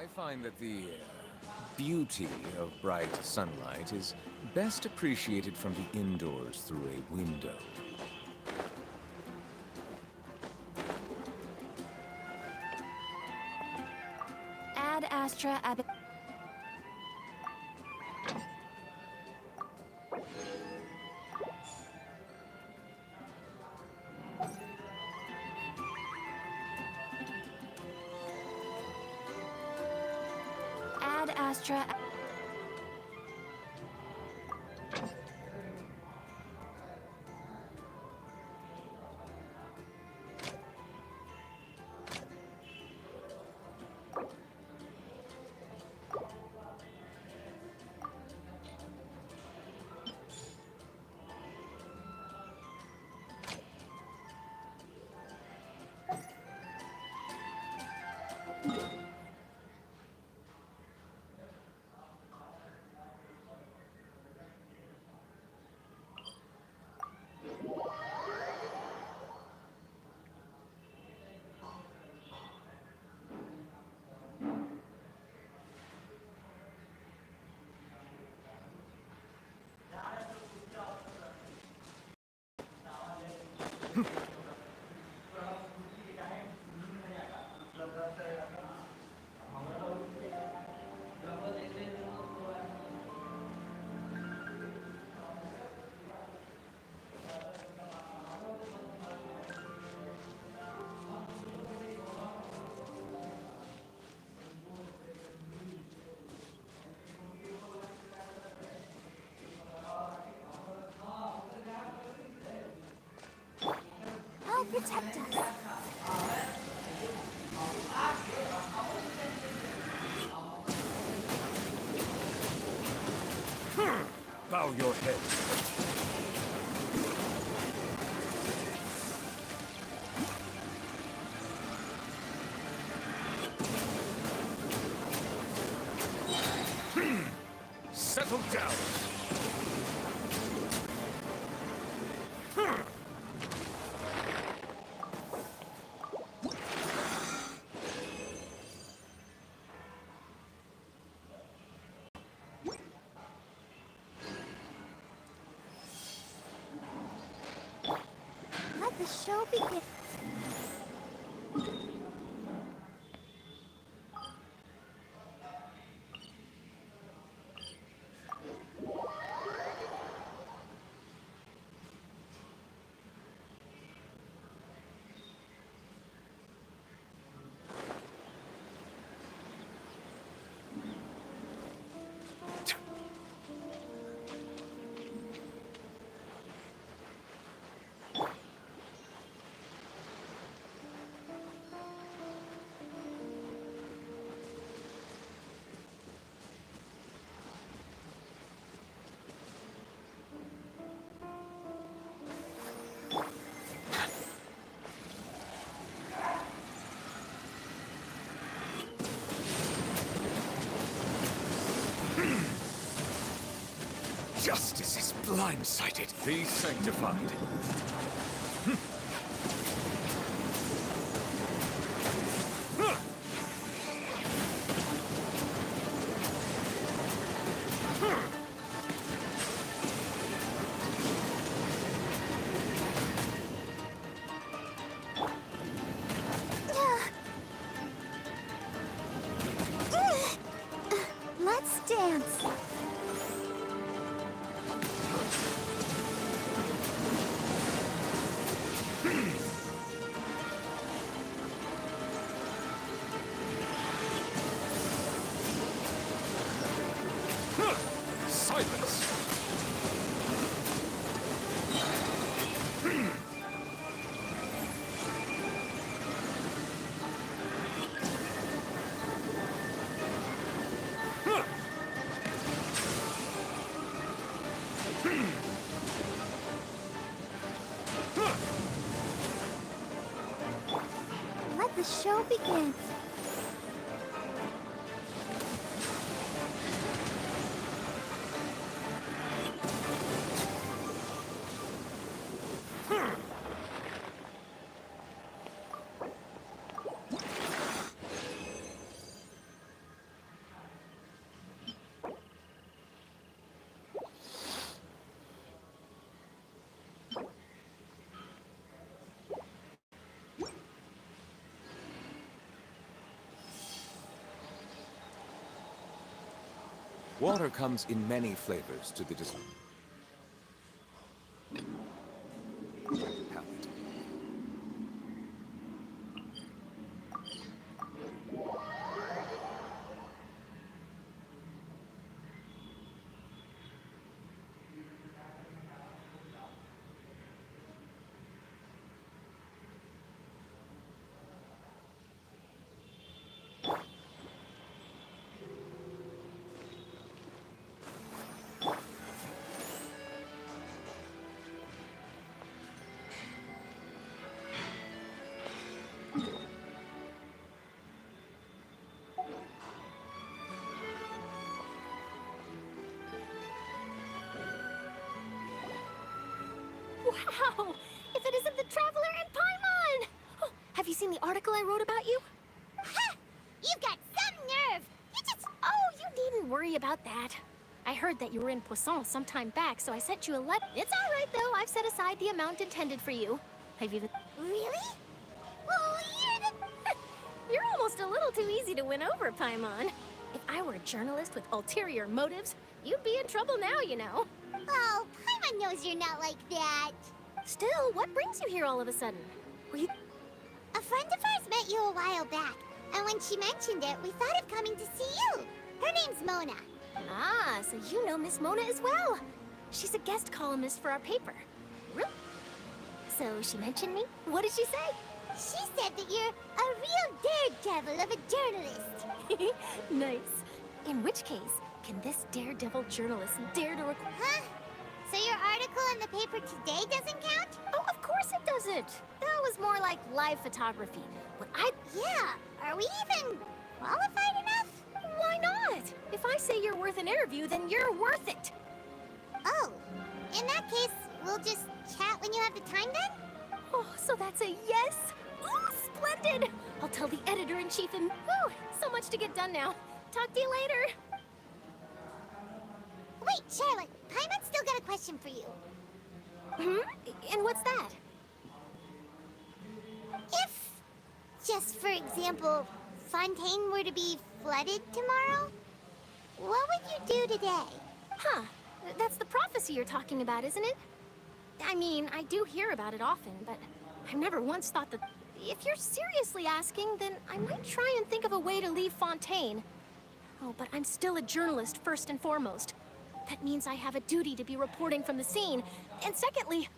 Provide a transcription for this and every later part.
I find that the beauty of bright sunlight is best appreciated from the indoors through a window. Ad Astra Ab. Ad Astra. Help protect us. Bow your head. Settle down. Let the show begin. Justice is blindsided. Be sanctified. Let's dance. Silence! Let the show begin. Water comes in many flavors to the design palette. Wow! If it isn't the Traveler and Paimon! Oh, have you seen the article I wrote about you? Ha! You've got some nerve! You just... Oh, you needn't worry about that. I heard that you were in Poisson some time back, so I sent you a letter. It's all right, though. I've set aside the amount intended for you. I've even... Really? Well, you're the... You're almost a little too easy to win over, Paimon. If I were a journalist with ulterior motives, you'd be in trouble now, you know. Oh, Paimon knows you're not like that. Still, what brings you here all of a sudden? Were you... A friend of ours met you a while back, and when she mentioned it, we thought of coming to see you. Her name's Mona. Ah, so you know Miss Mona as well. She's a guest columnist for our paper. Really? So she mentioned me? What did she say? She said that you're a real daredevil of a journalist. Nice. In which case, can this daredevil journalist dare to Huh? So your article in the paper today doesn't count? Oh, of course it doesn't. That was more like live photography. But Yeah, are we even qualified enough? Why not? If I say you're worth an interview, then you're worth it. Oh, in that case, we'll just chat when you have the time then? Oh, so that's a yes? Ooh, splendid! I'll tell the editor-in-chief and... Whew, so much to get done now. Talk to you later. Wait, Charlotte, Paimon's still got a question for you. And what's that? If, just for example, Fontaine were to be flooded tomorrow, what would you do today? Huh, that's the prophecy you're talking about, isn't it? I mean, I do hear about it often, but I've never once thought that... If you're seriously asking, then I might try and think of a way to leave Fontaine. Oh, but I'm still a journalist first and foremost. That means I have a duty to be reporting from the scene. And secondly,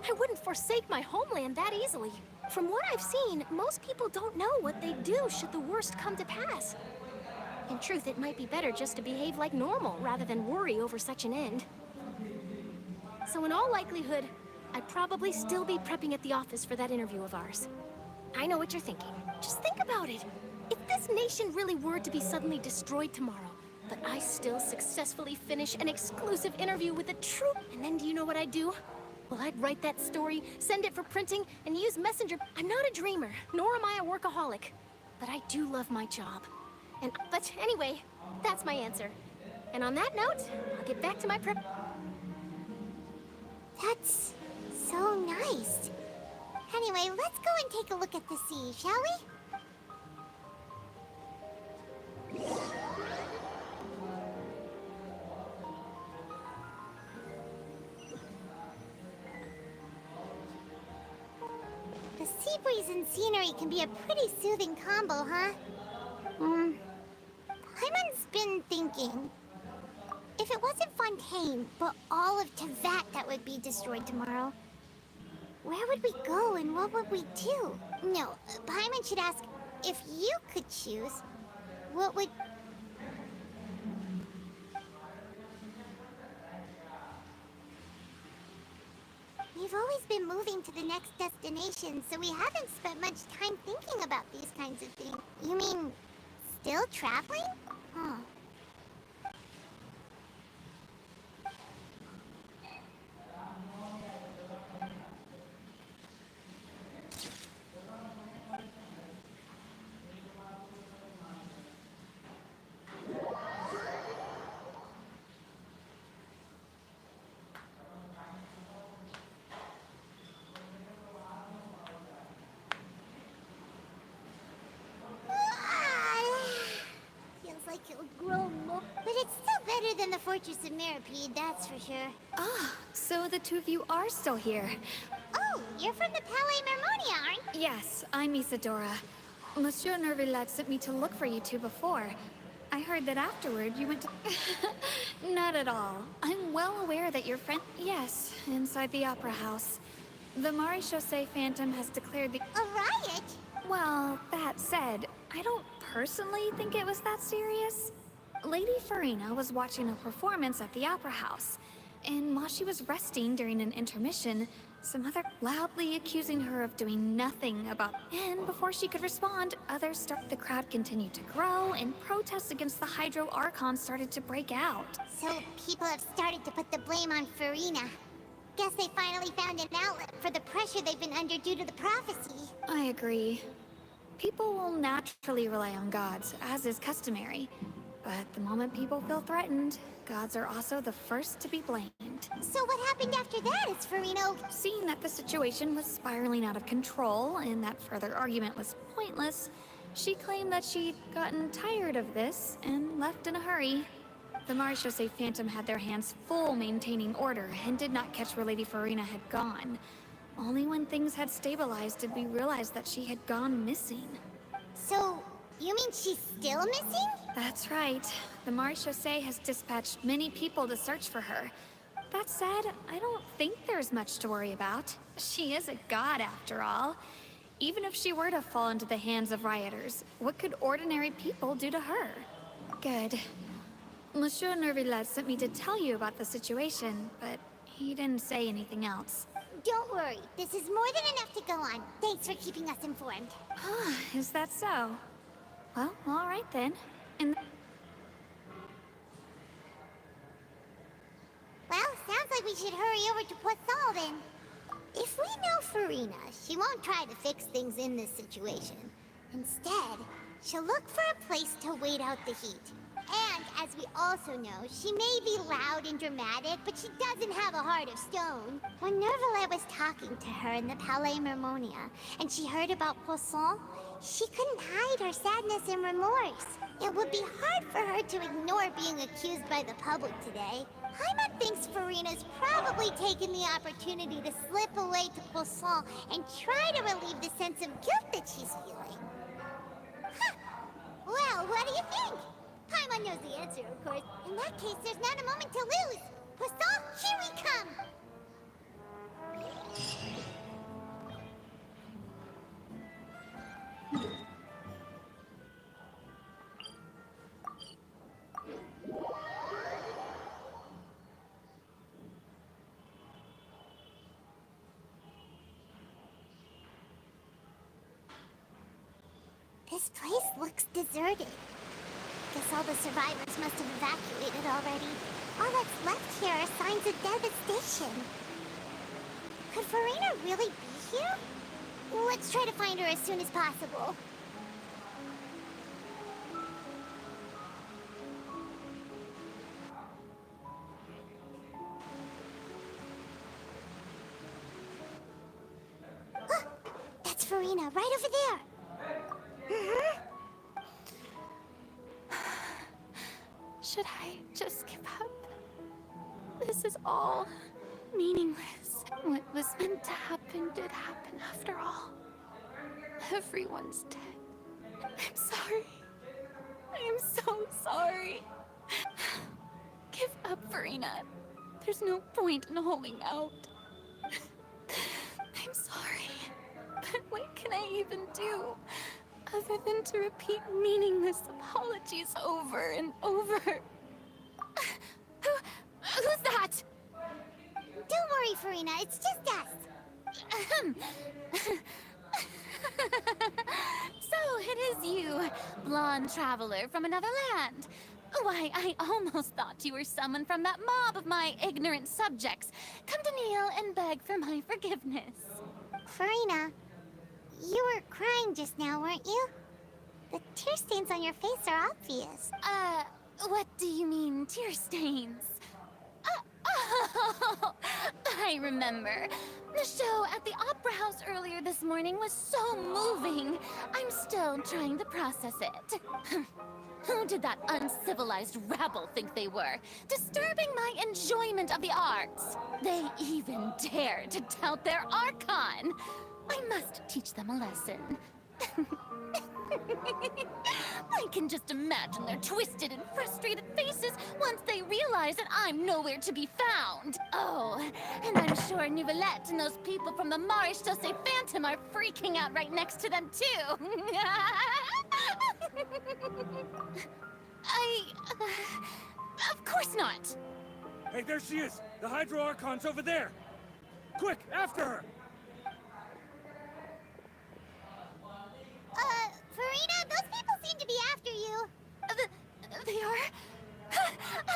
I wouldn't forsake my homeland that easily. From what I've seen, most people don't know what they'd do should the worst come to pass. In truth, it might be better just to behave like normal rather than worry over such an end. So in all likelihood, I'd probably still be prepping at the office for that interview of ours. I know what you're thinking. Just think about it. If this nation really were to be suddenly destroyed tomorrow, but I still successfully finish an exclusive interview with the troop, and then do you know what I'd do? Well, I'd write that story, send it for printing, and use Messenger. I'm not a dreamer, nor am I a workaholic. But I do love my job. But anyway, that's my answer. And on that note, I'll get back to my prep. That's so nice. Anyway, let's go and take a look at the sea, shall we? The sea breeze and scenery can be a pretty soothing combo, huh? Paimon's been thinking. If it wasn't Fontaine, but all of Tevat that would be destroyed tomorrow, where would we go and what would we do? No, Paimon should ask, if you could choose, what would... We've always been moving to the next destination, so we haven't spent much time thinking about these kinds of things. You mean, still traveling? Huh. Feels like it'll grow Fortress of Mirapede, that's for sure. Ah, so the two of you are still here. Oh, you're from the Palais Mermonia, aren't you? Yes, I'm Isadora. Monsieur Nervillet sent me to look for you two before. I heard that afterward you went to... Not at all. I'm well aware that your friend... Yes, inside the Opera House. The Maréchaussée Phantom has declared the... A riot? Well, that said, I don't personally think it was that serious. Lady Farina was watching a performance at the Opera House, and while she was resting during an intermission, some other loudly accusing her of doing nothing about... And before she could respond, others start... The crowd continued to grow, and protests against the Hydro Archon started to break out. So people have started to put the blame on Farina. Guess they finally found an outlet for the pressure they've been under due to the prophecy. I agree. People will naturally rely on gods, as is customary. But the moment people feel threatened, gods are also the first to be blamed. So what happened after that, is Farina... Seeing that the situation was spiraling out of control and that further argument was pointless, she claimed that she'd gotten tired of this and left in a hurry. The Maréchaussée Phantom had their hands full maintaining order and did not catch where Lady Farina had gone. Only when things had stabilized did we realize that she had gone missing. So, you mean she's still missing? That's right. The Maréchaussée has dispatched many people to search for her. That said, I don't think there's much to worry about. She is a god after all. Even if she were to fall into the hands of rioters, what could ordinary people do to her? Good. Monsieur Nervillet sent me to tell you about the situation, but he didn't say anything else. Don't worry, this is more than enough to go on. Thanks for keeping us informed. Is that so? Well, all right then. And Well, sounds like we should hurry over to Poisson then. If we know Farina, she won't try to fix things in this situation. Instead, she'll look for a place to wait out the heat. And, as we also know, she may be loud and dramatic, but she doesn't have a heart of stone. When Nervillet was talking to her in the Palais Mermonia, and she heard about Poisson, she couldn't hide her sadness and remorse. It would be hard for her to ignore being accused by the public today. Paimon thinks Farina's probably taken the opportunity to slip away to Poisson and try to relieve the sense of guilt that she's feeling. Huh. Well, what do you think? Paimon knows the answer, of course. In that case, there's not a moment to lose. Poisson, here we come! This place looks deserted. Guess all the survivors must have evacuated already. All that's left here are signs of devastation. Could Farina really be here? Let's try to find her as soon as possible. Ah, that's Farina, right over there. should I just give up? This is all meaningless. What was meant to happen did happen after all. Everyone's dead. I'm sorry. I'm so sorry. Give up, Farina. There's no point in holding out. I'm sorry. But what can I even do? Other than to repeat meaningless apologies over and over. Who's that? Don't worry, Farina. It's just us. So it is you, blonde traveler from another land. Why, I almost thought you were someone from that mob of my ignorant subjects. Come to kneel and beg for my forgiveness. Farina, you were crying just now, weren't you? The tear stains on your face are obvious. What do you mean, tear stains? Oh, I remember. The show at the Opera House earlier this morning was so moving. I'm still trying to process it. Who did that uncivilized rabble think they were? Disturbing my enjoyment of the arts. They even dare to tout their Archon. I must teach them a lesson. I can just imagine their twisted and frustrated faces once they realize that I'm nowhere to be found. Oh, and I'm sure Nouvellette and those people from the Maréchal Phantom are freaking out right next to them, too. Of course not. Hey, there she is! The Hydro Archon's over there! Quick, after her! Farina, those people seem to be after you. They are?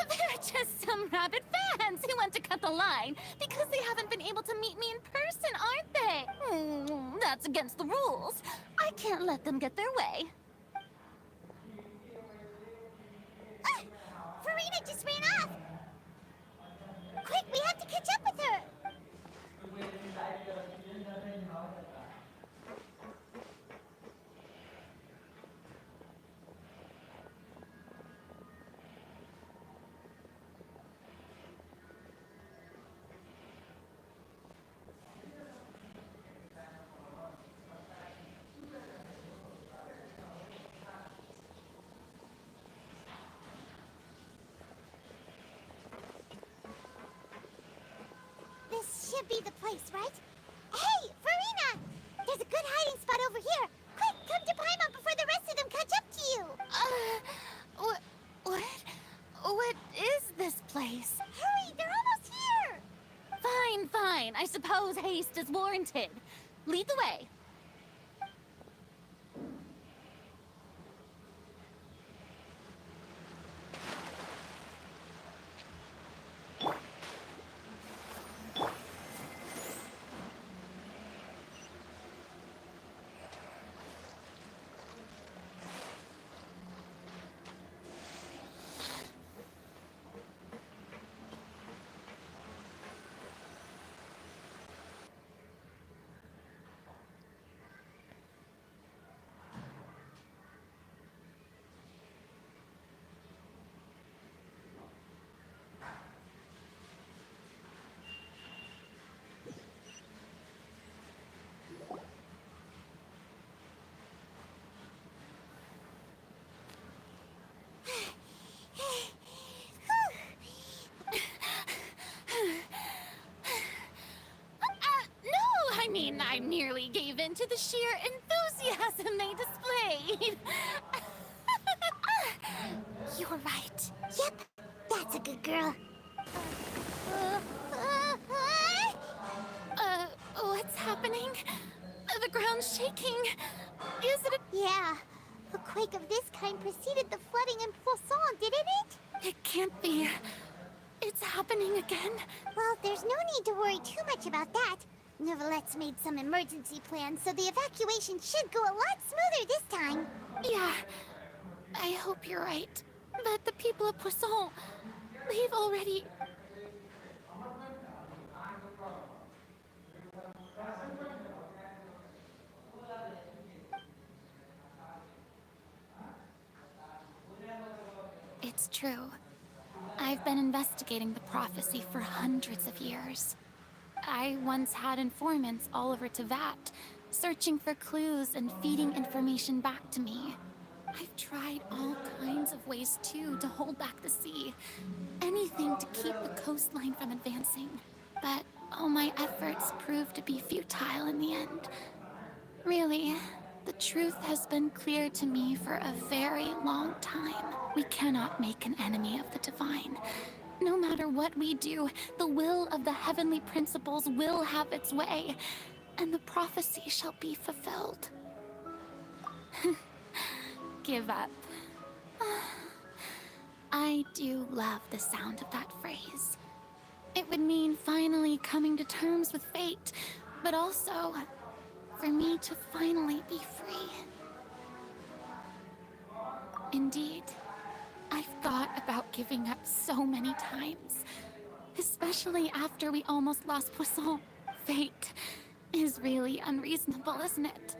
They're just some rabid fans who want to cut the line because they haven't been able to meet me in person, aren't they? That's against the rules. I can't let them get their way. Farina just ran off. Quick, we have to catch up with her. This should be the place, right? Hey, Farina! There's a good hiding spot over here. Quick, come to Paimon before the rest of them catch up to you. What is this place? Hurry, they're almost here. Fine, fine. I suppose haste is warranted. Lead the way. I nearly gave in to the sheer enthusiasm they displayed. You're right. Yep, that's a good girl. What's happening? The ground's shaking. Is it a... Yeah, a quake of this kind preceded the flooding in Poisson, didn't it? It can't be. It's happening again. Well, there's no need to worry too much about that. Nouvellette's made some emergency plans, so the evacuation should go a lot smoother this time. Yeah, I hope you're right. But the people of Poisson, they've already... It's true. I've been investigating the prophecy for hundreds of years. I once had informants all over Tevat, searching for clues and feeding information back to me. I've tried all kinds of ways, too, to hold back the sea. Anything to keep the coastline from advancing. But all my efforts proved to be futile in the end. Really, the truth has been clear to me for a very long time. We cannot make an enemy of the divine. No matter what we do, the will of the heavenly principles will have its way, and the prophecy shall be fulfilled. Give up. I do love the sound of that phrase. It would mean finally coming to terms with fate, but also for me to finally be free. Indeed. I've thought about giving up so many times, especially after we almost lost Poisson. Fate is really unreasonable, isn't it?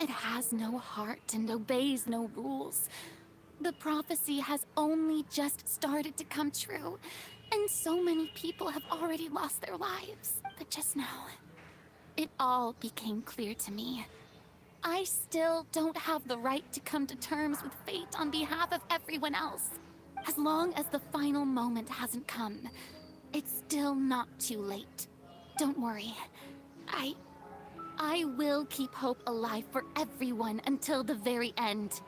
It has no heart and obeys no rules. The prophecy has only just started to come true, and so many people have already lost their lives. But just now, it all became clear to me. I still don't have the right to come to terms with fate on behalf of everyone else. As long as the final moment hasn't come, it's still not too late. Don't worry. I will keep hope alive for everyone until the very end.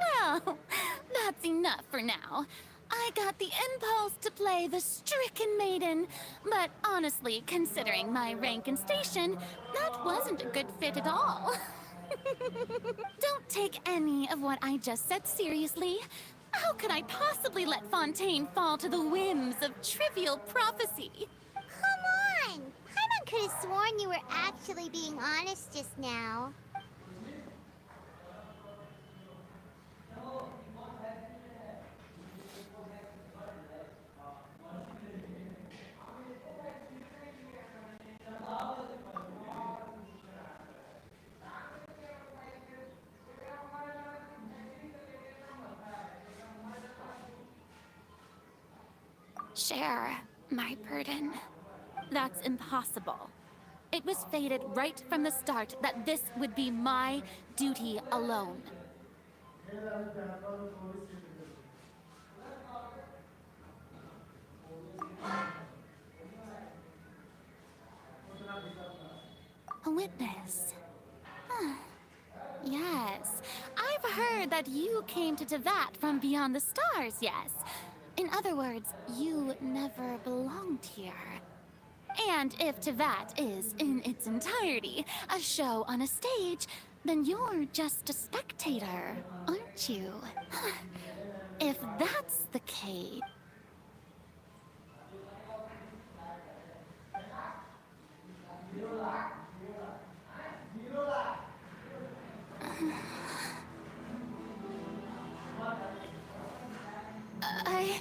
Well, that's enough for now. I got the impulse to play the stricken maiden, but honestly, considering my rank and station, that wasn't a good fit at all. Don't take any of what I just said seriously. How could I possibly let Fontaine fall to the whims of trivial prophecy? Come on! Paimon could have sworn you were actually being honest just now. Share my burden. That's impossible. It was fated right from the start that this would be my duty alone. A witness. Huh. Yes, I've heard that you came to Tevat from beyond the stars, yes. In other words, you never belonged here. And if Tevat is, in its entirety, a show on a stage, then you're just a spectator, aren't you? If that's the case... I...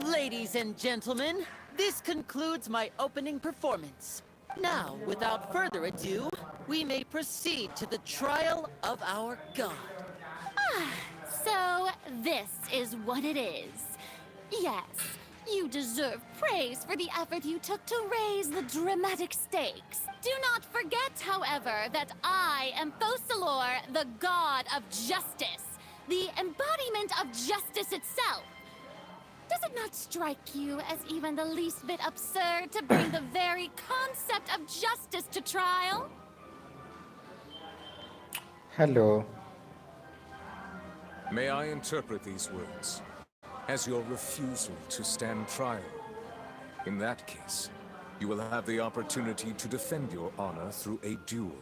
Ladies and gentlemen, this concludes my opening performance. Now, without further ado, we may proceed to the trial of our god. So, this is what it is. Yes, you deserve praise for the effort you took to raise the dramatic stakes. Do not forget, however, that I am Focalor, the god of justice, the embodiment of justice itself. Does it not strike you as even the least bit absurd to bring the very concept of justice to trial? Hello. May I interpret these words as your refusal to stand trial? In that case, you will have the opportunity to defend your honor through a duel.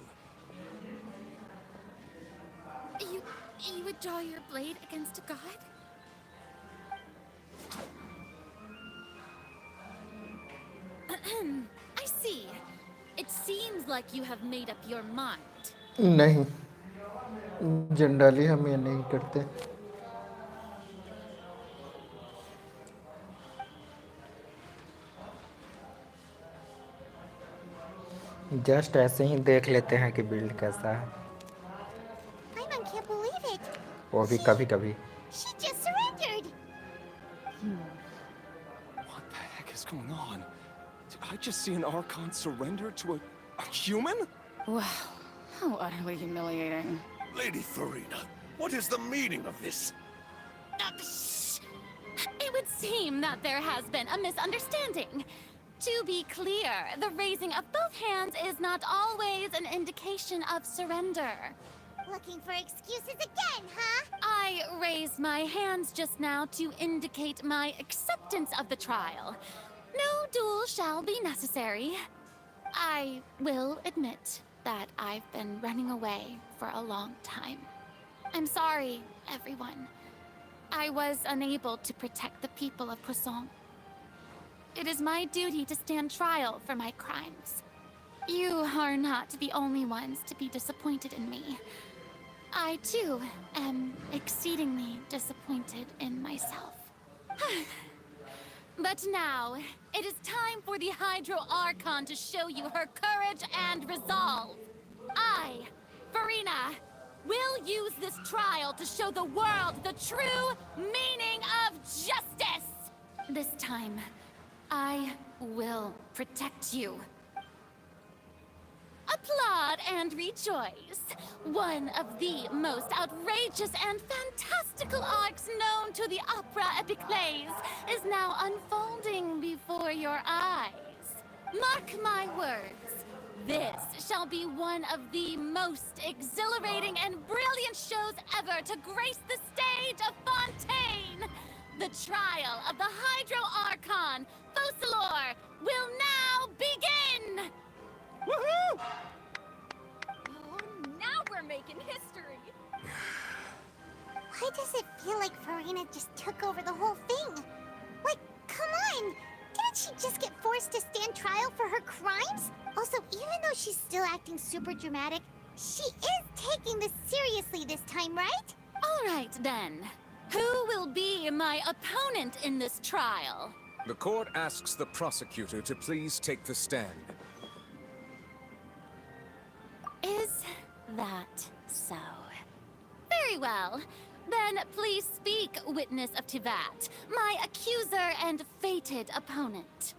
You would draw your blade against a god? I see. It seems like you have made up your mind. नहीं, generally हम ये नहीं करते. Just ऐसे ही देख लेते हैं कि बिल्ड कैसा है. Paimon can't believe it. वो भी कभी-कभी. She just surrendered. What the heck is going on? Did I just see an Archon surrender to a human? Wow, how utterly humiliating. Lady Farina, what is the meaning of this? It would seem that there has been a misunderstanding. To be clear, the raising of both hands is not always an indication of surrender. Looking for excuses again, huh? I raised my hands just now to indicate my acceptance of the trial. No duel shall be necessary. I will admit that I've been running away for a long time. I'm sorry, everyone. I was unable to protect the people of Poisson. It is my duty to stand trial for my crimes. You are not the only ones to be disappointed in me. I, too, am exceedingly disappointed in myself. But now, it is time for the Hydro Archon to show you her courage and resolve. I, Farina, will use this trial to show the world the true meaning of justice! This time, I will protect you. Applaud and rejoice. One of the most outrageous and fantastical arcs known to the opera epiclese is now unfolding before your eyes. Mark my words. This shall be one of the most exhilarating and brilliant shows ever to grace the stage of Fontaine. The trial of the Hydro Archon, Focalor, will now begin! Woohoo! Oh, now we're making history. Why does it feel like Farina just took over the whole thing? Like, come on! Didn't she just get forced to stand trial for her crimes? Also, even though she's still acting super dramatic, she is taking this seriously this time, right? All right, then. Who will be my opponent in this trial? The court asks the prosecutor to please take the stand. Is that so? Very well. Then please speak, witness of Tivat, my accuser and fated opponent.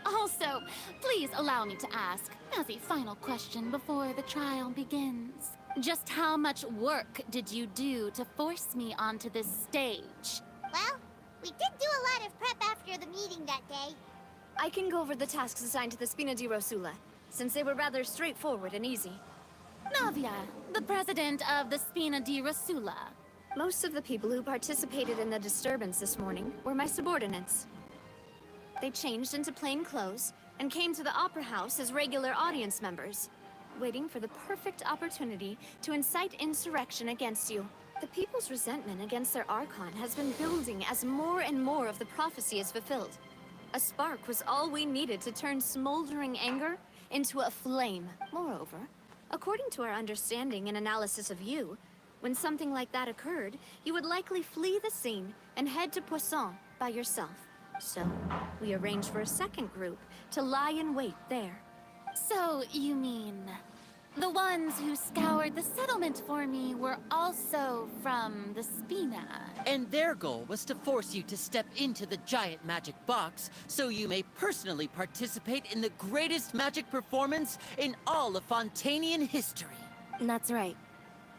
Also, please allow me to ask, as a final question before the trial begins. Just how much work did you do to force me onto this stage? Well, we did do a lot of prep after the meeting that day. I can go over the tasks assigned to the Spina di Rosula, since they were rather straightforward and easy. Navia, the president of the Spina di Rosula. Most of the people who participated in the disturbance this morning were my subordinates. They changed into plain clothes and came to the Opera House as regular audience members, waiting for the perfect opportunity to incite insurrection against you. The people's resentment against their Archon has been building as more and more of the prophecy is fulfilled. A spark was all we needed to turn smoldering anger into a flame. Moreover, according to our understanding and analysis of you, when something like that occurred, you would likely flee the scene and head to Poisson by yourself. So, we arranged for a second group to lie in wait there. So, you mean... the ones who scoured the settlement for me were also from the Spina? And their goal was to force you to step into the giant magic box so you may personally participate in the greatest magic performance in all of Fontainian history. That's right.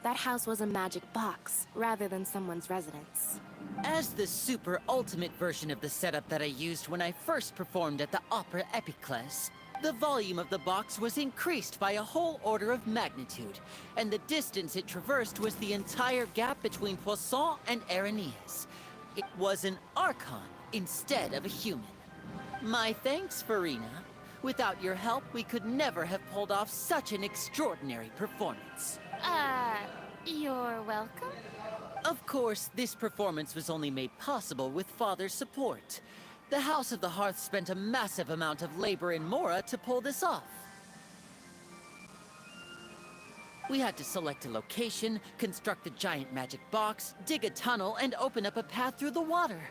That house was a magic box, rather than someone's residence. As the super ultimate version of the setup that I used when I first performed at the Opera Epiclese, the volume of the box was increased by a whole order of magnitude, and the distance it traversed was the entire gap between Poisson and Araneas. It was an Archon instead of a human. My thanks, Farina. Without your help, we could never have pulled off such an extraordinary performance. You're welcome? Of course, this performance was only made possible with Father's support. The House of the Hearth spent a massive amount of labor in Mora to pull this off. We had to select a location, construct the giant magic box, dig a tunnel, and open up a path through the water.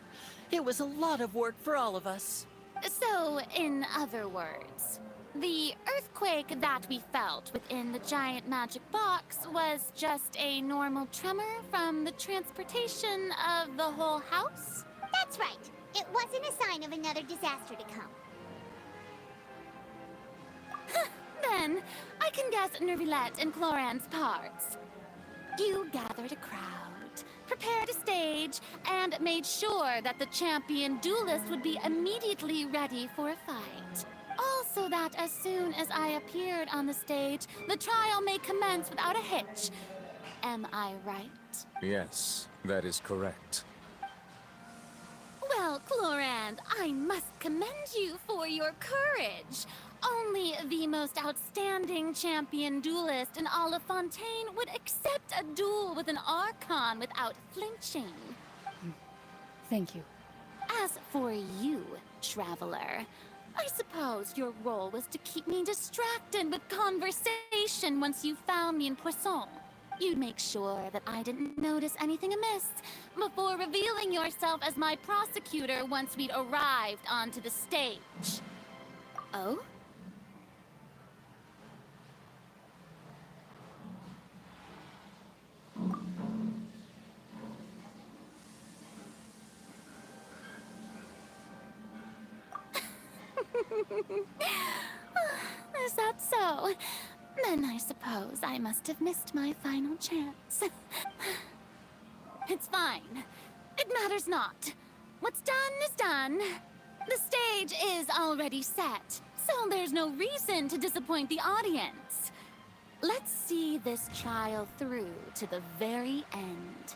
It was a lot of work for all of us. So, in other words, the earthquake that we felt within the giant magic box was just a normal tremor from the transportation of the whole house? That's right. It wasn't a sign of another disaster to come. Then, I can guess Nervilette and Cloran's parts. You gathered a crowd, prepared a stage, and made sure that the champion duelist would be immediately ready for a fight. Also that as soon as I appeared on the stage, the trial may commence without a hitch. Am I right? Yes, that is correct. Well, Clorand, I must commend you for your courage. Only the most outstanding champion duelist in all of Fontaine would accept a duel with an Archon without flinching. Thank you. As for you, Traveler, I suppose your role was to keep me distracted with conversation once you found me in Poisson. You'd make sure that I didn't notice anything amiss before revealing yourself as my prosecutor once we'd arrived onto the stage. Oh? Is that so? Then I suppose I must have missed my final chance. It's fine. It matters not. What's done is done. The stage is already set, so there's no reason to disappoint the audience. Let's see this trial through to the very end.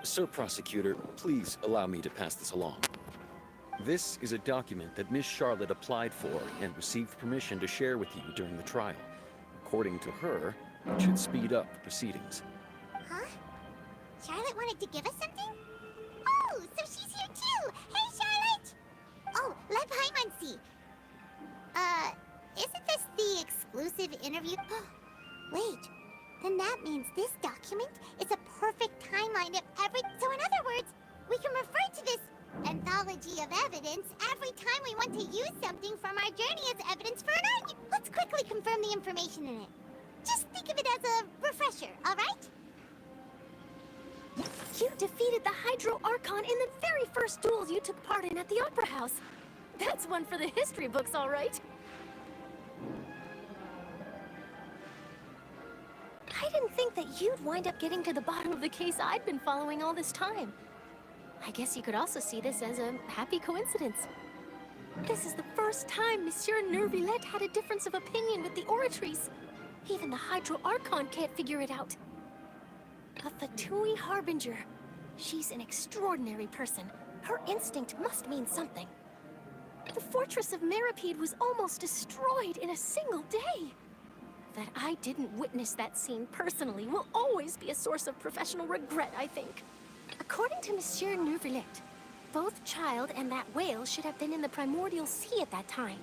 Sir Prosecutor, please allow me to pass this along. This is a document that Miss Charlotte applied for and received permission to share with you during the trial. According to her, it should speed up the proceedings. Huh? Charlotte wanted to give us something? Oh, so she's here too! Hey, Charlotte! Oh, let Paimon see. Isn't this the exclusive interview? Wait, then that means this document is a perfect timeline of every... So in other words, we can refer to this anthology of evidence every time we want to use something from our journey as evidence for an argument. Let's quickly confirm the information in it. Just think of it as a refresher, all right? You defeated the Hydro Archon in the very first duels you took part in at the Opera House. That's one for the history books, all right. I didn't think that you'd wind up getting to the bottom of the case I'd been following all this time. I guess you could also see this as a happy coincidence. This is the first time Monsieur Nervilette had a difference of opinion with the oratories. Even the Hydro Archon can't figure it out. A Fatui Harbinger. She's an extraordinary person. Her instinct must mean something. The fortress of Meripede was almost destroyed in a single day. That I didn't witness that scene personally will always be a source of professional regret, I think. According to Monsieur Nervilette, both Child and that whale should have been in the primordial sea at that time.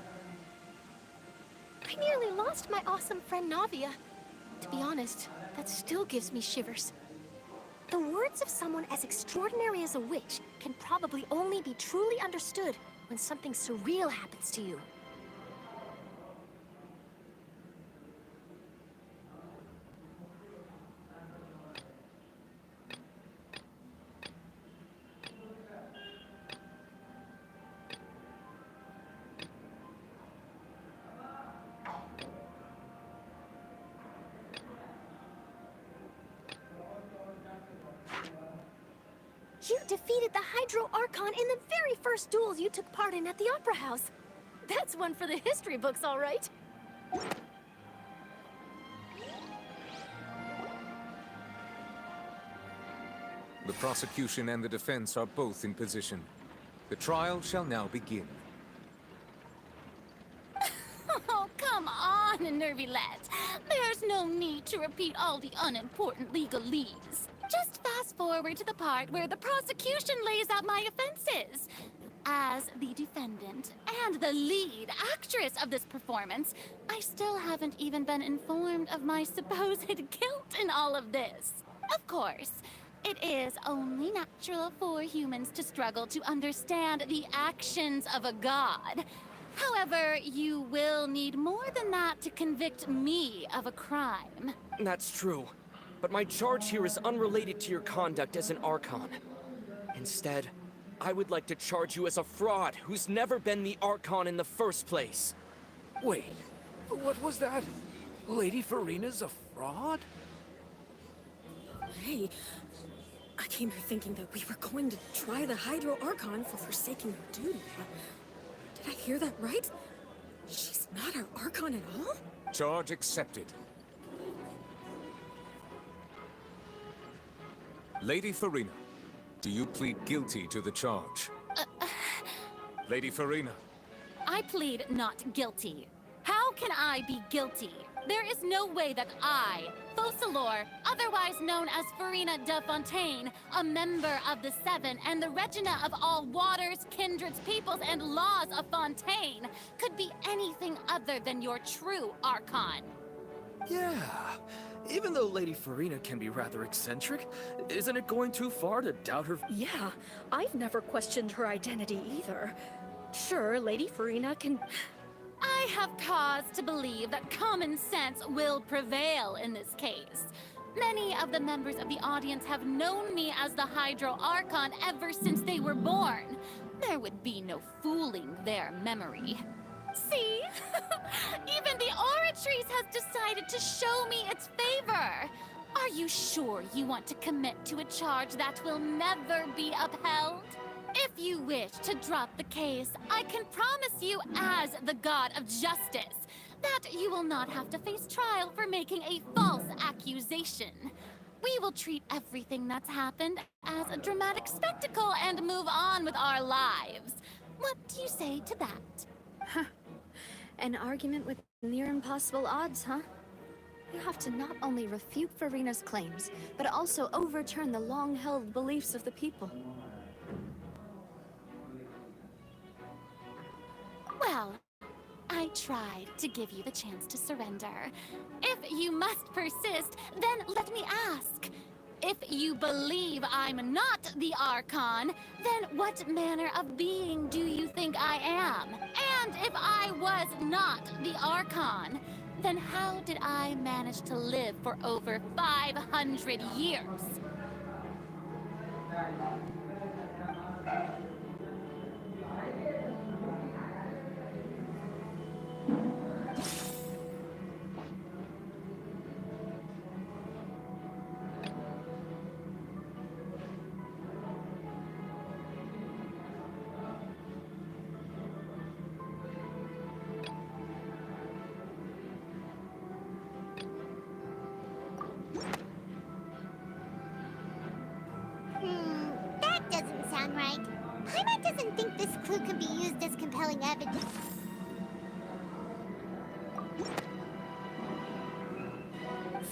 I nearly lost my awesome friend Navia. To be honest, that still gives me shivers. The words of someone as extraordinary as a witch can probably only be truly understood when something surreal happens to you. You defeated the Hydro Archon in the very first duels you took part in at the Opera House. That's one for the history books, all right. The prosecution and the defense are both in position. The trial shall now begin. Oh, come on, Nervilette. There's no need to repeat all the unimportant legalese. Just fast forward to the part where the prosecution lays out my offenses. As the defendant and the lead actress of this performance, I still haven't even been informed of my supposed guilt in all of this. Of course, it is only natural for humans to struggle to understand the actions of a god. However, you will need more than that to convict me of a crime. That's true. But my charge here is unrelated to your conduct as an Archon. Instead, I would like to charge you as a fraud who's never been the Archon in the first place. Wait, what was that? Lady Farina's a fraud? Hey, I came here thinking that we were going to try the Hydro Archon for forsaking her duty. Did I hear that right? She's not our Archon at all? Charge accepted. Lady Farina, do you plead guilty to the charge? Lady Farina. I plead not guilty. How can I be guilty? There is no way that I, Focalor, otherwise known as Farina de Fontaine, a member of the Seven and the Regina of all waters, kindreds, peoples, and laws of Fontaine, could be anything other than your true Archon. Yeah. Even though Lady Farina can be rather eccentric, isn't it going too far to doubt her? Yeah, I've never questioned her identity either. Sure, Lady Farina can... I have cause to believe that common sense will prevail in this case. Many of the members of the audience have known me as the Hydro Archon ever since they were born. There would be no fooling their memory. See? Even the Oratrice has decided to show me its favor. Are you sure you want to commit to a charge that will never be upheld? If you wish to drop the case, I can promise you as the God of Justice that you will not have to face trial for making a false accusation. We will treat everything that's happened as a dramatic spectacle and move on with our lives. What do you say to that? Huh. An argument with near impossible odds, huh? You have to not only refute Farina's claims, but also overturn the long-held beliefs of the people. Well, I tried to give you the chance to surrender. If you must persist, then let me ask. If you believe I'm not the Archon, then what manner of being do you think I am? And if I was not the Archon, then how did I manage to live for over 500 years? That doesn't sound right. Paimon doesn't think this clue can be used as compelling evidence.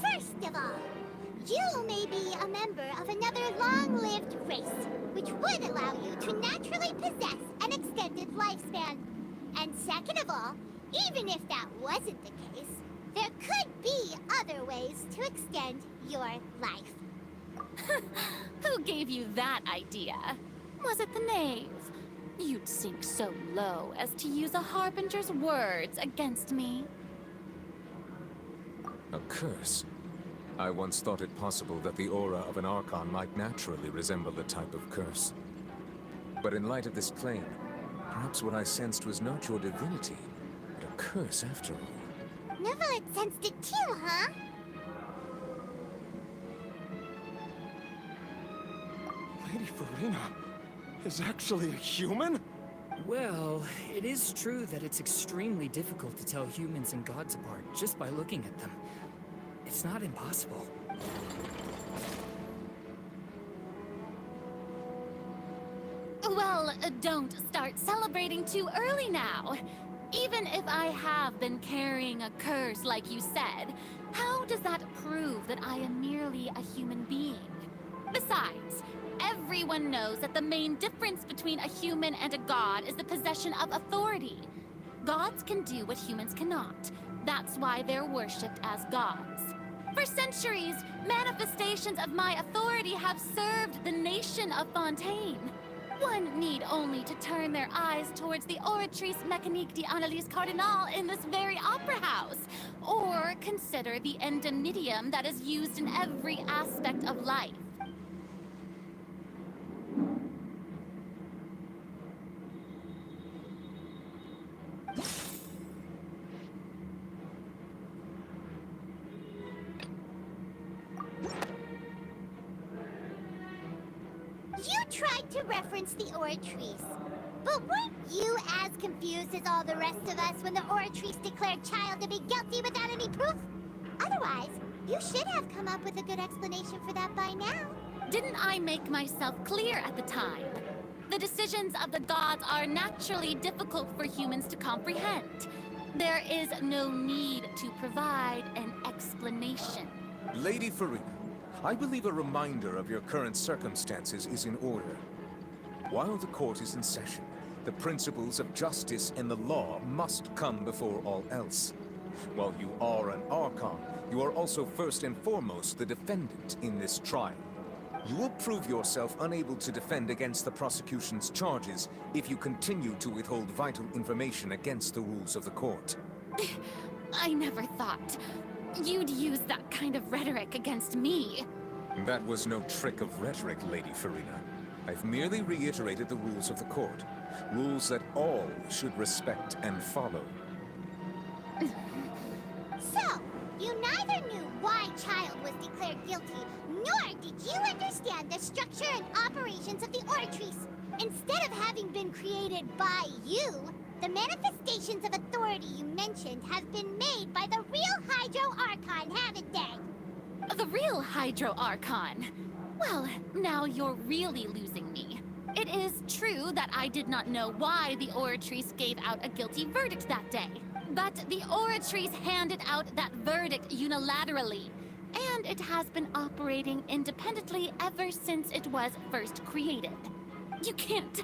First of all, you may be a member of another long-lived race, which would allow you to naturally possess an extended lifespan. And second of all, even if that wasn't the case, there could be other ways to extend your life. Who gave you that idea? Was it the knave? You'd sink so low as to use a harbinger's words against me. A curse? I once thought it possible that the aura of an Archon might naturally resemble a type of curse. But in light of this claim, perhaps what I sensed was not your divinity, but a curse after all. Neverlet sensed it too, huh? Lady Farina is actually a human? Well, it is true that it's extremely difficult to tell humans and gods apart just by looking at them. It's not impossible. Well, don't start celebrating too early now. Even if I have been carrying a curse like you said, how does that prove that I am merely a human being? Besides, everyone knows that the main difference between a human and a god is the possession of authority. Gods can do what humans cannot. That's why they're worshipped as gods. For centuries, manifestations of my authority have served the nation of Fontaine. One need only to turn their eyes towards the Oratrice Mécanique d'Analyse Cardinal in this very opera house, or consider the indemnitium that is used in every aspect of life. You tried to reference the Oratrice. But weren't you as confused as all the rest of us when the Oratrice declared Child to be guilty without any proof? Otherwise, you should have come up with a good explanation for that by now. Didn't I make myself clear at the time? The decisions of the gods are naturally difficult for humans to comprehend. There is no need to provide an explanation. Lady Farina, I believe a reminder of your current circumstances is in order. While the court is in session, the principles of justice and the law must come before all else. While you are an Archon, you are also first and foremost the defendant in this trial. You will prove yourself unable to defend against the prosecution's charges if you continue to withhold vital information against the rules of the court. I never thought you'd use that kind of rhetoric against me. That was no trick of rhetoric, Lady Farina. I've merely reiterated the rules of the court. Rules that all should respect and follow. So, you neither knew why Child was declared guilty, nor did you understand the structure and operations of the Oratrice. Instead of having been created by you, the manifestations of authority you mentioned have been made by the real Hydro Archon, haven't they? The real Hydro Archon? Well, now you're really losing me. It is true that I did not know why the Oratrice gave out a guilty verdict that day. But the Oratrice handed out that verdict unilaterally. And it has been operating independently ever since it was first created. You can't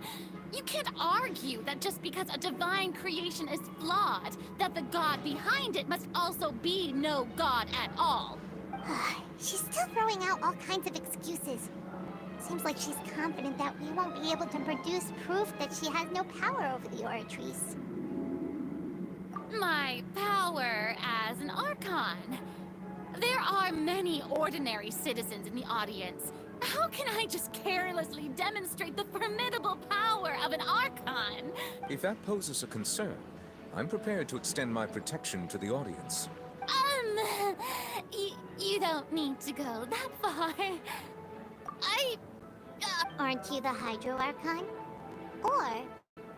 argue that just because a divine creation is flawed, that the god behind it must also be no god at all. She's still throwing out all kinds of excuses. Seems like she's confident that we won't be able to produce proof that she has no power over the Oratrice. My power as an Archon. There are many ordinary citizens in the audience. How can I just carelessly demonstrate the formidable power of an Archon? If that poses a concern, I'm prepared to extend my protection to the audience. You don't need to go that far. Aren't you the Hydro Archon? Or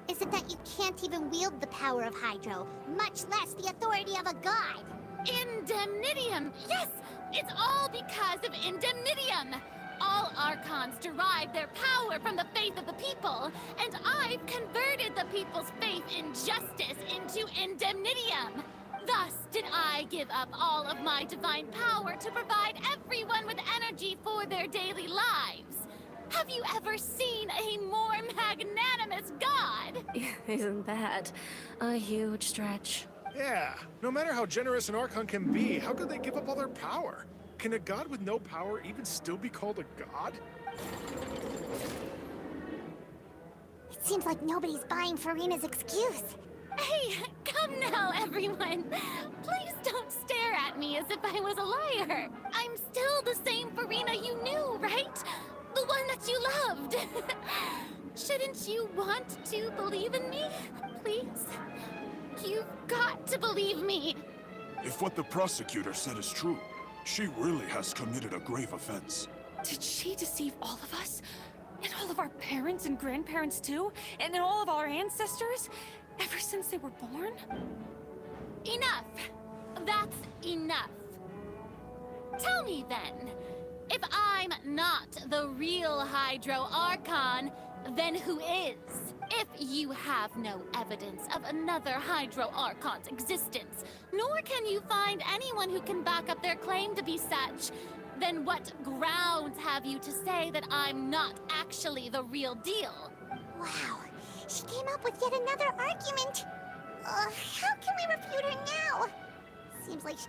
is it that you can't even wield the power of Hydro, much less the authority of a god? Indemnitium! Yes! It's all because of Indemnitium! All Archons derive their power from the faith of the people, and I've converted the people's faith in justice into Indemnitium! Thus did I give up all of my divine power to provide everyone with energy for their daily lives. Have you ever seen a more magnanimous god? Isn't that a huge stretch? Yeah, no matter how generous an Archon can be, how could they give up all their power? Can a god with no power even still be called a god? It seems like nobody's buying Farina's excuse. Hey, come now, everyone. Please don't stare at me as if I was a liar. I'm still the same Farina you knew, right? The one that you loved. Shouldn't you want to believe in me? Please? You've got to believe me. If what the prosecutor said is true, she really has committed a grave offense. Did she deceive all of us? And all of our parents and grandparents too? And all of our ancestors? Ever since they were born? Enough. That's enough. Tell me then, if I'm not the real Hydro Archon, then who is? If you have no evidence of another Hydro Archon's existence, nor can you find anyone who can back up their claim to be such, then what grounds have you to say that I'm not actually the real deal? Wow, she came up with yet another argument. How can we refute her now? Seems like she...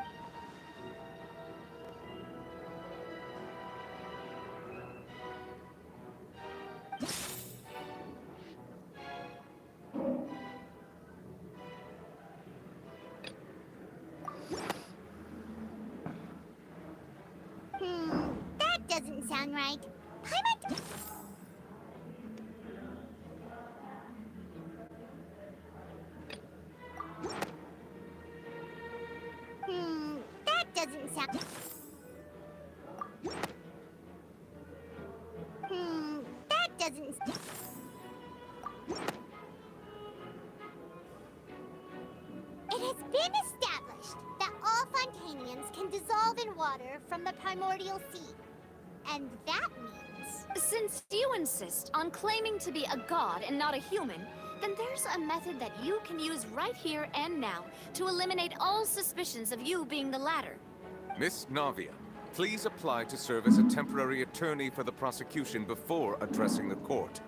right? Paimon... That doesn't sound... That doesn't... It has been established that all Fontanians can dissolve in water from the primordial sea. And that means... Since you insist on claiming to be a god and not a human, then there's a method that you can use right here and now to eliminate all suspicions of you being the latter. Miss Navia, please apply to serve as a temporary attorney for the prosecution before addressing the court.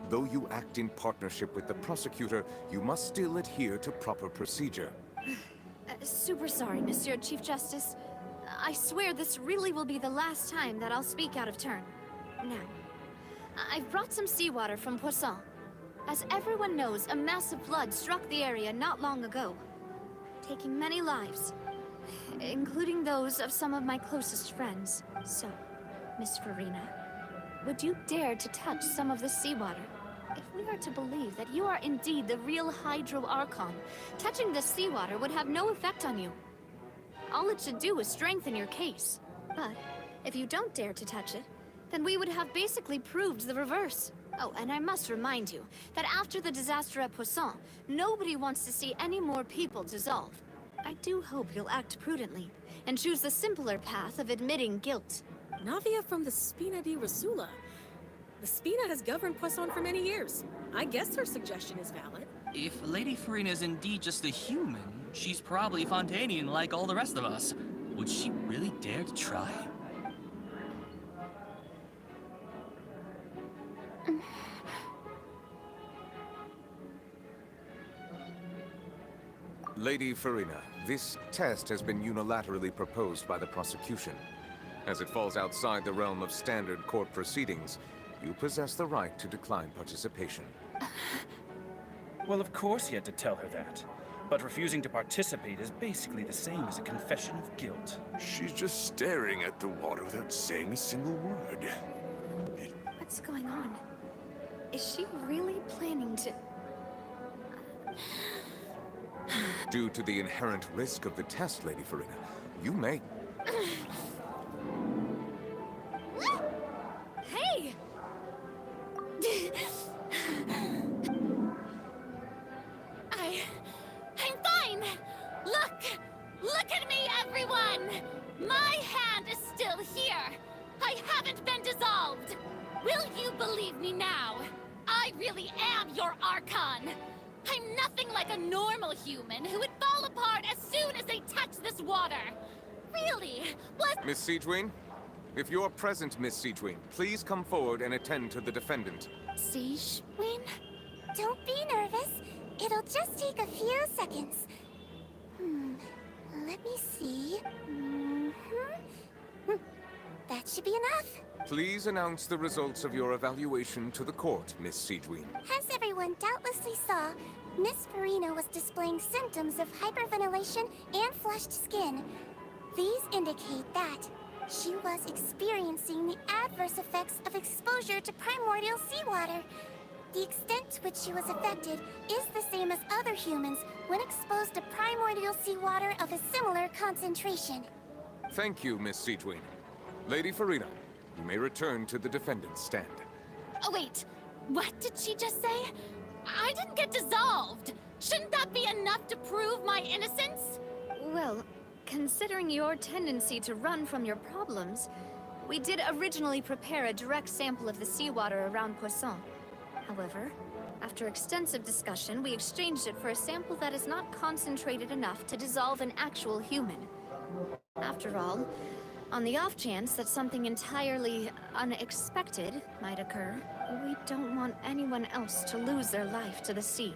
Though you act in partnership with the prosecutor, you must still adhere to proper procedure. Super sorry, Monsieur Chief Justice. I swear this really will be the last time that I'll speak out of turn. Now, I've brought some seawater from Poisson. As everyone knows, a massive flood struck the area not long ago, taking many lives, including those of some of my closest friends. So, Miss Farina, would you dare to touch some of the seawater? If we are to believe that you are indeed the real Hydro Archon, touching the seawater would have no effect on you. All it should do is strengthen your case. But if you don't dare to touch it, then we would have basically proved the reverse. Oh, and I must remind you that after the disaster at Poisson, nobody wants to see any more people dissolve. I do hope you'll act prudently and choose the simpler path of admitting guilt. Navia from the Spina di Rasula. The Spina has governed Poisson for many years. I guess her suggestion is valid. If Lady Farina is indeed just a human, she's probably Fontanian like all the rest of us. Would she really dare to try? Lady Farina, this test has been unilaterally proposed by the prosecution. As it falls outside the realm of standard court proceedings, you possess the right to decline participation. Well, of course he had to tell her that. But refusing to participate is basically the same as a confession of guilt. She's just staring at the water without saying a single word. What's going on? Is she really planning to... Due to the inherent risk of the test, Lady Farina, you may... Hey! I'm fine! Look at me, everyone! My hand is still here! I haven't been dissolved! Will you believe me now? I really am your Archon! I'm nothing like a normal human who would fall apart as soon as they touch this water! Really? What? Miss Siegewin? If you're present, Miss Siegewin, please come forward and attend to the defendant. Siegewin? Don't be nervous. It'll just take a few seconds. Let me see. That should be enough. Please announce the results of your evaluation to the court, Miss Siegewin. As everyone doubtlessly saw, Miss Farina was displaying symptoms of hyperventilation and flushed skin. These indicate that she was experiencing the adverse effects of exposure to primordial seawater. The extent to which she was affected is the same as other humans when exposed to primordial seawater of a similar concentration. Thank you, Miss Siegewin. Lady Farina, you may return to the defendant's stand. Oh, wait. What did she just say? I didn't get dissolved! Shouldn't that be enough to prove my innocence? Well, considering your tendency to run from your problems, we did originally prepare a direct sample of the seawater around Poisson. However, after extensive discussion, we exchanged it for a sample that is not concentrated enough to dissolve an actual human. After all, on the off chance that something entirely unexpected might occur, we don't want anyone else to lose their life to the sea.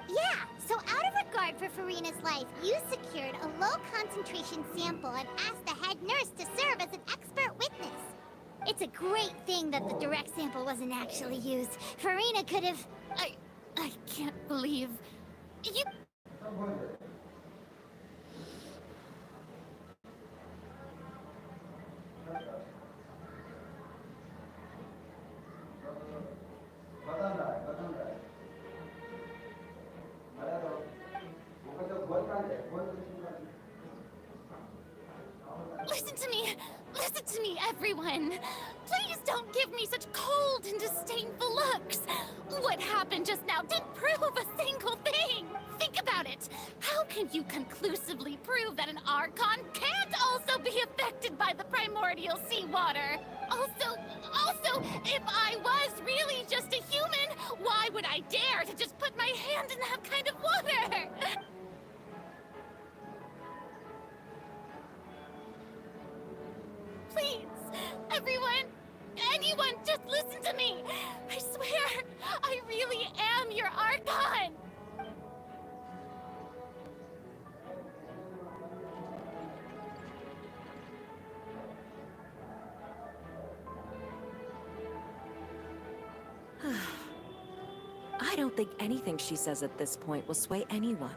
Yeah, so out of regard for Farina's life, you secured a low-concentration sample and asked the head nurse to serve as an expert witness. It's a great thing that the direct sample wasn't actually used. Farina could have... I can't believe... You... to me, everyone. Please don't give me such cold and disdainful looks. What happened just now didn't prove a single thing. Think about it. How can you conclusively prove that an Archon can't also be affected by the primordial seawater? Also, if I was really just a human, why would I dare to just put my hand in that kind of water? Please, everyone, anyone, just listen to me. I swear, I really am your Archon. I don't think anything she says at this point will sway anyone.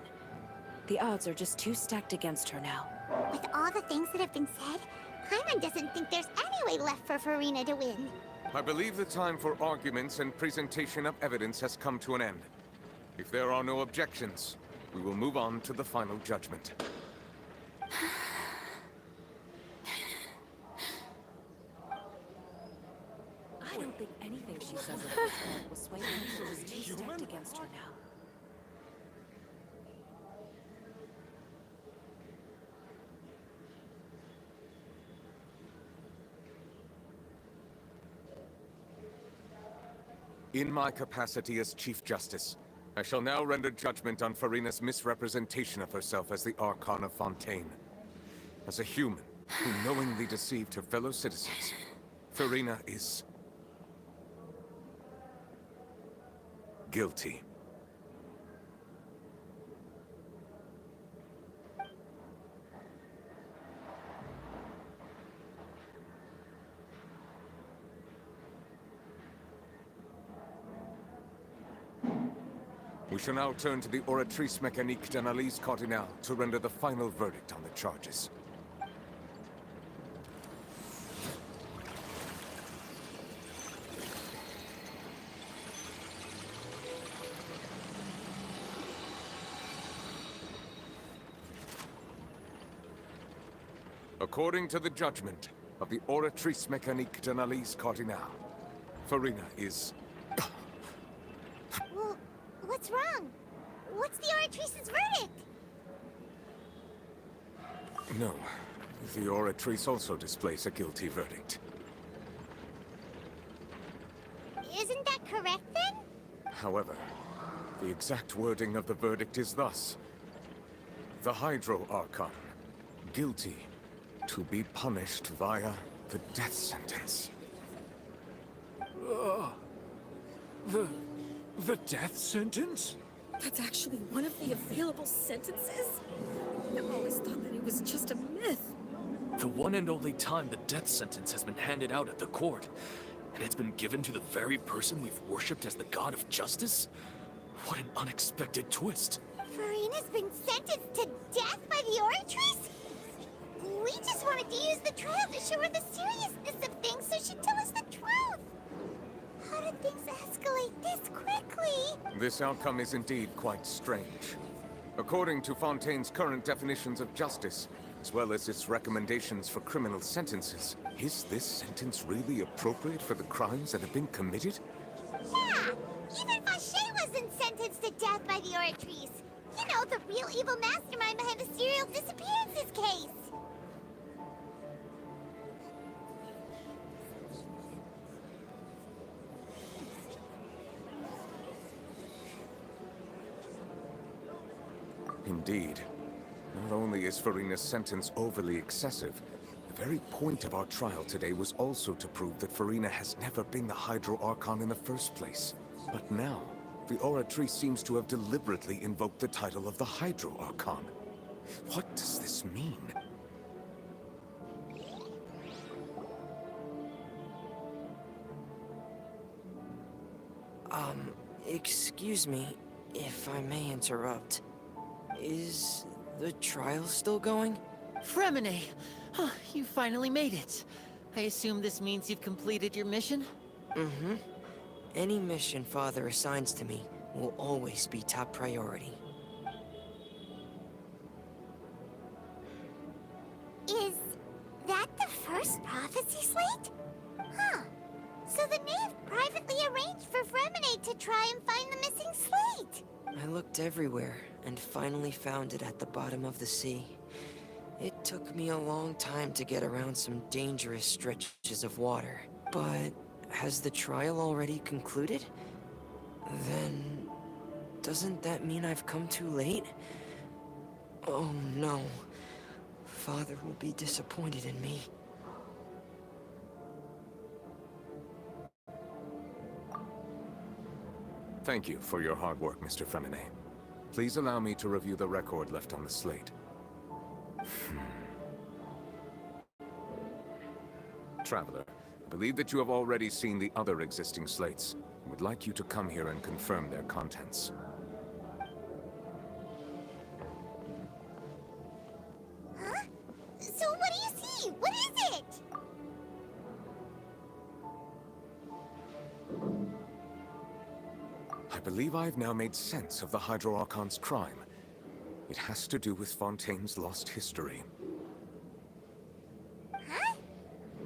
The odds are just too stacked against her now. With all the things that have been said, Paimon doesn't think there's any way left for Farina to win. I believe the time for arguments and presentation of evidence has come to an end. If there are no objections, we will move on to the final judgment. I don't think anything she says at this point will sway anyone. She's too stacked against her now. In my capacity as Chief Justice, I shall now render judgment on Farina's misrepresentation of herself as the Archon of Fontaine. As a human who knowingly deceived her fellow citizens, Farina is guilty. We shall now turn to the Oratrice Mécanique d'Analyse Cardinale to render the final verdict on the charges. According to the judgment of the Oratrice Mécanique d'Analyse Cardinale, Farina is... Well, what's wrong? What's the Oratrice's verdict? No. The Oratrice also displays a guilty verdict. Isn't that correct then? However, the exact wording of the verdict is thus. The Hydro Archon, guilty to be punished via the death sentence. The death sentence? That's actually one of the available sentences? I always thought that it was just a myth. The one and only time the death sentence has been handed out at the court, and it's been given to the very person we've worshipped as the god of justice? What an unexpected twist. Farina's been sentenced to death by the Oratrice? We just wanted to use the trial to show her the seriousness of things so she'd tell us the truth. How did things escalate this quickly? This outcome is indeed quite strange. According to Fontaine's current definitions of justice, as well as its recommendations for criminal sentences, is this sentence really appropriate for the crimes that have been committed? Yeah, even Fauché wasn't sentenced to death by the Oratrice. You know, the real evil mastermind behind the serial disappearances case. Indeed. Not only is Farina's sentence overly excessive, the very point of our trial today was also to prove that Farina has never been the Hydro Archon in the first place. But now, the Oratrice seems to have deliberately invoked the title of the Hydro Archon. What does this mean? Excuse me, if I may interrupt. Is the trial still going? Fremine! You finally made it. I assume this means you've completed your mission? Mm-hmm. Any mission Father assigns to me will always be top priority. Is that the first prophecy So the knave privately arranged for Fremine to try and find the missing slate! I looked everywhere and finally found it at the bottom of the sea. It took me a long time to get around some dangerous stretches of water. But has the trial already concluded? Then doesn't that mean I've come too late? Oh no. Father will be disappointed in me. Thank you for your hard work, Mr. Fremine. Please allow me to review the record left on the slate. Traveler, I believe that you have already seen the other existing slates. I would like you to come here and confirm their contents. Huh? So what do you see? What is it? I believe I've now made sense of the Hydro Archon's crime. It has to do with Fontaine's lost history. Huh?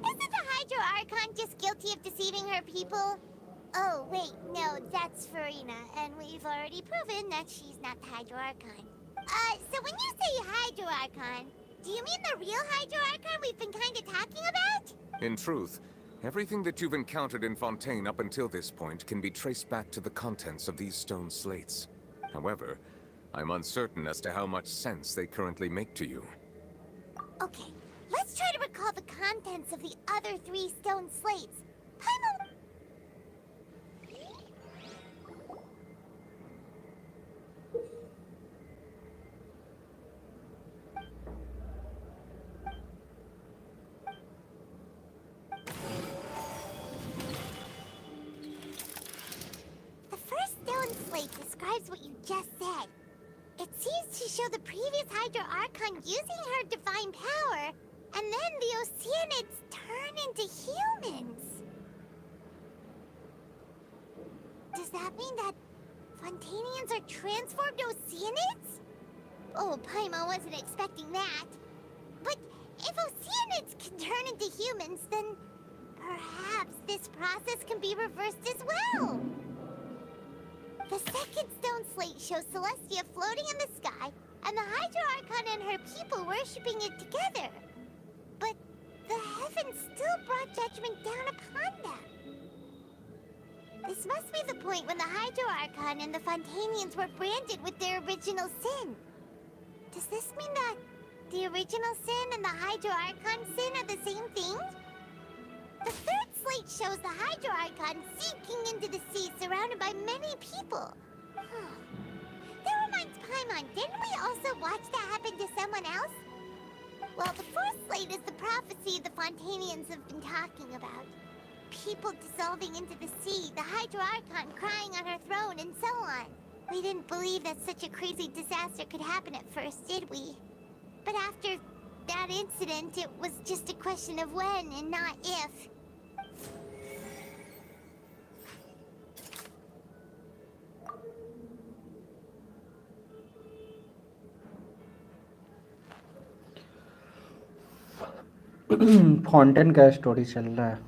Isn't the Hydro Archon just guilty of deceiving her people? Oh, wait, no, that's Farina, and we've already proven that she's not the Hydro Archon. So when you say Hydro Archon, do you mean the real Hydro Archon we've been kinda talking about? In truth, everything that you've encountered in Fontaine up until this point can be traced back to the contents of these stone slates. However, I'm uncertain as to how much sense they currently make to you. Okay, let's try to recall the contents of the other 3 stone slates. Paimon... The first stone slate describes what you just said. It seems to show the previous Hydro Archon using her divine power, and then the Oceanids turn into humans. Does that mean that Fontainians are transformed Oceanids? Oh, Paimon wasn't expecting that. But if Oceanids can turn into humans, then perhaps this process can be reversed as well. The second stone slate shows Celestia floating in the sky, and the Hydro Archon and her people worshipping it together. But the heavens still brought judgment down upon them. This must be the point when the Hydro Archon and the Fontainians were branded with their original sin. Does this mean that the original sin and the Hydro Archon sin are the same thing? The third slate shows the Hydro Archon sinking into the sea surrounded by many people. That reminds Paimon, didn't we also watch that happen to someone else? Well, the fourth slate is the prophecy the Fontainians have been talking about. People dissolving into the sea, the Hydro Archon crying on her throne, and so on. We didn't believe that such a crazy disaster could happen at first, did we? But after that incident, it was just a question of when and not if. Fountain का story चल रहा है.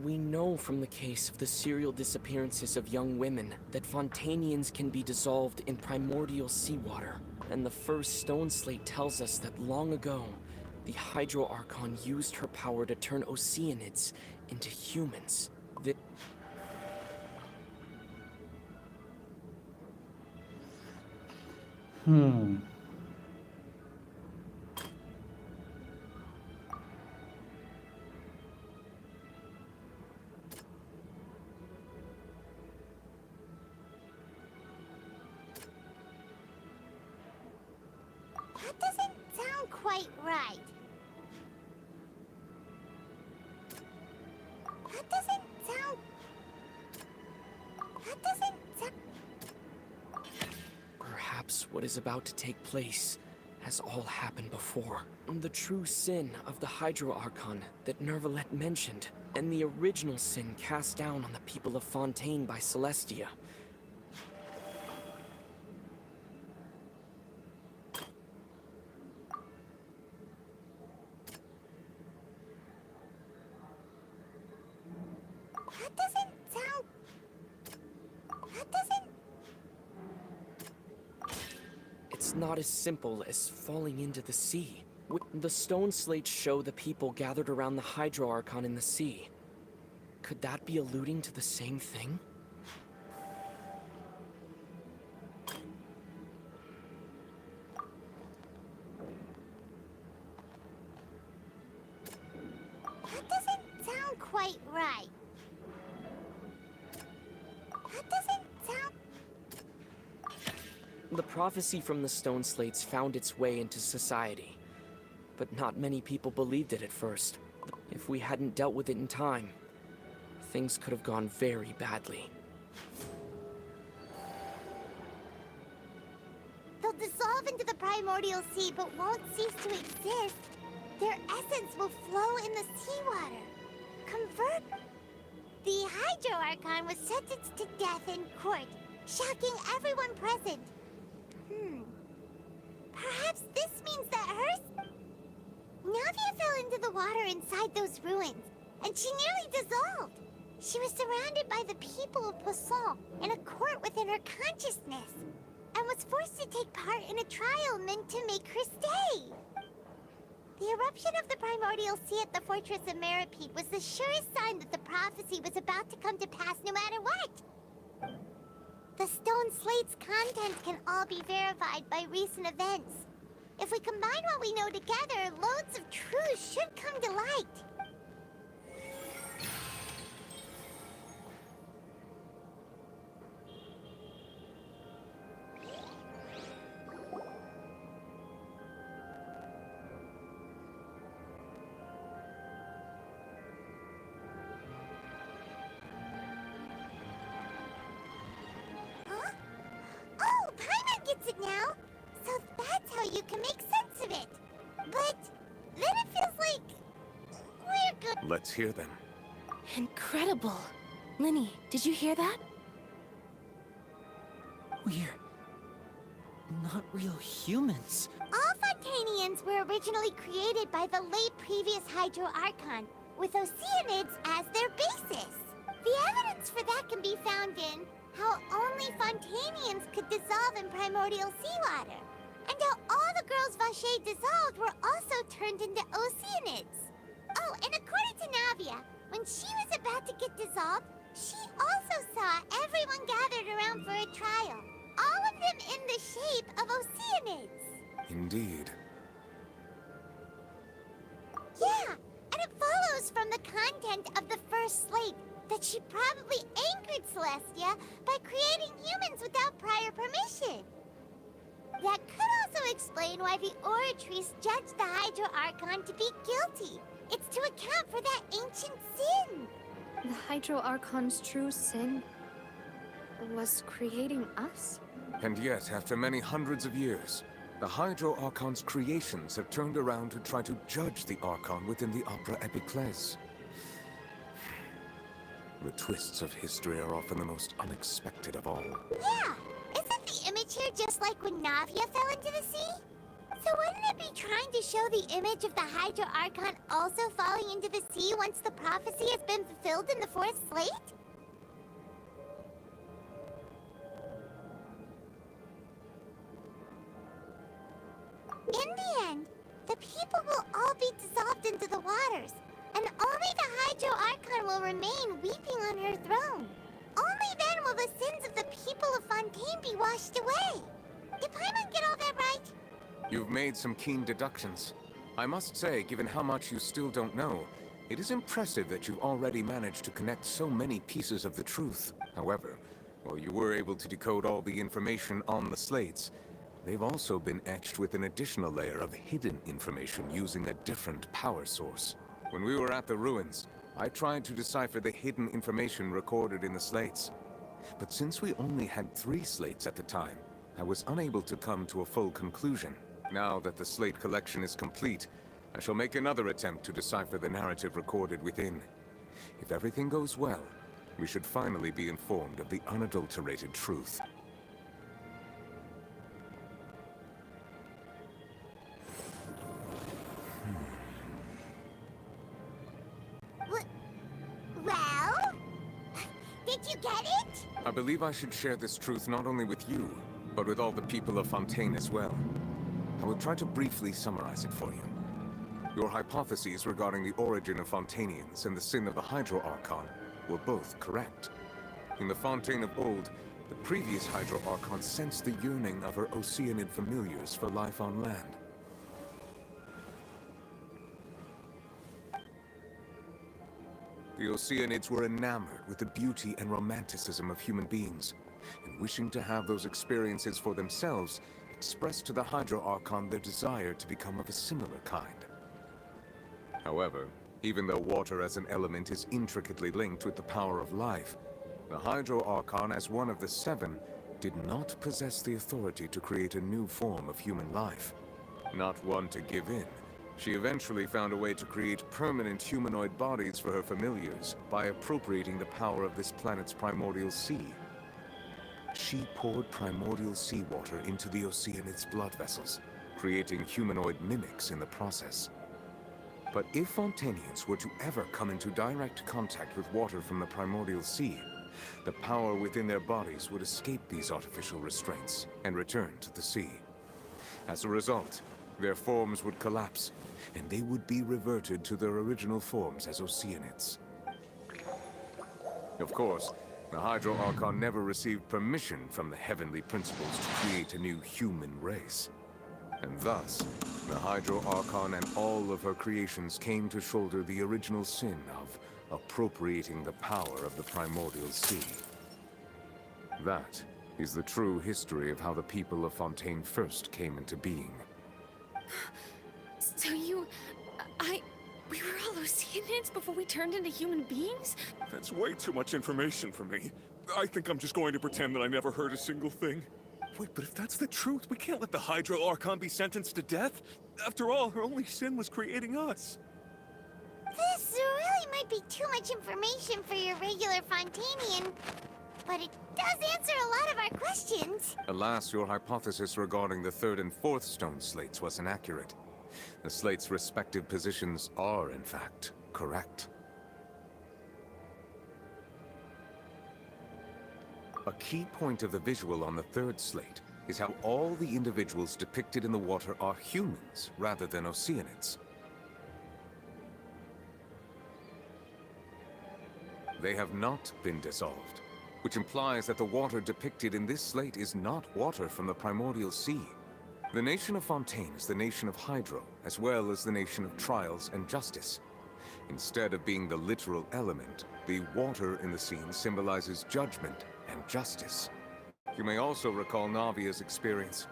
We know from the case of the serial disappearances of young women that Fontainians can be dissolved in primordial seawater. And the first stone slate tells us that long ago, the Hydro Archon used her power to turn Oceanids into humans. That doesn't sound quite right. That doesn't sound... Perhaps what is about to take place has all happened before. The true sin of the Hydro Archon that Nervalet mentioned, and the original sin cast down on the people of Fontaine by Celestia. That doesn't sound... That doesn't... It's not as simple as falling into the sea. The stone slates show the people gathered around the Hydro Archon in the sea. Could that be alluding to the same thing? That doesn't sound quite right. That doesn't sound... The prophecy from the stone slates found its way into society. But not many people believed it at first. If we hadn't dealt with it in time, things could have gone very badly. They'll dissolve into the primordial sea but won't cease to exist. Their essence will flow in the seawater. Convert... The Hydro Archon was sentenced to death in court, shocking everyone present. Perhaps this means that hers... Navia fell into the water inside those ruins, and she nearly dissolved. She was surrounded by the people of Poisson in a court within her consciousness, and was forced to take part in a trial meant to make her stay. The eruption of the primordial sea at the fortress of Meripede was the surest sign that the prophecy was about to come to pass no matter what. The stone slate's contents can all be verified by recent events. If we combine what we know together, loads of truths should come to light. Huh? Oh, Paimon gets it now! So that's how you can make sense of it. But then it feels like we're good. Let's hear them. Incredible. Linny, did you hear that? We're not real humans. All Fontanians were originally created by the late previous Hydro Archon, with Oceanids as their basis. The evidence for that can be found in how only Fontanians could dissolve in primordial seawater, and how all the girls Vacher dissolved were also turned into Oceanids. Oh, and according to Navia, when she was about to get dissolved, she also saw everyone gathered around for a trial, all of them in the shape of Oceanids. Indeed. Yeah, and it follows from the content of the first slate that she probably anchored Celestia by creating humans without prior permission. That could also explain why the Oratrice judged the Hydro Archon to be guilty. It's to account for that ancient sin. The Hydro Archon's true sin was creating us? And yet, after many hundreds of years, the Hydro Archon's creations have turned around to try to judge the Archon within the Opera Epiclese. The twists of history are often the most unexpected of all. Yeah, isn't the image here just like when Navia fell into the sea? So wouldn't it be trying to show the image of the Hydro Archon also falling into the sea once the prophecy has been fulfilled in the fourth slate? In the end, the people will all be dissolved into the waters, and only the Hydro Archon will remain weeping on her throne. Only then will the sins of the people of Fontaine be washed away. Did Paimon get all that right? You've made some keen deductions. I must say, given how much you still don't know, it is impressive that you've already managed to connect so many pieces of the truth. However, while you were able to decode all the information on the slates, they've also been etched with an additional layer of hidden information using a different power source. When we were at the ruins, I tried to decipher the hidden information recorded in the slates. But since we only had 3 slates at the time, I was unable to come to a full conclusion. Now that the slate collection is complete, I shall make another attempt to decipher the narrative recorded within. If everything goes well, we should finally be informed of the unadulterated truth. Well, Did you get it? I believe I should share this truth not only with you, but with all the people of Fontaine as well. I will try to briefly summarize it for you. Your hypotheses regarding the origin of Fontanians and the sin of the Hydro Archon were both correct. In the Fontaine of old, the previous Hydro Archon sensed the yearning of her Oceanid familiars for life on land. The Oceanids were enamored with the beauty and romanticism of human beings, and wishing to have those experiences for themselves, expressed to the Hydro Archon their desire to become of a similar kind. However, even though water as an element is intricately linked with the power of life, the Hydro Archon, as one of the seven, did not possess the authority to create a new form of human life. Not one to give in, she eventually found a way to create permanent humanoid bodies for her familiars by appropriating the power of this planet's primordial sea. She poured primordial seawater into the Oceanid's blood vessels, creating humanoid mimics in the process. But if Fontanians were to ever come into direct contact with water from the primordial sea, the power within their bodies would escape these artificial restraints and return to the sea. As a result, their forms would collapse, and they would be reverted to their original forms as Oceanids. Of course, the Hydro Archon never received permission from the heavenly principles to create a new human race. And thus, the Hydro Archon and all of her creations came to shoulder the original sin of appropriating the power of the primordial sea. That is the true history of how the people of Fontaine first came into being. So we were all Oceanids before we turned into human beings? That's way too much information for me. I think I'm just going to pretend that I never heard a single thing. Wait, but if that's the truth, we can't let the Hydro Archon be sentenced to death. After all, her only sin was creating us. This really might be too much information for your regular Fontanian, but it does answer a lot of our questions. Alas, your hypothesis regarding the third and fourth stone slates was inaccurate. The slates' respective positions are, in fact, correct. A key point of the visual on the third slate is how all the individuals depicted in the water are humans rather than Oceanids. They have not been dissolved, which implies that the water depicted in this slate is not water from the primordial sea. The nation of Fontaine is the nation of Hydro, as well as the nation of trials and justice. Instead of being the literal element, the water in the scene symbolizes judgment and justice. You may also recall Navia's experience.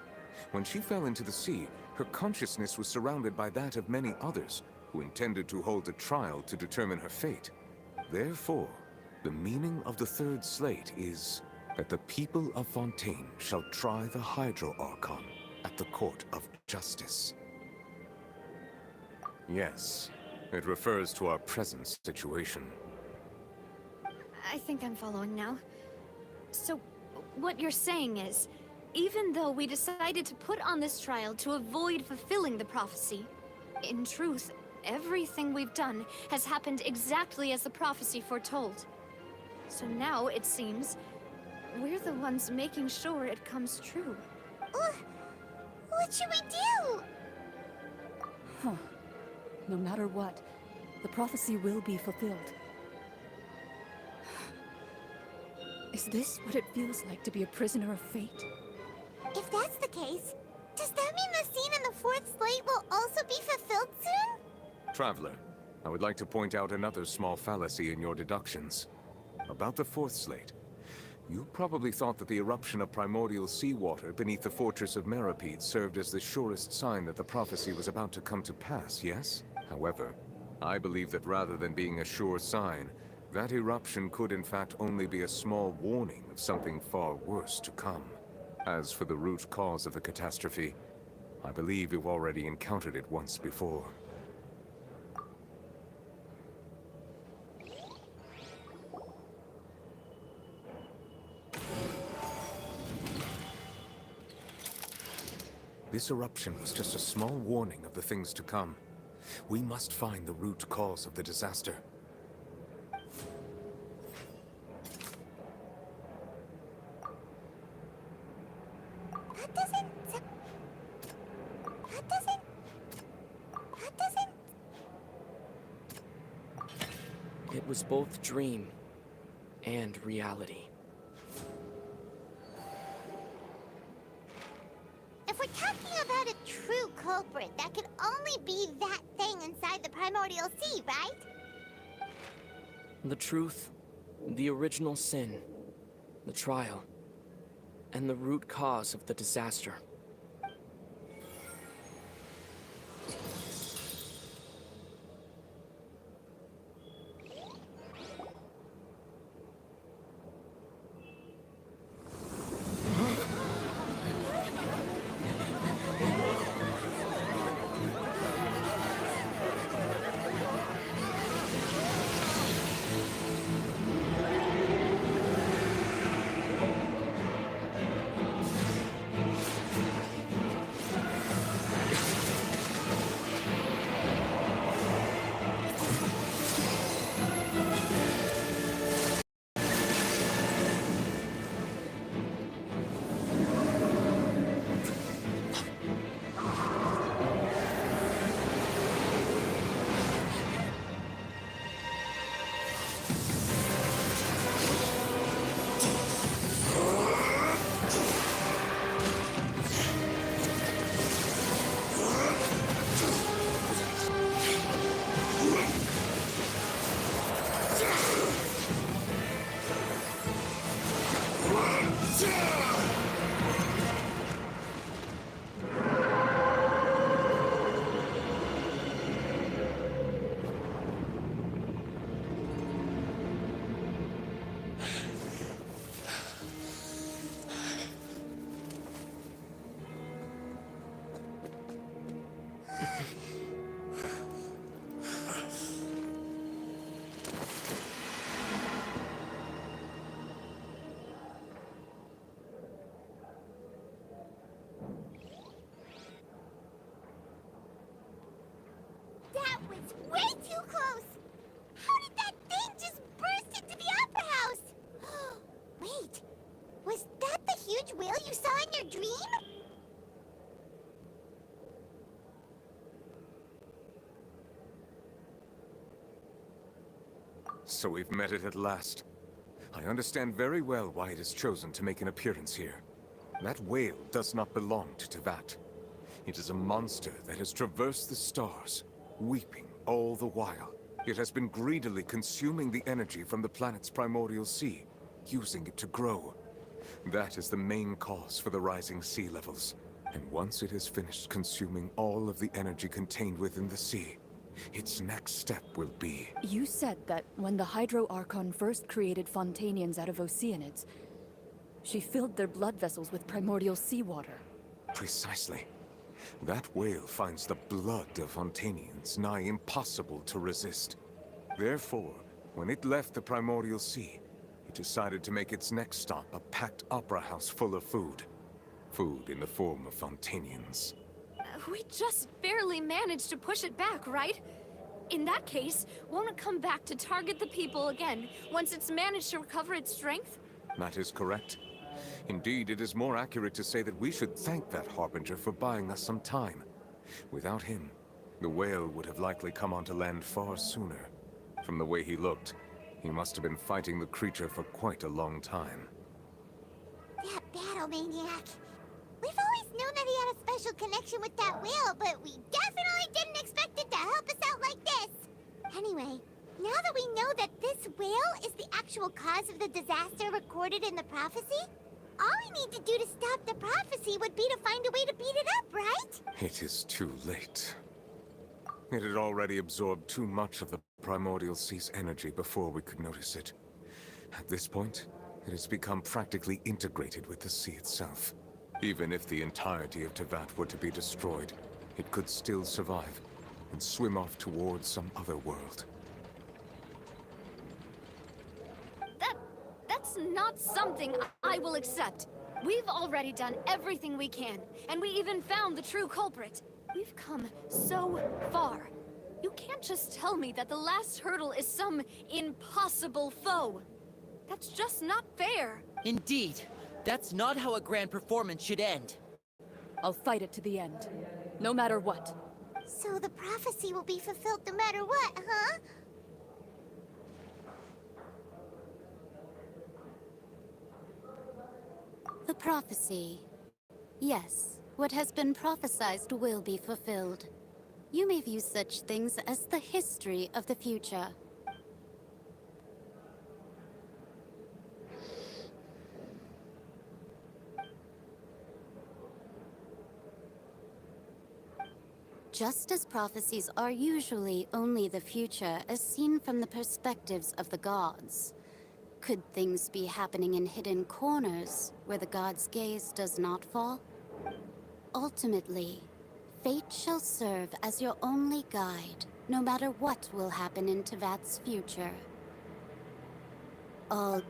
When she fell into the sea, her consciousness was surrounded by that of many others who intended to hold a trial to determine her fate. Therefore, the meaning of the third slate is that the people of Fontaine shall try the Hydro Archon at the court of justice. Yes, it refers to our present situation. I think I'm following now. So, what you're saying is, even though we decided to put on this trial to avoid fulfilling the prophecy, in truth, everything we've done has happened exactly as the prophecy foretold. So now, it seems, we're the ones making sure it comes true. What should we do? Huh. No matter what, the prophecy will be fulfilled. Is this what it feels like to be a prisoner of fate? If that's the case, does that mean the scene in the fourth slate will also be fulfilled soon? Traveler, I would like to point out another small fallacy in your deductions. About the fourth slate, you probably thought that the eruption of primordial seawater beneath the fortress of Meripede served as the surest sign that the prophecy was about to come to pass, yes? However, I believe that rather than being a sure sign, that eruption could in fact only be a small warning of something far worse to come. As for the root cause of the catastrophe, I believe you've already encountered it once before. This eruption was just a small warning of the things to come. We must find the root cause of the disaster. It was both dream and reality. If we're talking about a true culprit, that could only be that thing inside the primordial sea, right? The truth, the original sin, the trial, and the root cause of the disaster. That was way too close! How did that thing just burst into the Opera House? Wait, was that the huge whale you saw in your dream? So we've met it at last. I understand very well why it has chosen to make an appearance here. That whale does not belong to Tevat. It is a monster that has traversed the stars, weeping all the while. It has been greedily consuming the energy from the planet's primordial sea, using it to grow. That is the main cause for the rising sea levels. And once it has finished consuming all of the energy contained within the sea, its next step will be... You said that when the Hydro Archon first created Fontanians out of Oceanids, she filled their blood vessels with primordial seawater. Precisely. That whale finds the blood of Fontanians nigh impossible to resist. Therefore, when it left the primordial sea, it decided to make its next stop a packed opera house full of food. Food in the form of Fontanians. We just barely managed to push it back, right? In that case, won't it come back to target the people again, once it's managed to recover its strength? That is correct. Indeed, it is more accurate to say that we should thank that Harbinger for buying us some time. Without him, the whale would have likely come onto land far sooner. From the way he looked, he must have been fighting the creature for quite a long time. That battle maniac. We've always known that he had a special connection with that whale, but we definitely didn't expect it to help us out like this. Anyway, now that we know that this whale is the actual cause of the disaster recorded in the prophecy, all we need to do to stop the prophecy would be to find a way to beat it up, right? It is too late. It had already absorbed too much of the primordial sea's energy before we could notice it. At this point, it has become practically integrated with the sea itself. Even if the entirety of Tevat were to be destroyed, it could still survive and swim off towards some other world. That's not something I will accept. We've already done everything we can, and we even found the true culprit. We've come so far. You can't just tell me that the last hurdle is some impossible foe. That's just not fair. Indeed. That's not how a grand performance should end. I'll fight it to the end, no matter what. So the prophecy will be fulfilled no matter what, huh? Prophecy. Yes, what has been prophesied will be fulfilled. You may view such things as the history of the future. Just as prophecies are usually only the future as seen from the perspectives of the gods, could things be happening in hidden corners where the gods' gaze does not fall? Ultimately, fate shall serve as your only guide, no matter what will happen in Tevat's future. All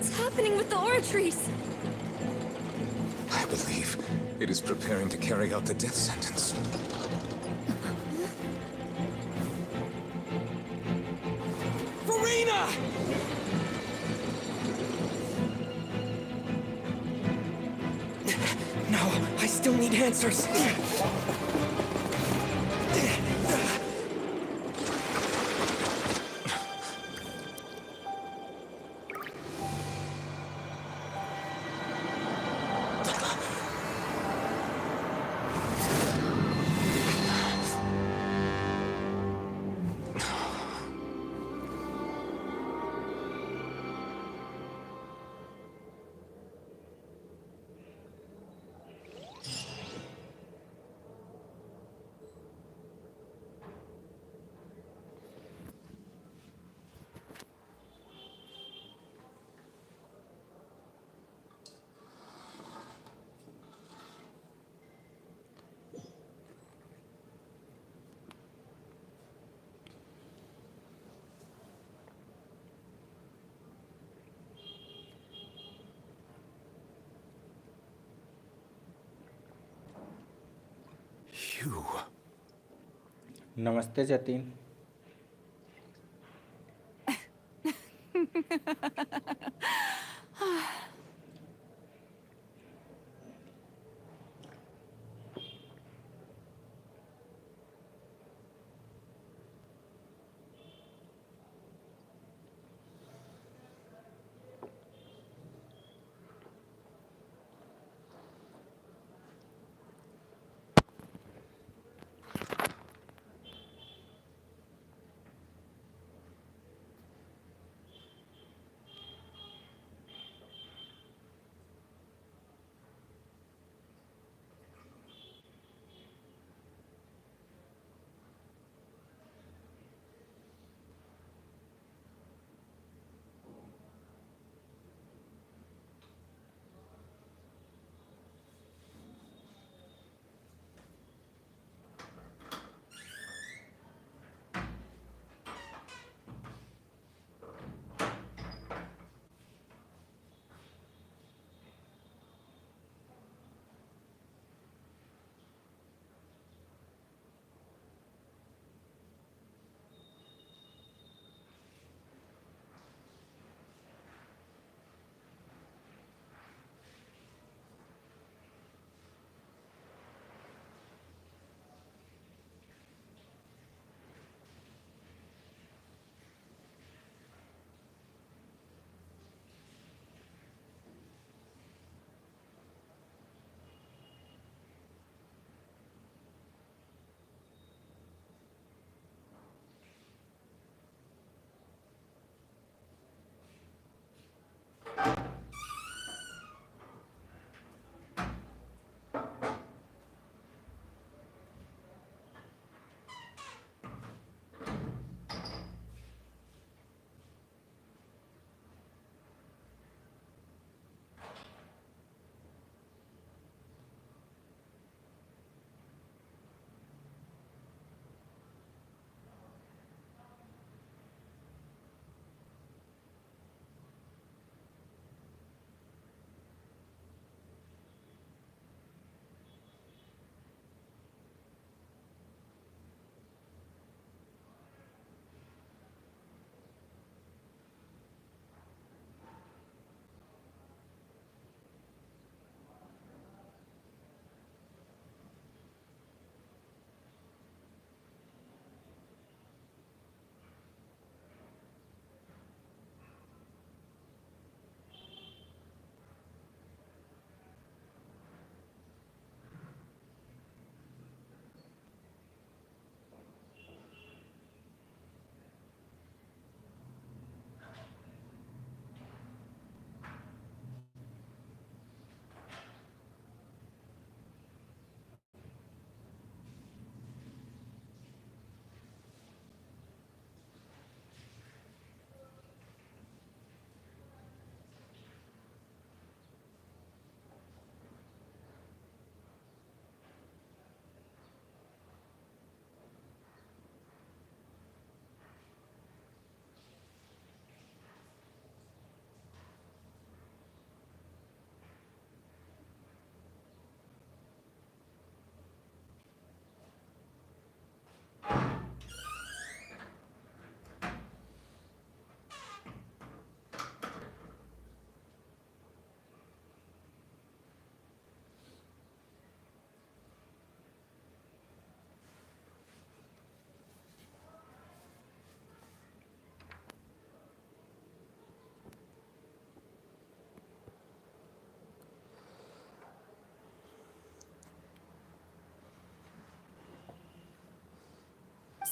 What's happening with the aura trees? I believe it is preparing to carry out the death sentence. Verena! No, I still need answers. You. नमस्ते Jatin.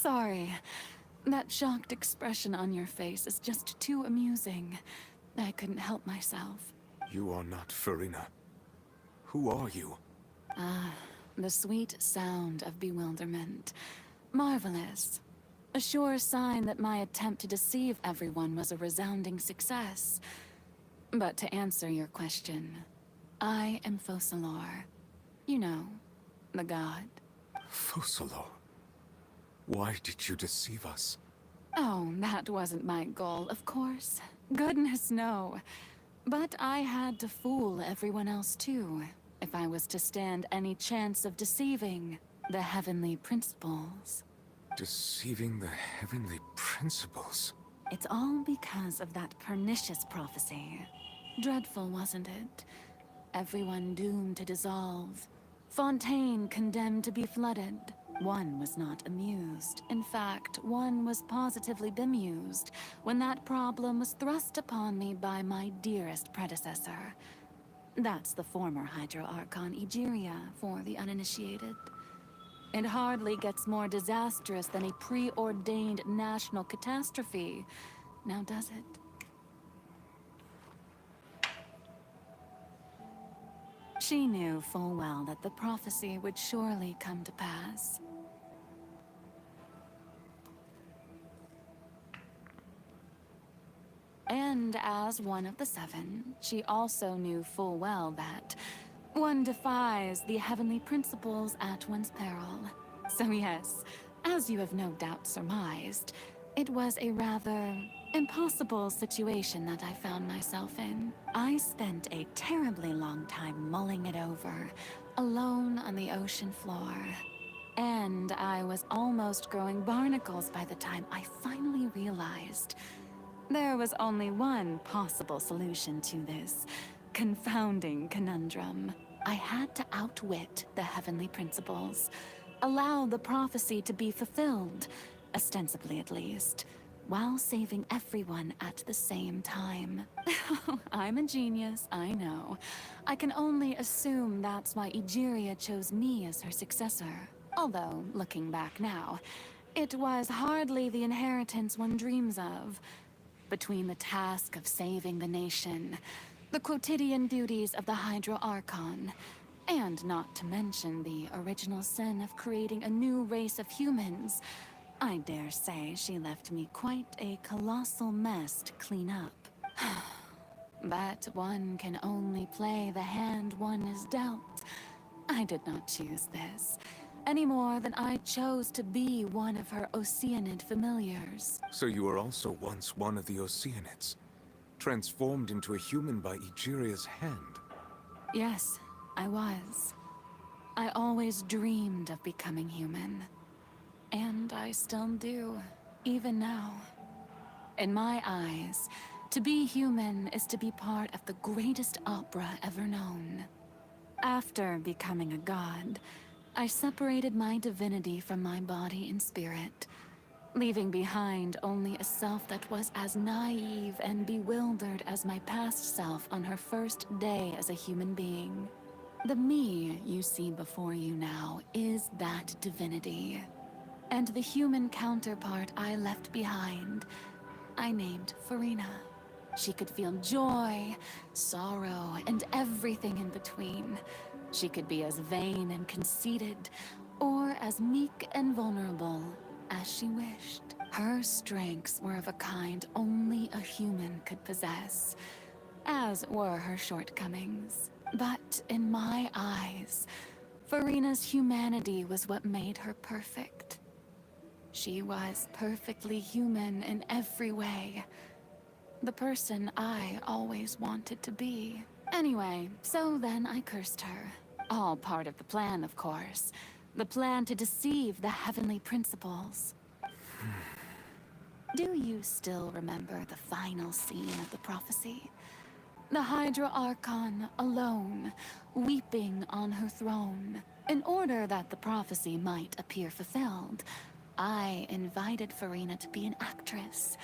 Sorry. That shocked expression on your face is just too amusing. I couldn't help myself. You are not Farina. Who are you? Ah, the sweet sound of bewilderment. Marvelous. A sure sign that my attempt to deceive everyone was a resounding success. But to answer your question, I am Focalor. You know, the god. Focalor? Why did you deceive us? Oh, that wasn't my goal, of course. Goodness, no. But I had to fool everyone else too, if I was to stand any chance of deceiving the heavenly principles. Deceiving the heavenly principles? It's all because of that pernicious prophecy. Dreadful, wasn't it? Everyone doomed to dissolve. Fontaine condemned to be flooded. One was not amused. In fact, one was positively bemused when that problem was thrust upon me by my dearest predecessor. That's the former Hydro Archon Egeria, for the uninitiated. It hardly gets more disastrous than a preordained national catastrophe, now does it? She knew full well that the prophecy would surely come to pass. And as one of the seven, she also knew full well that one defies the heavenly principles at one's peril. So yes, as you have no doubt surmised, it was a rather impossible situation that I found myself in. I spent a terribly long time mulling it over, alone on the ocean floor. And I was almost growing barnacles by the time I finally realized there was only one possible solution to this confounding conundrum. I had to outwit the heavenly principles, allow the prophecy to be fulfilled, ostensibly at least, while saving everyone at the same time. I'm a genius, I know. I can only assume that's why Egeria chose me as her successor. Although, looking back now, it was hardly the inheritance one dreams of. Between the task of saving the nation, the quotidian duties of the Hydro Archon, and not to mention the original sin of creating a new race of humans, I dare say she left me quite a colossal mess to clean up. But one can only play the hand one is dealt. I did not choose this, any more than I chose to be one of her Oceanid familiars. So you were also once one of the Oceanids, transformed into a human by Egeria's hand. Yes, I was. I always dreamed of becoming human. And I still do, even now. In my eyes, to be human is to be part of the greatest opera ever known. After becoming a god, I separated my divinity from my body and spirit, leaving behind only a self that was as naive and bewildered as my past self on her first day as a human being. The me you see before you now is that divinity. And the human counterpart I left behind, I named Farina. She could feel joy, sorrow, and everything in between. She could be as vain and conceited, or as meek and vulnerable as she wished. Her strengths were of a kind only a human could possess, as were her shortcomings. But in my eyes, Farina's humanity was what made her perfect. She was perfectly human in every way. The person I always wanted to be. Anyway, so then I cursed her. All part of the plan, of course. The plan to deceive the heavenly principles. Do you still remember the final scene of the prophecy? The Hydra Archon, alone, weeping on her throne. In order that the prophecy might appear fulfilled, I invited Farina to be an actress,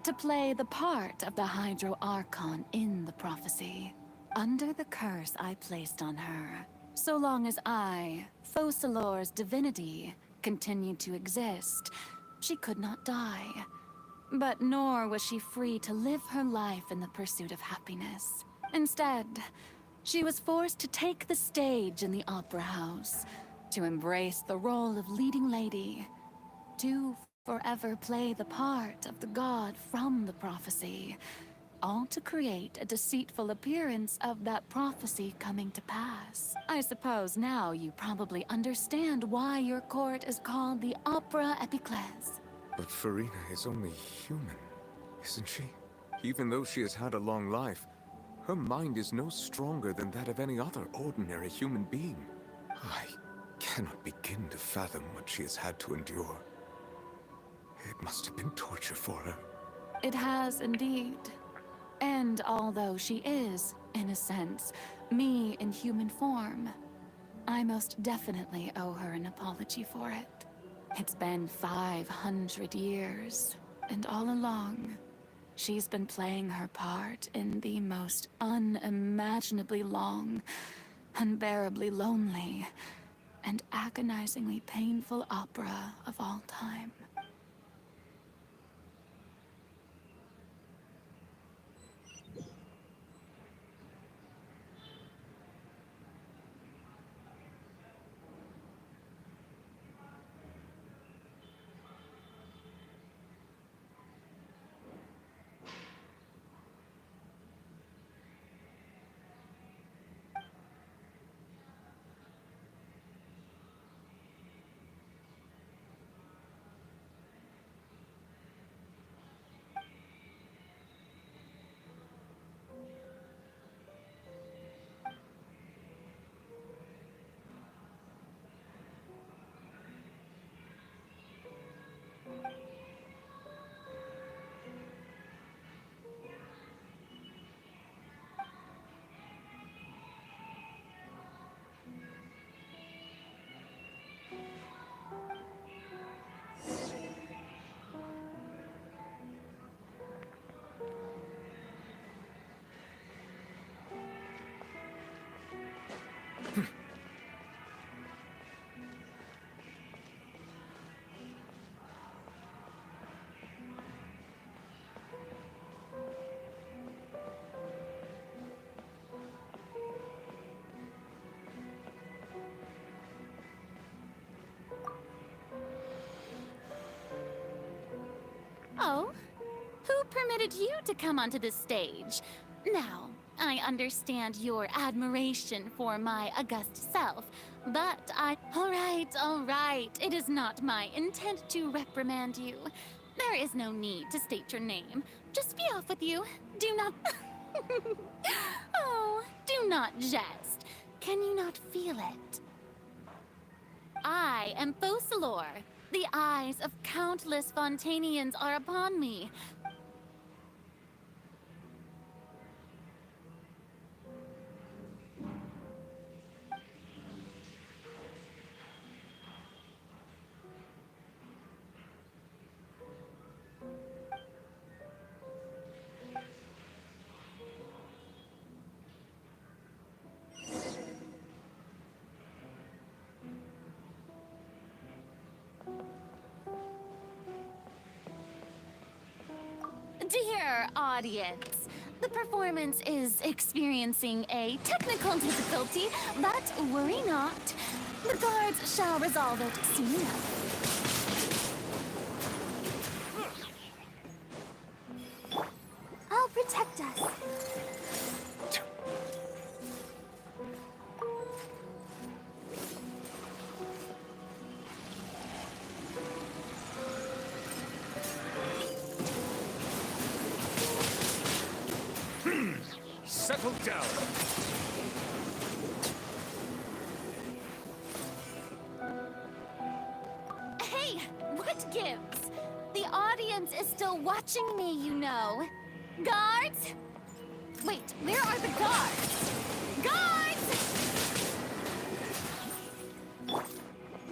to play the part of the Hydro Archon in the prophecy. Under the curse I placed on her, so long as I, Focalor's divinity, continued to exist, she could not die. But nor was she free to live her life in the pursuit of happiness. Instead, she was forced to take the stage in the opera house, to embrace the role of leading lady, to forever play the part of the god from the prophecy, all to create a deceitful appearance of that prophecy coming to pass. I suppose now you probably understand why your court is called the Opera Epiclese. But Farina is only human, isn't she? Even though she has had a long life, her mind is no stronger than that of any other ordinary human being. I cannot begin to fathom what she has had to endure. It must have been torture for her. It has indeed. And although she is, in a sense, me in human form, I most definitely owe her an apology for it. It's been 500 years, and all along, she's been playing her part in the most unimaginably long, unbearably lonely, and agonizingly painful opera of all time. Oh, who permitted you to come onto the stage? Now, I understand your admiration for my august self, but all right. It is not my intent to reprimand you. There is no need to state your name. Just be off with you. Do not... Oh, do not jest. Can you not feel it? I am Focalor. The eyes of countless Fontanians are upon me. Dear audience, the performance is experiencing a technical difficulty, but worry not. The guards shall resolve it soon enough. I'll protect us. Settle down. Hey, what gives? The audience is still watching me, you know. Guards? Wait, where are the guards? Guards!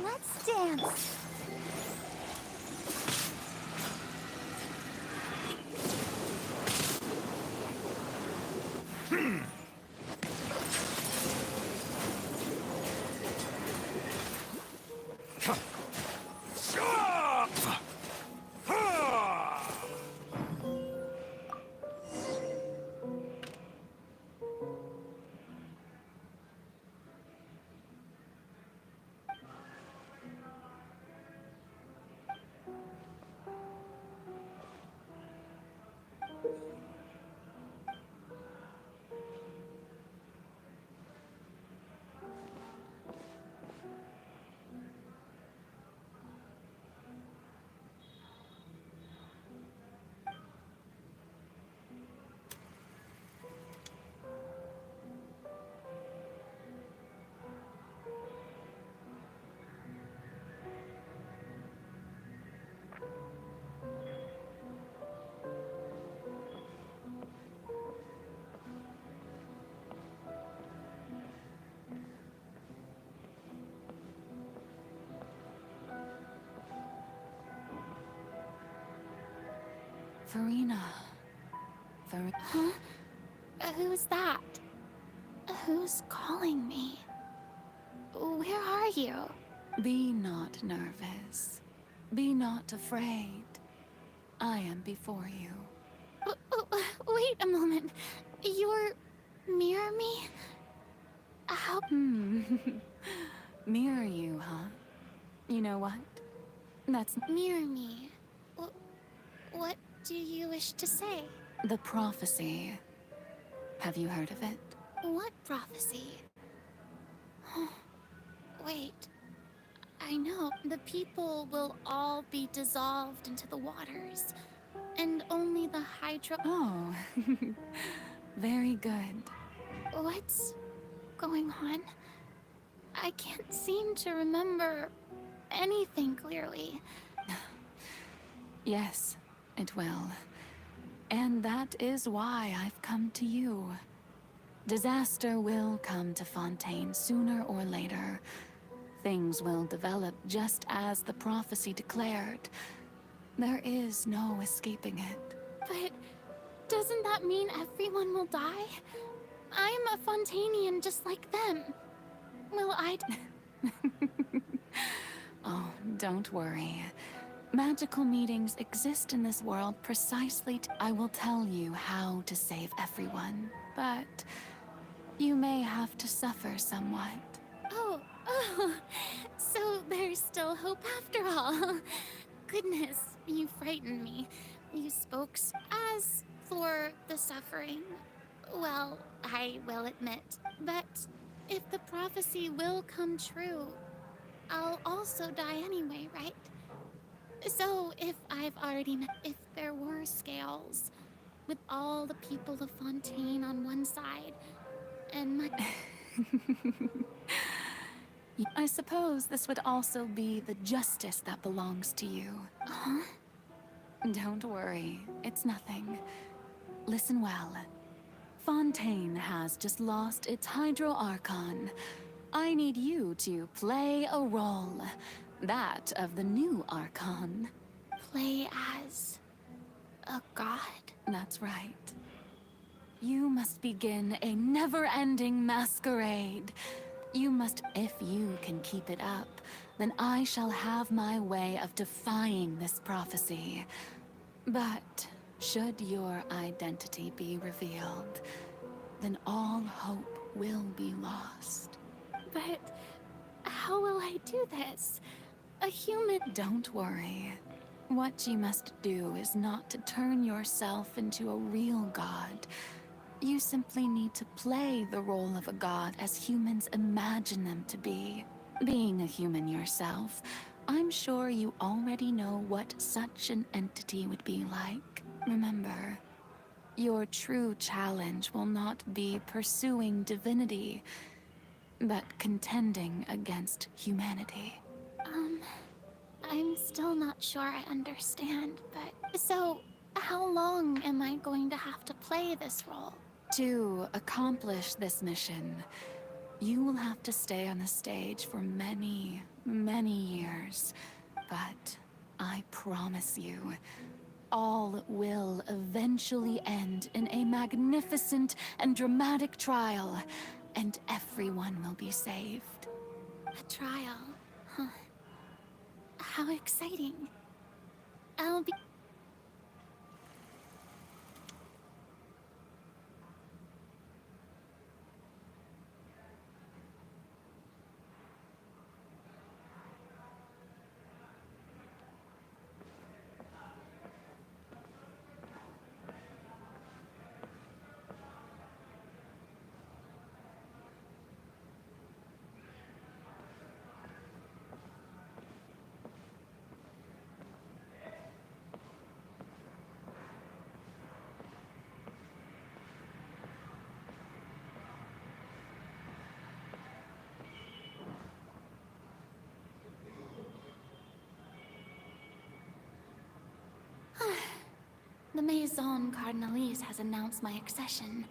Let's dance. Farina. Huh? Who's that? Who's calling me? Where are you? Be not nervous. Be not afraid. I am before you. Wait a moment. You're... Mirror me? How... Mirror you, huh? You know what? That's... Mirror me. What do you wish to say? The prophecy. Have you heard of it? What prophecy? Wait. I know. The people will all be dissolved into the waters. And only the hydro... Oh. Very good. What's going on? I can't seem to remember anything clearly. Yes, it will. And that is why I've come to you. Disaster will come to Fontaine sooner or later. Things will develop just as the prophecy declared. There is no escaping it. But doesn't that mean everyone will die? I'm a Fontainian just like them. Will I... Oh, don't worry. Magical meetings exist in this world precisely I will tell you how to save everyone, but you may have to suffer somewhat. Oh, so there's still hope after all. Goodness, you frightened me. You spoke as for the suffering. Well, I will admit. But if the prophecy will come true, I'll also die anyway, right? So if I've already met, if there were scales, with all the people of Fontaine on one side, and my... I suppose this would also be the justice that belongs to you. Huh? Don't worry, it's nothing. Listen well. Fontaine has just lost its Hydro Archon. I need you to play a role. That of the new Archon. Play as... a god? That's right. You must begin a never-ending masquerade. You must, if you can keep it up, then I shall have my way of defying this prophecy. But should your identity be revealed, then all hope will be lost. But how will I do this? A human... Don't worry. What you must do is not to turn yourself into a real god. You simply need to play the role of a god as humans imagine them to be. Being a human yourself, I'm sure you already know what such an entity would be like. Remember, your true challenge will not be pursuing divinity, but contending against humanity. I'm still not sure I understand, but... So, how long am I going to have to play this role? To accomplish this mission, you will have to stay on the stage for many, many years. But I promise you, all will eventually end in a magnificent and dramatic trial, and everyone will be saved. A trial, huh? How exciting. I'll be... The Maison Cardinalise has announced my accession.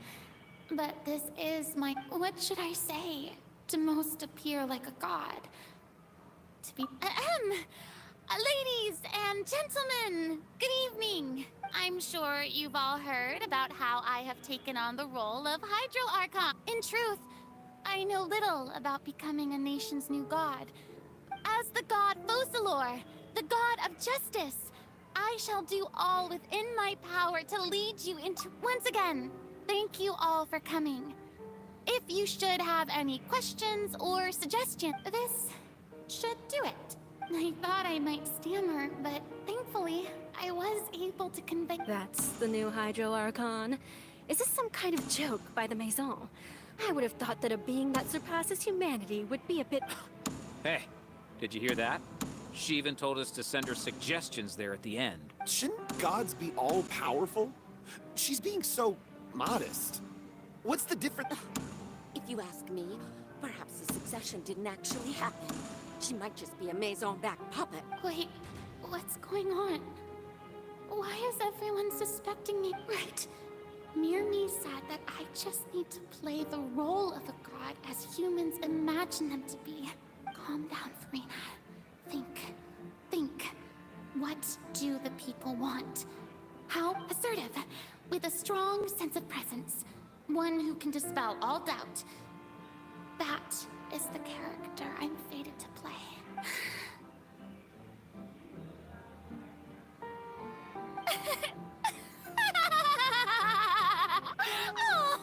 But this is my... What should I say? To most appear like a god. To be... Ladies and gentlemen, good evening. I'm sure you've all heard about how I have taken on the role of Hydro Archon. In truth, I know little about becoming a nation's new god. As the god Focalor, the god of justice, I shall do all within my power to lead you into... Once again, thank you all for coming. If you should have any questions or suggestions, this should do it. I thought I might stammer, but thankfully, I was able to convey... That's the new Hydro Archon. Is this some kind of joke by the Maison? I would have thought that a being that surpasses humanity would be a bit... Hey, did you hear that? She even told us to send her suggestions there at the end. Shouldn't gods be all-powerful? She's being so modest. What's the difference? If you ask me, perhaps the succession didn't actually happen. She might just be a Maison-back puppet. Wait, what's going on? Why is everyone suspecting me? Right. Mirmi said that I just need to play the role of a god as humans imagine them to be. Calm down, Farina. Think. What do the people want? How assertive, with a strong sense of presence. One who can dispel all doubt. That is the character I'm fated to play.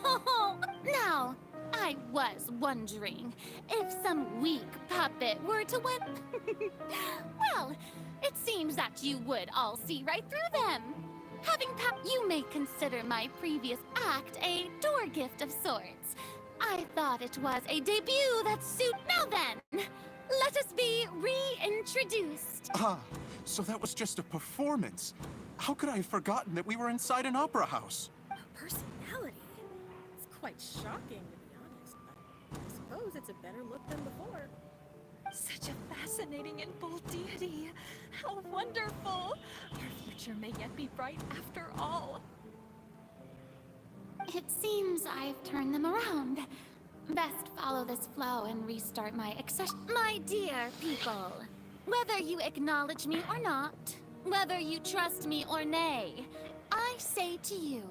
Oh, now, I was wondering if some weak puppet were to win. Well, it seems that you would all see right through them. Having you may consider my previous act a door gift of sorts. I thought it was a debut that suit. Now then, let us be reintroduced. Ah, so that was just a performance. How could I have forgotten that we were inside an opera house? Personality? It's quite shocking, to be honest, but I suppose it's a better look than before. Such a fascinating and bold deity. How wonderful! Our future may yet be bright after all. It seems I've turned them around. Best follow this flow and restart my accession. My dear people, whether you acknowledge me or not, whether you trust me or nay, I say to you,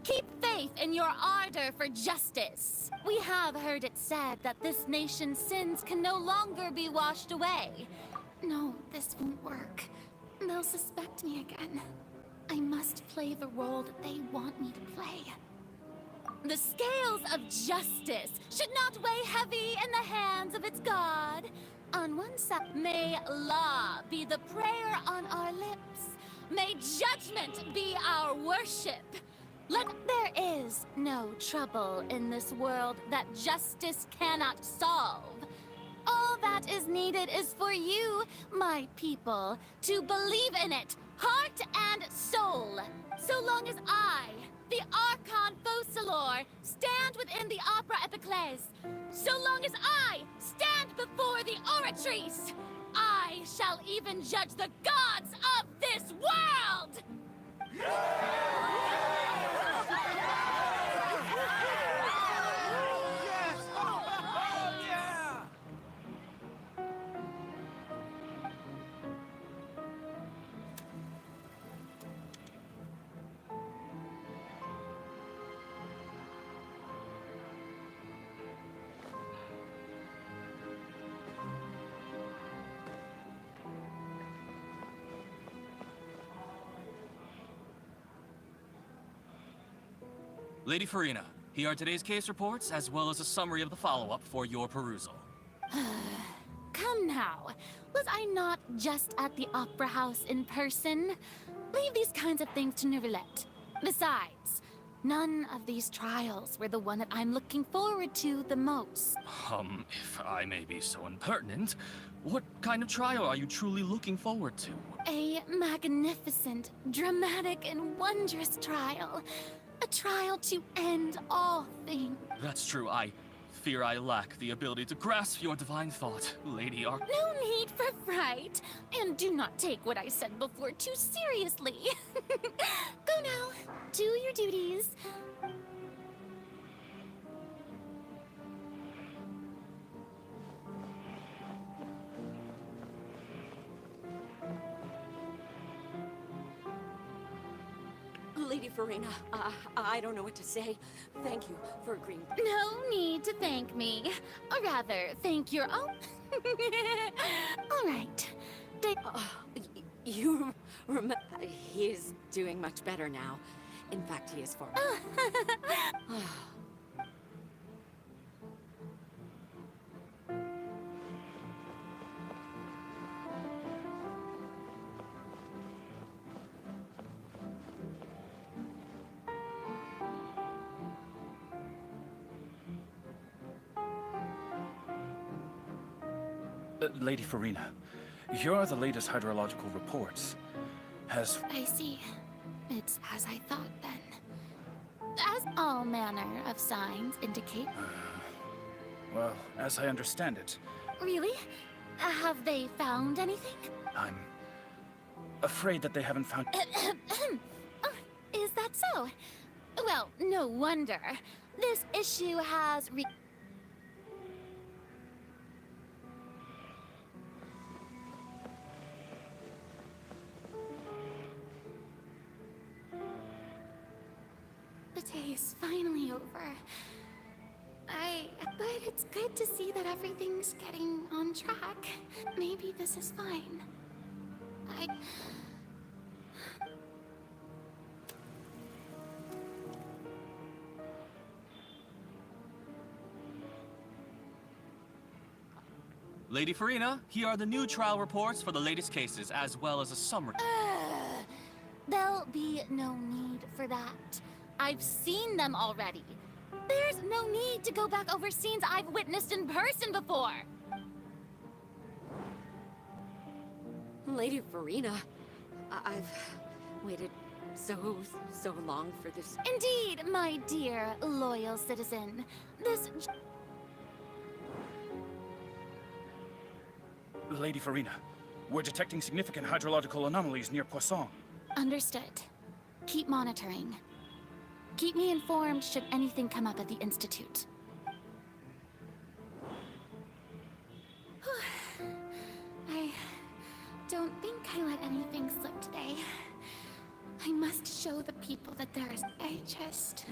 keep faith in your ardor for justice. We have heard it said that this nation's sins can no longer be washed away. No, this won't work. They'll suspect me again. I must play the role that they want me to play. The scales of justice should not weigh heavy in the hands of its god. On one side, may law be the prayer on our lips. May judgment be our worship. There is no trouble in this world that justice cannot solve. All that is needed is for you, my people, to believe in it, heart and soul. So long as I, the Archon Focalor, stand within the Opera Epiclese, so long as I stand before the Oratrice, I shall even judge the gods of this world! Lady Farina, here are today's case reports, as well as a summary of the follow-up for your perusal. Come now, was I not just at the Opera House in person? Leave these kinds of things to Neuvillette. Besides, none of these trials were the one that I'm looking forward to the most. If I may be so impertinent, what kind of trial are you truly looking forward to? A magnificent, dramatic, and wondrous trial. A trial to end all things. That's true, I fear I lack the ability to grasp your divine thought, Lady Ark. No need for fright, and do not take what I said before too seriously. Go now, do your duties. Lady Farina, I don't know what to say. Thank you for agreeing. No need to thank me. Or rather, thank your own. All right. You remember? He is doing much better now. In fact, he is far. Lady Farina, here are the latest hydrological reports. I see. It's as I thought then. As all manner of signs indicate. Well, as I understand it, Really? Have they found anything? I'm afraid that they haven't found... Is that so? Well, no wonder. This issue has The day is finally over. But it's good to see that everything's getting on track. Maybe this is fine. Lady Farina, here are the new trial reports for the latest cases, as well as a summary. There'll be no need for that. I've seen them already. There's no need to go back over scenes I've witnessed in person before. Lady Farina, I've waited so long for this. Indeed, my dear, loyal citizen. This... Lady Farina, we're detecting significant hydrological anomalies near Poisson. Understood. Keep monitoring. Keep me informed should anything come up at the Institute. I don't think I let anything slip today. I must show the people that there is... I just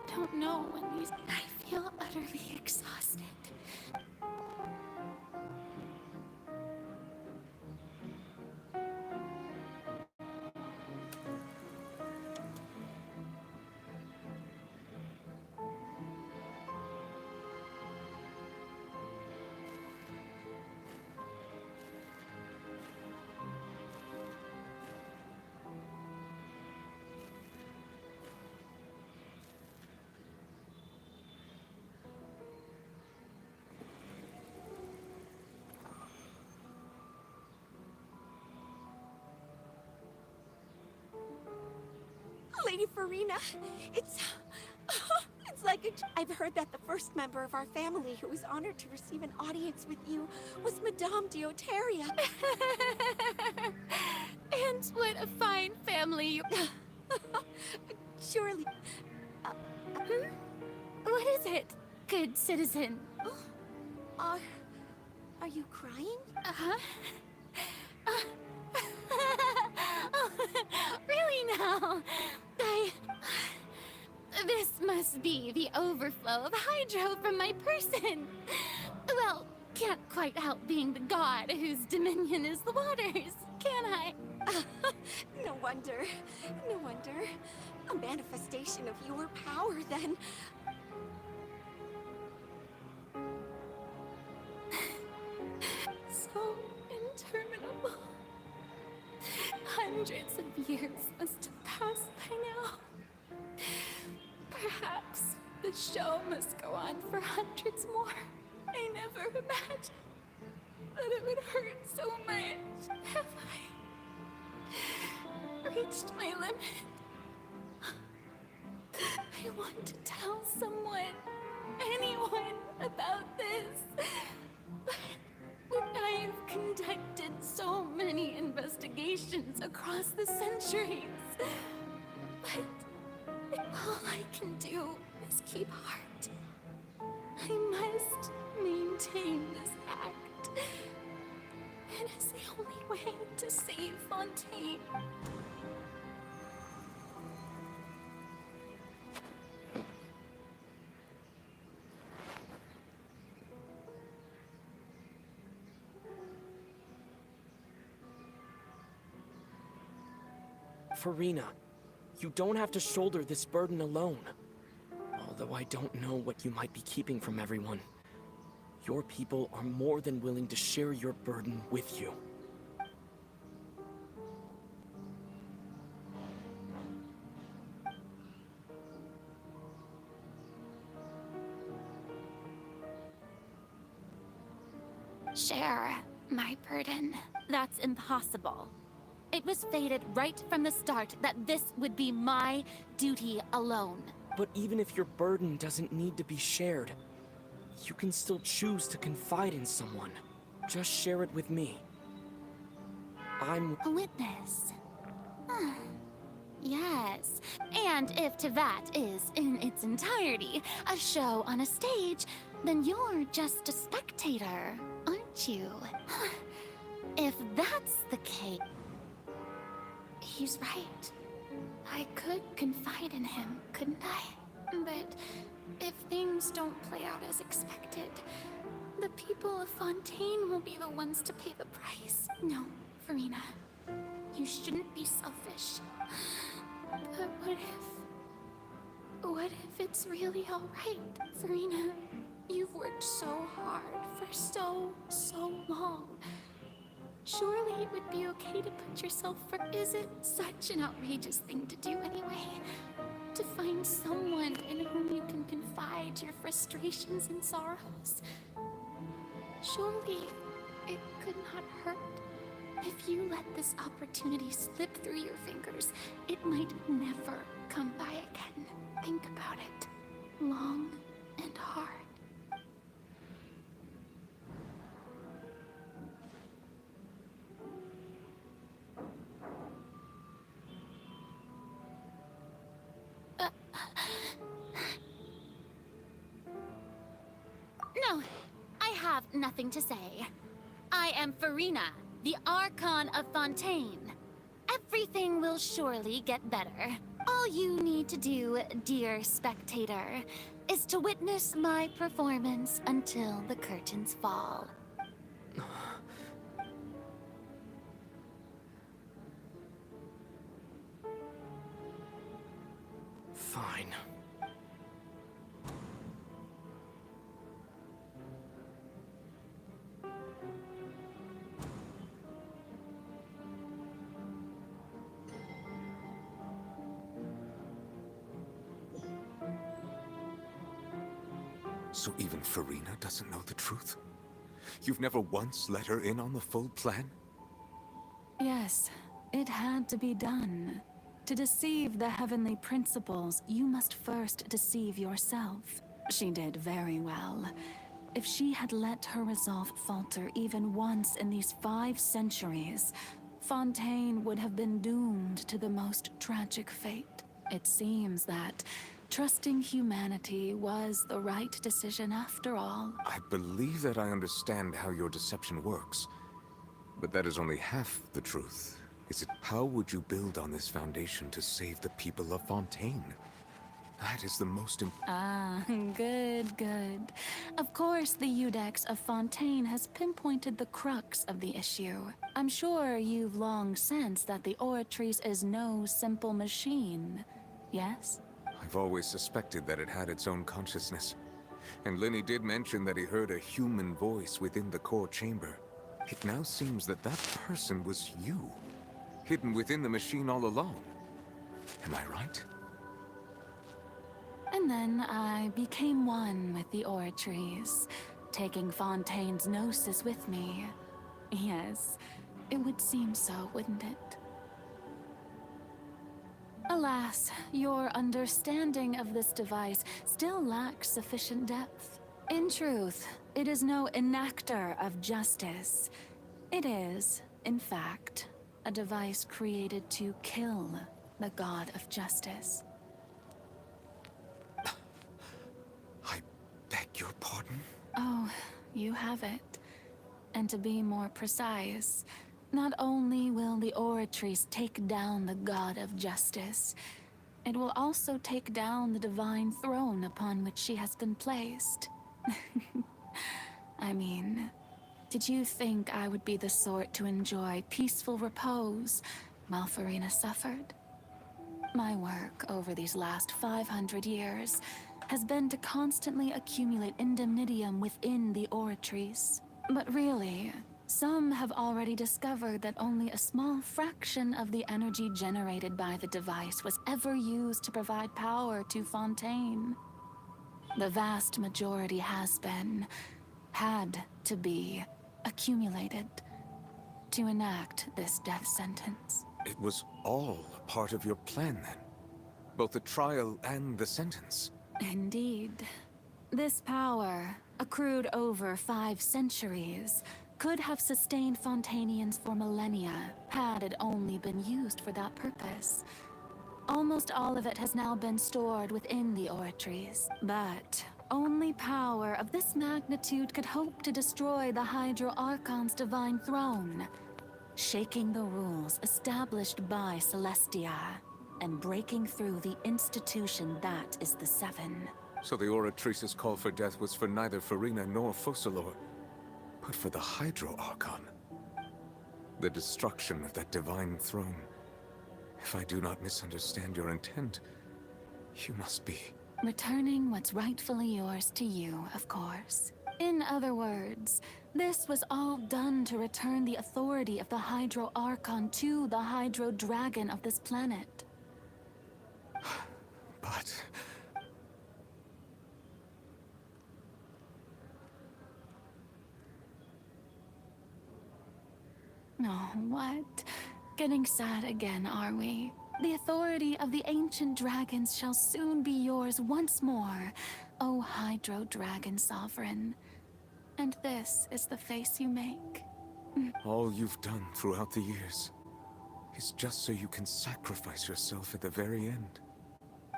don't know when these... I feel utterly exhausted. Lady Farina, it's like I've heard that the first member of our family who was honored to receive an audience with you was Madame Dioteria. And what a fine family you... Surely... What is it, good citizen? Are you crying? Uh-huh. Oh, really now? This must be the overflow of hydro from my person. Well, can't quite help being the god whose dominion is the waters, can I? No wonder. No wonder. A manifestation of your power, then. So interminable. Hundreds of years must have passed by now. Perhaps the show must go on for hundreds more. I never imagined that it would hurt so much. Have I reached my limit? I want to tell someone, anyone, about this. But I've conducted so many investigations across the centuries. But all I can do is keep heart. I must maintain this act. It is the only way to save Fontaine. Farina, you don't have to shoulder this burden alone. Although I don't know what you might be keeping from everyone. Your people are more than willing to share your burden with you. Share my burden. That's impossible. It was fated right from the start that this would be my duty alone. But even if your burden doesn't need to be shared, you can still choose to confide in someone. Just share it with me. I'm a witness. Yes. And if to that is, in its entirety, a show on a stage, then you're just a spectator, aren't you? If that's the case... He's right. I could confide in him, couldn't I? But if things don't play out as expected, the people of Fontaine will be the ones to pay the price. No, Farina. You shouldn't be selfish. But what if it's really alright, Farina? You've worked so hard for so long. Surely it would be okay to put yourself first. Is it such an outrageous thing to do anyway? To find someone in whom you can confide your frustrations and sorrows? Surely it could not hurt. If you let this opportunity slip through your fingers, it might never come by again. Think about it. Long and hard. No, I have nothing to say. I am Farina, the Archon of Fontaine. Everything will surely get better. All you need to do, dear spectator, is to witness my performance until the curtains fall. fine. So even Farina doesn't know the truth? You've never once let her in on the full plan? Yes, it had to be done. To deceive the heavenly principles, you must first deceive yourself. She did very well. If she had let her resolve falter even once in these 5 centuries, Fontaine would have been doomed to the most tragic fate. It seems that trusting humanity was the right decision after all. I believe that I understand how your deception works. But that is only half the truth. Is it how would you build on this foundation to save the people of Fontaine? That is the most important. Good. Of course, the Iudex of Fontaine has pinpointed the crux of the issue. I'm sure you've long sensed that the Oratrice is no simple machine, yes? I've always suspected that it had its own consciousness. And Lenny did mention that he heard a human voice within the core chamber. It now seems that that person was you, hidden within the machine all along. Am I right? And then I became one with the Oratrice, taking Fontaine's gnosis with me. Yes, it would seem so, wouldn't it? Alas, your understanding of this device still lacks sufficient depth. In truth, it is no enactor of justice. It is, in fact, a device created to kill the god of justice. I beg your pardon? Oh, you have it. And to be more precise, not only will the Oratrice take down the god of justice, it will also take down the divine throne upon which she has been placed. I mean, did you think I would be the sort to enjoy peaceful repose while Farina suffered? My work over these last 500 years has been to constantly accumulate indemnitium within the oratories. But really, some have already discovered that only a small fraction of the energy generated by the device was ever used to provide power to Fontaine. The vast majority had to be, accumulated to enact this death sentence. It was all part of your plan, then? Both the trial and the sentence? Indeed. This power, accrued over 5 centuries, could have sustained Fontainians for millennia, had it only been used for that purpose. Almost all of it has now been stored within the oratories, but only power of this magnitude could hope to destroy the Hydro Archon's divine throne, shaking the rules established by Celestia, and breaking through the institution that is the Seven. So the Oratrice's call for death was for neither Farina nor Focalor, but for the Hydro Archon. The destruction of that divine throne. If I do not misunderstand your intent, you must be... Returning what's rightfully yours to you, of course. In other words, this was all done to return the authority of the Hydro Archon to the Hydro Dragon of this planet. But... Oh, what? Getting sad again, are we? The authority of the ancient dragons shall soon be yours once more, O Hydro Dragon Sovereign. And this is the face you make. all you've done throughout the years is just so you can sacrifice yourself at the very end.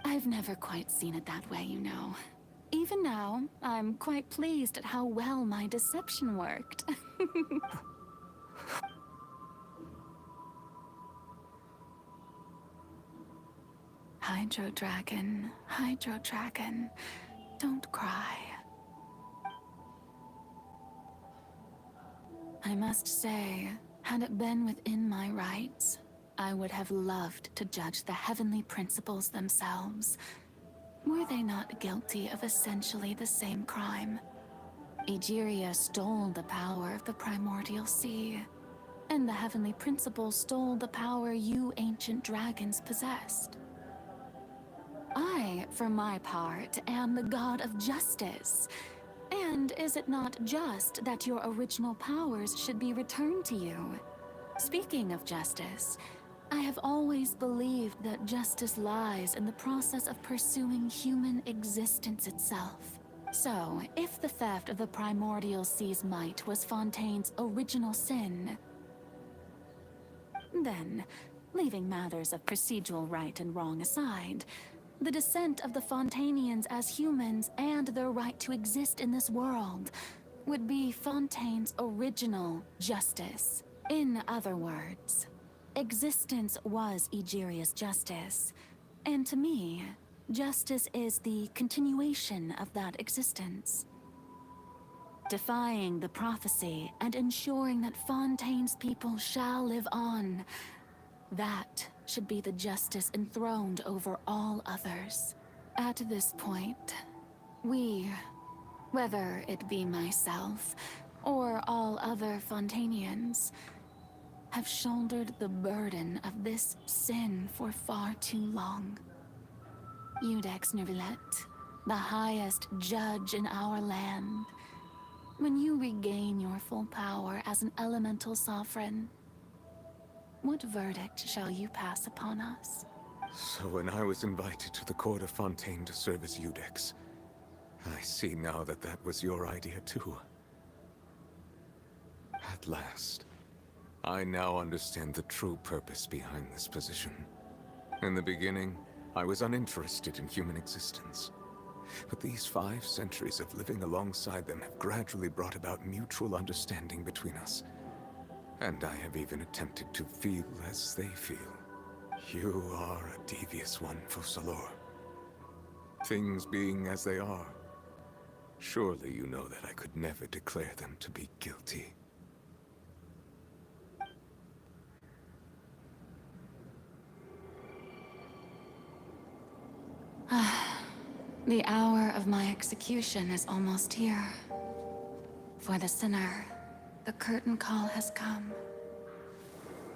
I've never quite seen it that way, you know. Even now, I'm quite pleased at how well my deception worked. Hydro Dragon, don't cry. I must say, had it been within my rights, I would have loved to judge the heavenly principles themselves. Were they not guilty of essentially the same crime? Egeria stole the power of the primordial sea, and the heavenly principles stole the power you ancient dragons possessed. I, for my part, am the god of justice. And is it not just that your original powers should be returned to you? Speaking of justice, I have always believed that justice lies in the process of pursuing human existence itself. So, if the theft of the primordial sea's might was Fontaine's original sin, then, leaving matters of procedural right and wrong aside, the descent of the Fontainians as humans and their right to exist in this world would be Fontaine's original justice. In other words, existence was Egeria's justice, and to me, justice is the continuation of that existence. Defying the prophecy and ensuring that Fontaine's people shall live on, that should be the justice enthroned over all others. At this point, we, whether it be myself or all other Fontainians, have shouldered the burden of this sin for far too long. Iudex Nervillet, the highest judge in our land, when you regain your full power as an elemental sovereign, what verdict shall you pass upon us? So when I was invited to the court of Fontaine to serve as Iudex, I see now that that was your idea too. At last, I now understand the true purpose behind this position. In the beginning, I was uninterested in human existence. But these 5 centuries of living alongside them have gradually brought about mutual understanding between us. And I have even attempted to feel as they feel. You are a devious one, Focalor. Things being as they are, surely you know that I could never declare them to be guilty. The hour of my execution is almost here. For the sinner, the curtain call has come.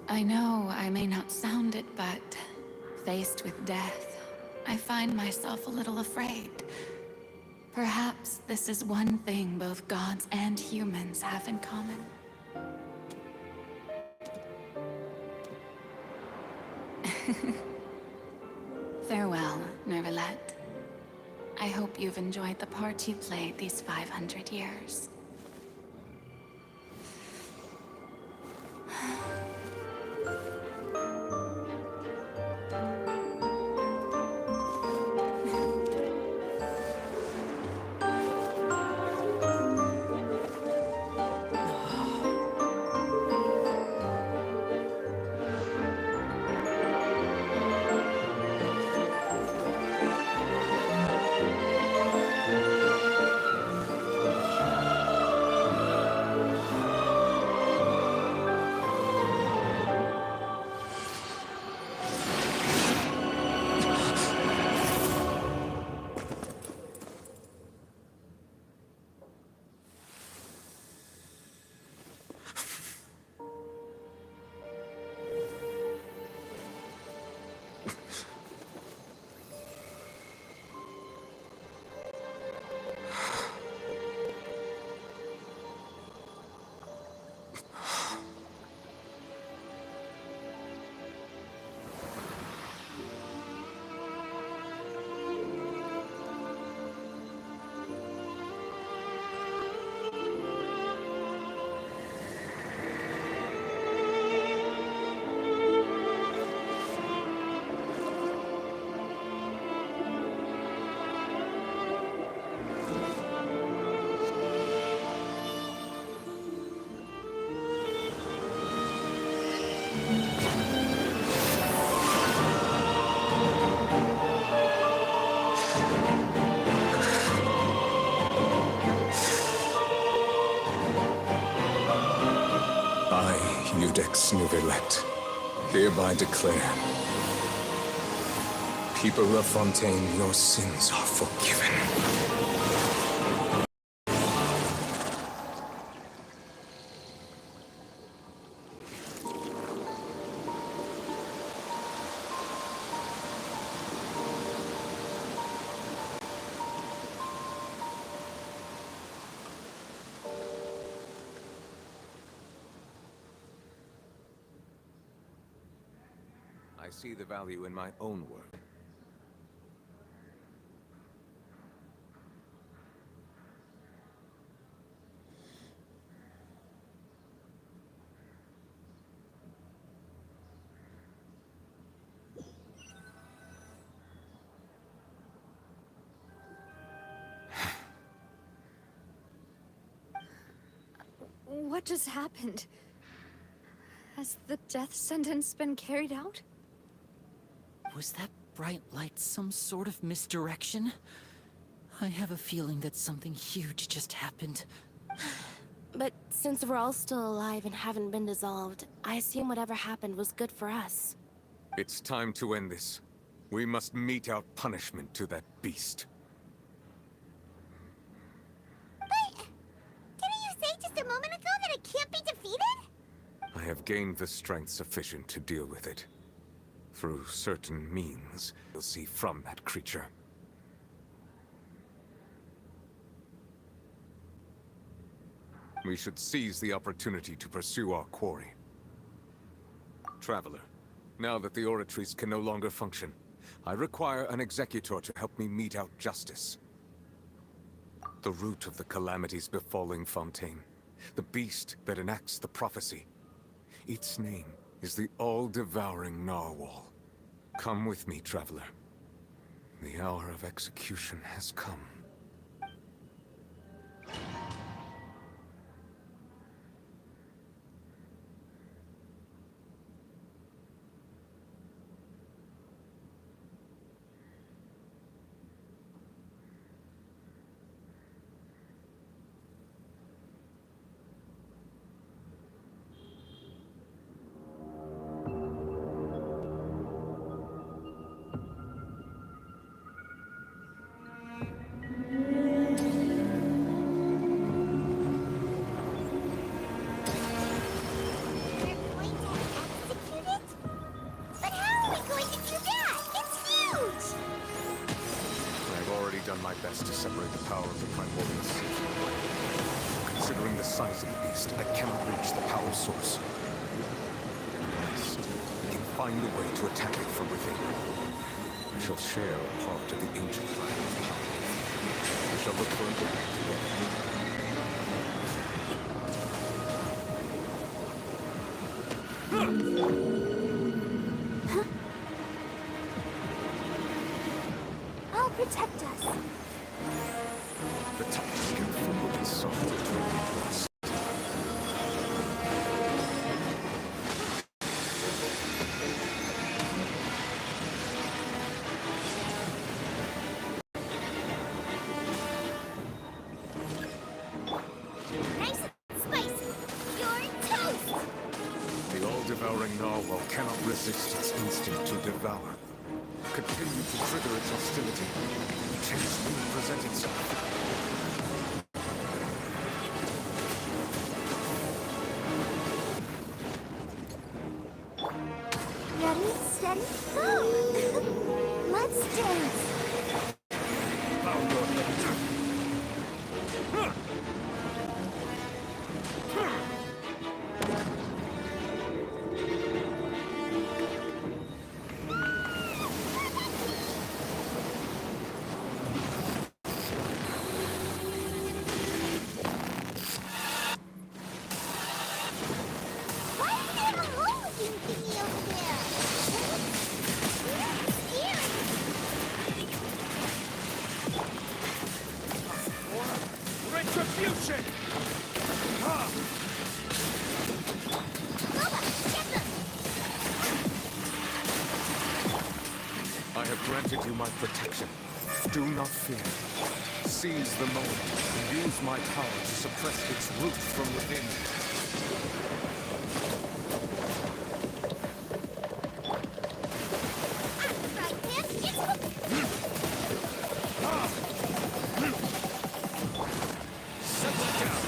I know I may not sound it, but faced with death, I find myself a little afraid. Perhaps this is one thing both gods and humans have in common. Farewell, Nervalette. I hope you've enjoyed the part you played these 500 years. Eudex Nervalette, hereby declare, people of Fontaine, your sins are forgiven. I see the value in my own work. What just happened? Has the death sentence been carried out? Was that bright light some sort of misdirection? I have a feeling that something huge just happened. But since we're all still alive and haven't been dissolved, I assume whatever happened was good for us. It's time to end this. We must mete out punishment to that beast. Didn't you say just a moment ago that it can't be defeated? I have gained the strength sufficient to deal with it. Through certain means, you'll see from that creature. We should seize the opportunity to pursue our quarry. Traveler, now that the oratories can no longer function, I require an executor to help me mete out justice. The root of the calamities befalling Fontaine, the beast that enacts the prophecy. Its name is the all-devouring narwhal. Come with me, traveler. The hour of execution has come. best to separate the power of the primordial sea. Considering the size of the beast, I cannot reach the power source. Next, I can find a way to attack it from within. We shall share a part of the ancient light of power. We shall look for an opening together. I'll protect us. The touch can feel the soft rust. Nice and spicy. You're toast. The all-devouring narwhal cannot resist its instinct to devour. Continue to trigger its hostility. Chance will present itself. Ready, steady, go! Let's dance. Found your head. Why is there a hole-looking thingy over there? Retribution! I have granted you my protection. Do not fear. Seize the moment and use my power to suppress its roots from within. Settle down.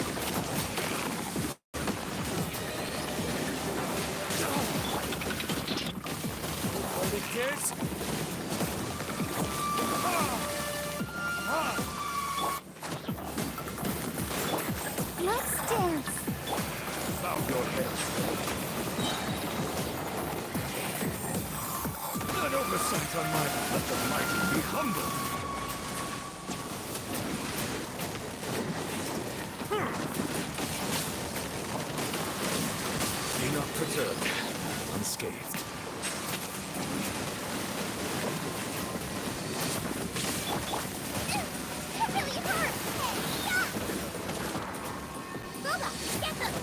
Hold it, kids. Let's dance. Found your head. An oversight on my let the mighty be humbled. Be not perturbed, unscathed. That really hurt. Lola, get them.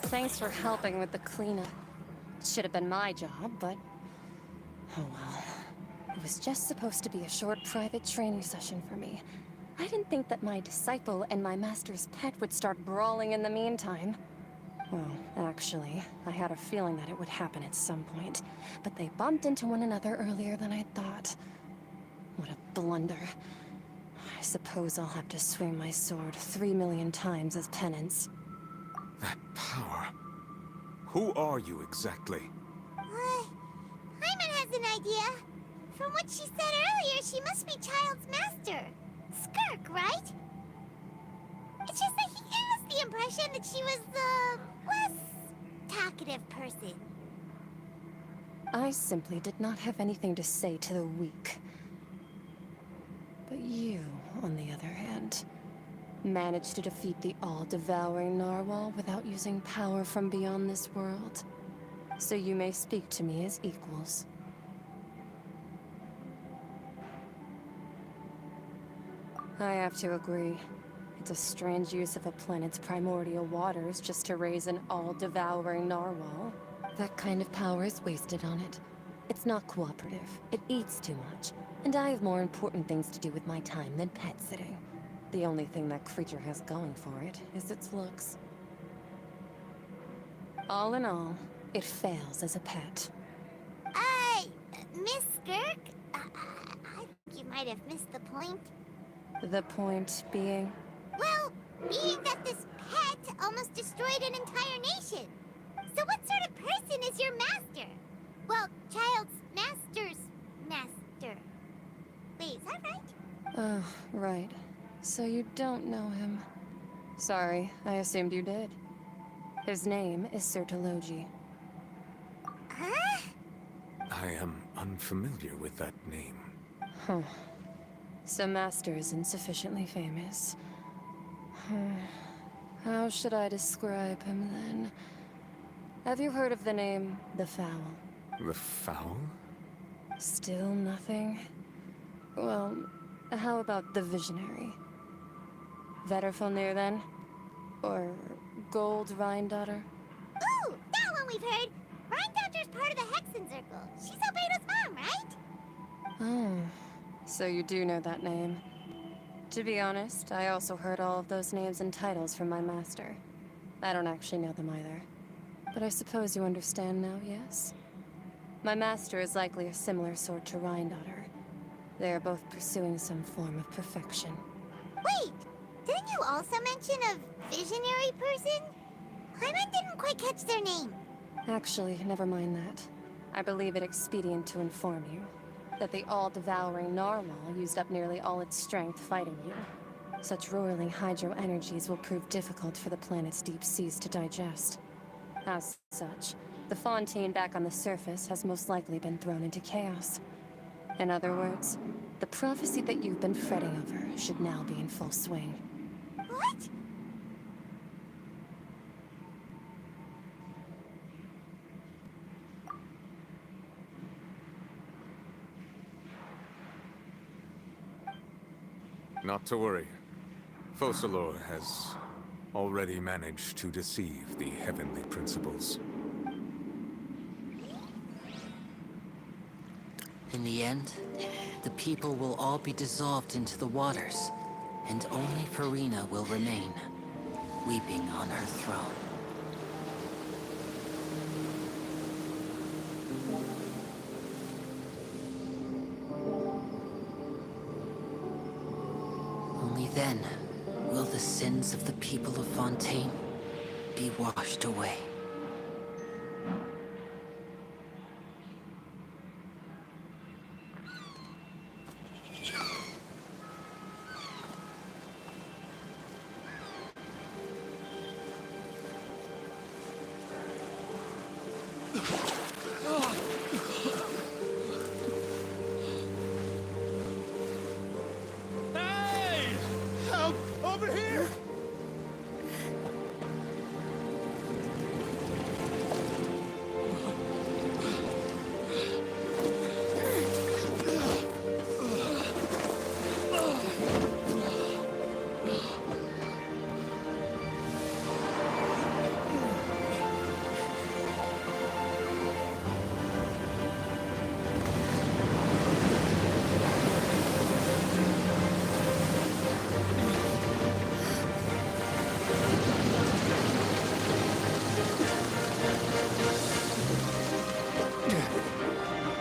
Thanks for helping with the cleanup. Should have been my job, but... oh well. It was just supposed to be a short private training session for me. I didn't think that my disciple and my master's pet would start brawling in the meantime. Well, actually, I had a feeling that it would happen at some point, but they bumped into one another earlier than I thought. What a blunder. I suppose I'll have to swing my sword 3 million times as penance. That power. Who are you exactly? Paimon has an idea. From what she said earlier, she must be Child's master. Skirk, right? It's just that he gives us the impression that she was the less talkative person. I simply did not have anything to say to the weak. But you, on the other hand, managed to defeat the all-devouring narwhal without using power from beyond this world. So you may speak to me as equals. I have to agree. It's a strange use of a planet's primordial waters just to raise an all-devouring narwhal. That kind of power is wasted on it. It's not cooperative. It eats too much. And I have more important things to do with my time than pet sitting. The only thing that creature has going for it is its looks. All in all, it fails as a pet. Miss Skirk? I think you might have missed the point. The point being? Well, being that this pet almost destroyed an entire nation. So what sort of person is your master? Well, child's master's master. Wait, is that right? Oh, right. So you don't know him. Sorry, I assumed you did. His name is Sir Taloji. Huh? I am unfamiliar with that name. Huh. So Master is insufficiently famous. How should I describe him then? Have you heard of the name The Fowl? The Fowl? Still nothing? Well, how about the Visionary? Vetterfulnir then? Or Gold Rhine-Daughter? Ooh, that one we've heard. Rhine-Daughter's part of the Hexen Circle. She's Albedo's mom, right? Oh, so you do know that name. To be honest, I also heard all of those names and titles from my master. I don't actually know them either. But I suppose you understand now, yes? My master is likely a similar sort to Rhine-Daughter. They are both pursuing some form of perfection. Wait, didn't you also mention a visionary person? Paimon didn't quite catch their name. Actually, never mind that. I believe it expedient to inform you that the all-devouring narwhal used up nearly all its strength fighting you. Such roiling hydro energies will prove difficult for the planet's deep seas to digest. As such, the Fontaine back on the surface has most likely been thrown into chaos. In other words, the prophecy that you've been fretting over should now be in full swing. What? Not to worry. Focalor has already managed to deceive the heavenly principles. In the end, the people will all be dissolved into the waters, and only Farina will remain, weeping on her throne. Only then will the sins of the people of Fontaine be washed away. Hey! Help! Over here!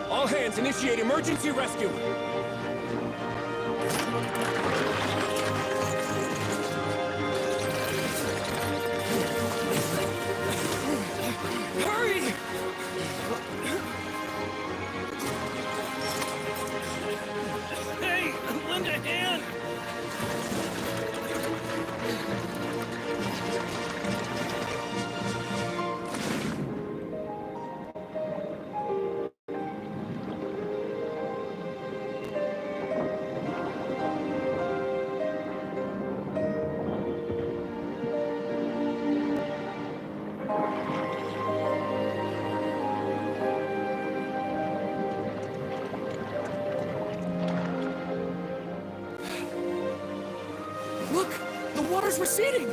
All hands, initiate emergency rescue! Hurry! Hey, lend a hand! water's receding!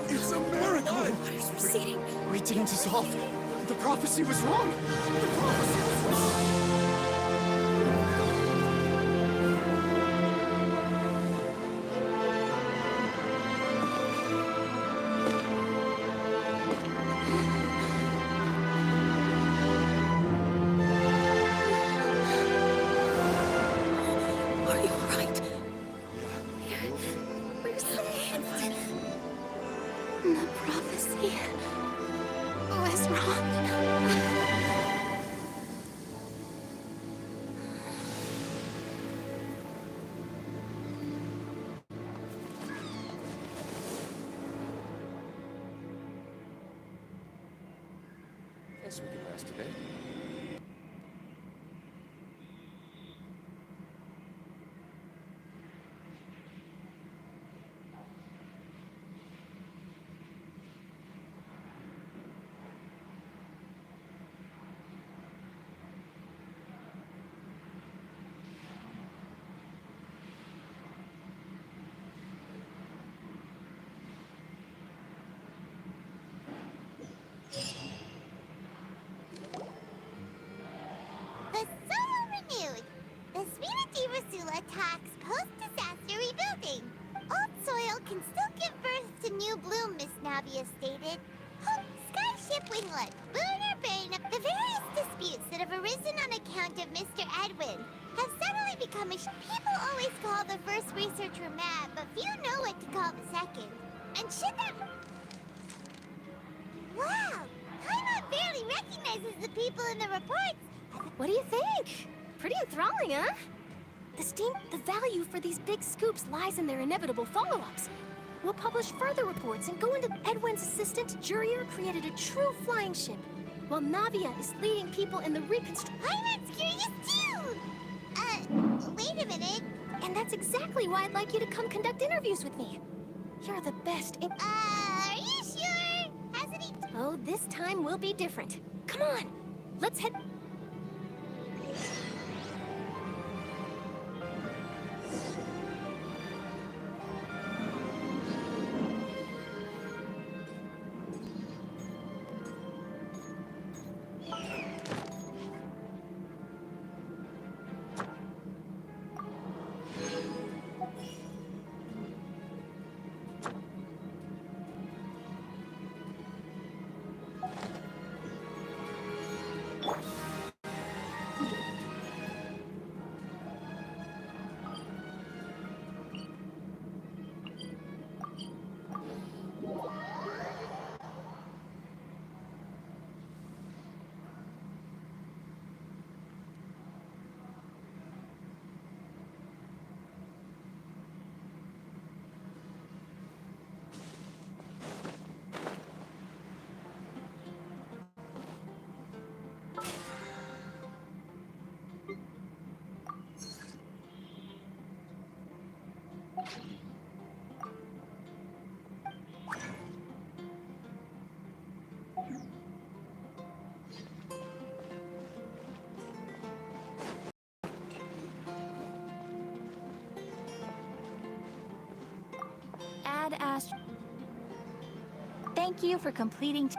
It's a miracle! Water's receding. We didn't dissolve. The prophecy was wrong. The prophecy was wrong. Are you alright? We're safe. The prophecy was wrong. Guess we can rest today. The Solo renewed. The Sweetity Rasula talks post-disaster rebuilding. Old soil can still give birth to new bloom, Miss Navia stated. Hope, Skyship Winglet, Lunar Bane, the various disputes that have arisen on account of Mr. Edwin have suddenly become people always call the first researcher mad, but few know what to call the second. And should that... Wow! Paimon barely recognizes the people in the reports. What do you think? Pretty enthralling, huh? The value for these big scoops lies in their inevitable follow-ups. We'll publish further reports and go into Edwin's assistant, Jurier created a true flying ship, while Navia is leading people in the Paimon's curious too! Wait a minute. And that's exactly why I'd like you to come conduct interviews with me. You're the best in... Are you sure? Hasn't he... Oh, this time will be different. Come on, let's head... Thank you for completing...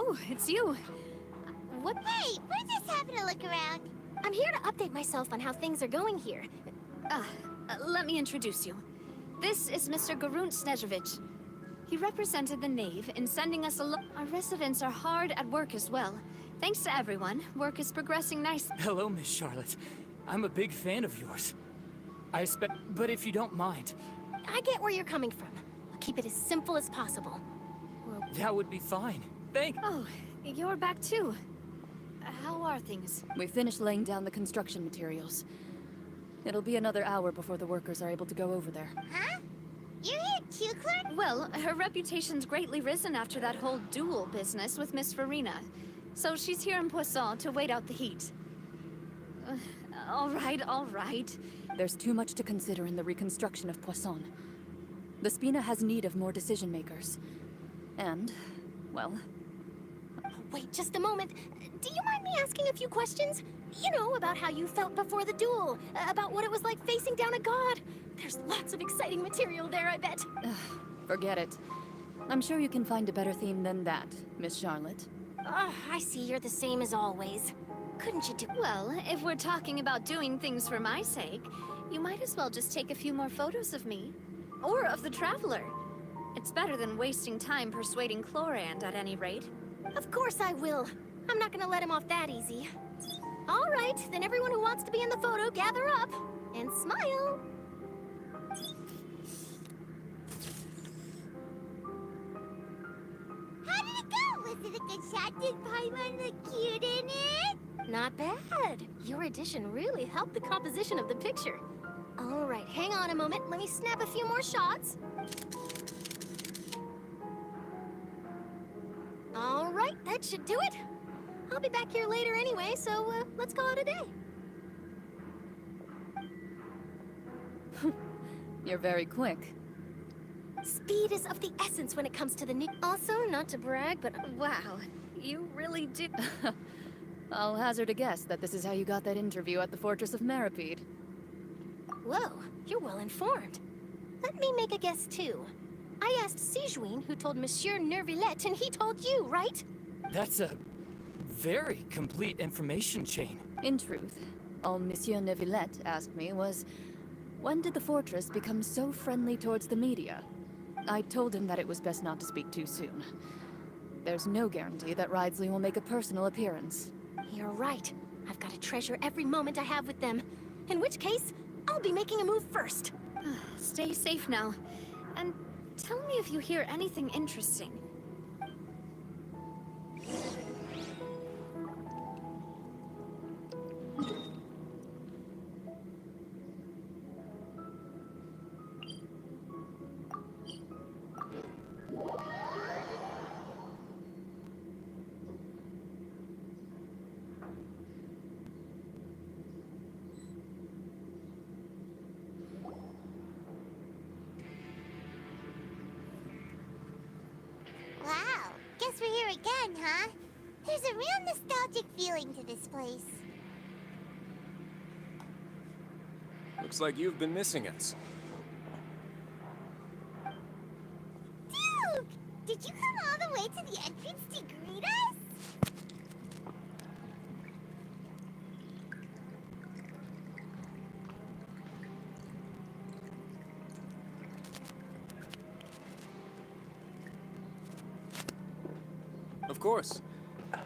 Oh, it's you. What? Hey, we're just having a look around. I'm here to update myself on how things are going here. Let me introduce you. This is Mr. Garunt Snezhevich. He represented the Knave in sending us Our residents are hard at work as well. Thanks to everyone, work is progressing nicely. Hello, Miss Charlotte. I'm a big fan of yours. But if you don't mind... I get where you're coming from. I'll keep it as simple as possible. That would be fine. Oh, you're back too. How are things? We finished laying down the construction materials. It'll be another hour before the workers are able to go over there. Huh? You're here too, Clark? Well, her reputation's greatly risen after that whole duel business with Miss Farina. So she's here in Poisson to wait out the heat. All right. There's too much to consider in the reconstruction of Poisson. The Spina has need of more decision-makers. And, well... Wait just a moment. Do you mind me asking a few questions? You know, about how you felt before the duel. About what it was like facing down a god. There's lots of exciting material there, I bet. Forget it. I'm sure you can find a better theme than that, Miss Charlotte. I see you're the same as always. Couldn't you do... Well, if we're talking about doing things for my sake, you might as well just take a few more photos of me. Or of the Traveler. It's better than wasting time persuading Chlorand at any rate. Of course I will. I'm not gonna let him off that easy. All right, then everyone who wants to be in the photo, gather up. And smile. How did it go? Was it a good shot? Did Paimon look cute in it? Not bad. Your addition really helped the composition of the picture. All right, hang on a moment. Let me snap a few more shots. All right, that should do it. I'll be back here later anyway, so let's call it a day. You're very quick. Speed is of the essence when it comes to the new... Also, not to brag, but wow, you really do... I'll hazard a guess that this is how you got that interview at the Fortress of Meripede. Whoa, you're well informed. Let me make a guess too. I asked Sijuin, who told Monsieur Nervillette, and he told you, right? That's a very complete information chain. In truth, all Monsieur Nervillette asked me was, when did the Fortress become so friendly towards the media? I told him that it was best not to speak too soon. There's no guarantee that Ridsley will make a personal appearance. You're right. I've got to treasure every moment I have with them. In which case, I'll be making a move first. Stay safe now. And tell me if you hear anything interesting. Wow, guess we're here again, huh? There's a real nostalgic feeling to this place. Looks like you've been missing us. Duke! Did you come all the way to the entrance to greet us? Of course.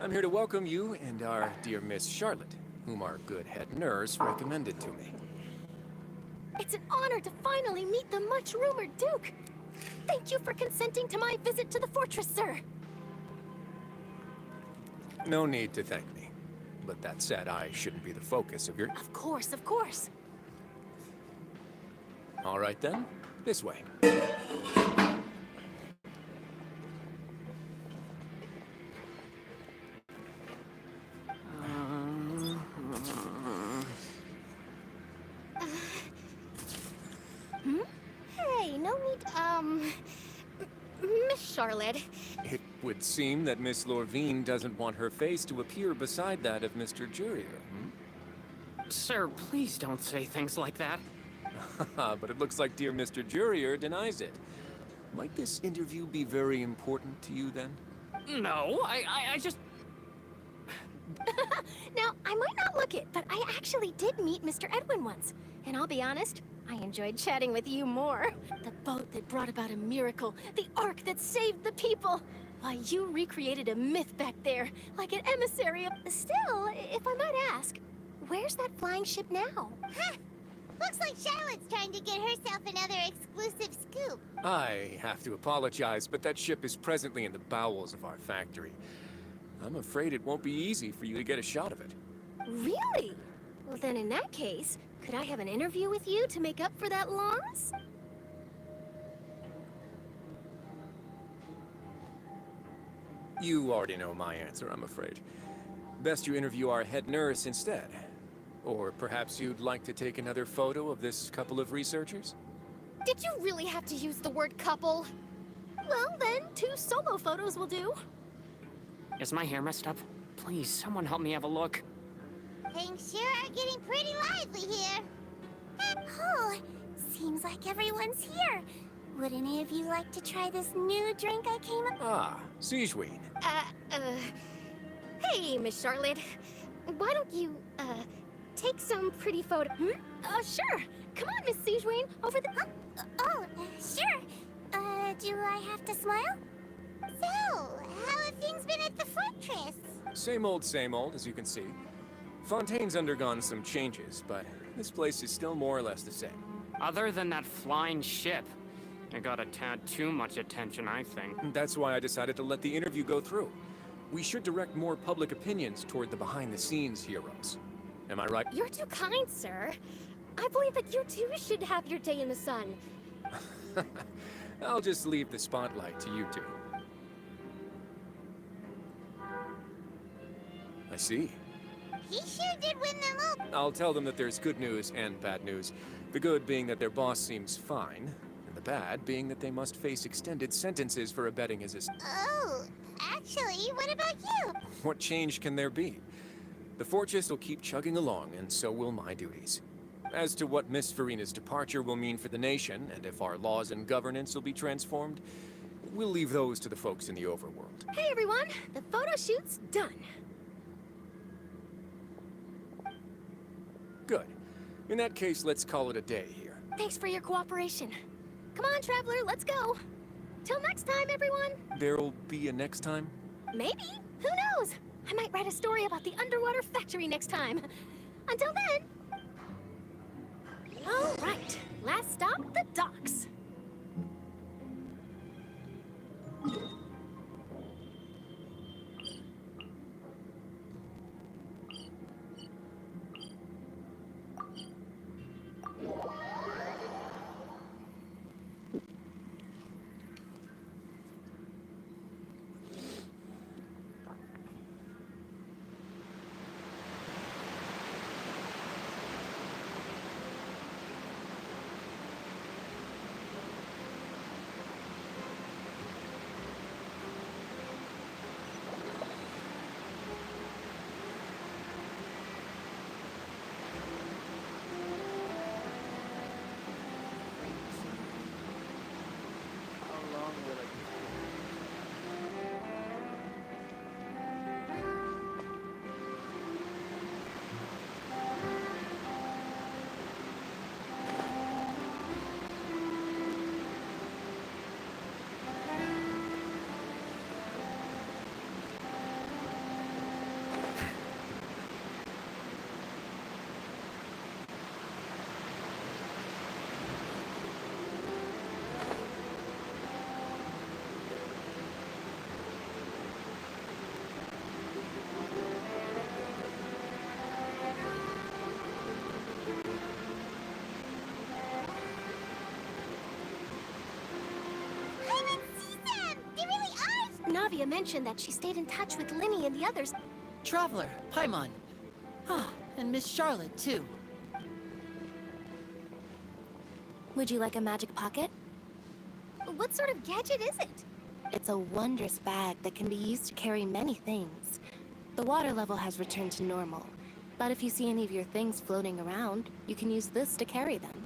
I'm here to welcome you and our dear Miss Charlotte, whom our good head nurse recommended to me. It's an honor to finally meet the much-rumored Duke. Thank you for consenting to my visit to the fortress, sir. No need to thank me. But that said, I shouldn't be the focus of your... Of course, of course. All right then, this way. Hey, no need, Miss Charlotte. It would seem that Miss Lorvine doesn't want her face to appear beside that of Mr. Jurier, Sir, please don't say things like that. But it looks like dear Mr. Jurier denies it. Might this interview be very important to you, then? No, I just... Now, I might not look it, but I actually did meet Mr. Edwin once. And I'll be honest, I enjoyed chatting with you more. The boat that brought about a miracle, the ark that saved the people. Why, you recreated a myth back there, like an emissary of... Still, if I might ask, where's that flying ship now? Huh. Looks like Charlotte's trying to get herself another exclusive scoop. I have to apologize, but that ship is presently in the bowels of our factory. I'm afraid it won't be easy for you to get a shot of it. Really? Well, then in that case, could I have an interview with you to make up for that loss? You already know my answer, I'm afraid. Best you interview our head nurse instead. Or perhaps you'd like to take another photo of this couple of researchers? Did you really have to use the word couple? Well, then, 2 solo photos will do. Is my hair messed up? Please, someone help me have a look. Things sure are getting pretty lively here. Oh, seems like everyone's here. Would any of you like to try this new drink I came up? Ah, Siegeween. Hey, Miss Charlotte. Why don't you, take some pretty photo... Sure. Come on, Miss Siegeween, over the... Sure. Do I have to smile? So, how have things been at the fortress? Same old, as you can see. Fontaine's undergone some changes, but this place is still more or less the same. Other than that flying ship, it got a tad too much attention, I think. That's why I decided to let the interview go through. We should direct more public opinions toward the behind-the-scenes heroes. Am I right? You're too kind, sir. I believe that you too should have your day in the sun. I'll just leave the spotlight to you two. I see. He sure did win them all. I'll tell them that there's good news and bad news. The good being that their boss seems fine, and the bad being that they must face extended sentences for abetting his... Oh, actually, what about you? What change can there be? The fortress will keep chugging along, and so will my duties. As to what Miss Farina's departure will mean for the nation, and if our laws and governance will be transformed, we'll leave those to the folks in the overworld. Hey, everyone. The photo shoot's done. Good. In that case, let's call it a day here. Thanks for your cooperation. Come on, Traveler, let's go. Till next time, everyone. There'll be a next time? Maybe. Who knows? I might write a story about the underwater factory next time. Until then... All right. Last stop, the docks. Navia mentioned that she stayed in touch with Linny and the others. Traveler, Paimon. Ah, and Miss Charlotte, too. Would you like a magic pocket? What sort of gadget is it? It's a wondrous bag that can be used to carry many things. The water level has returned to normal, but if you see any of your things floating around, you can use this to carry them.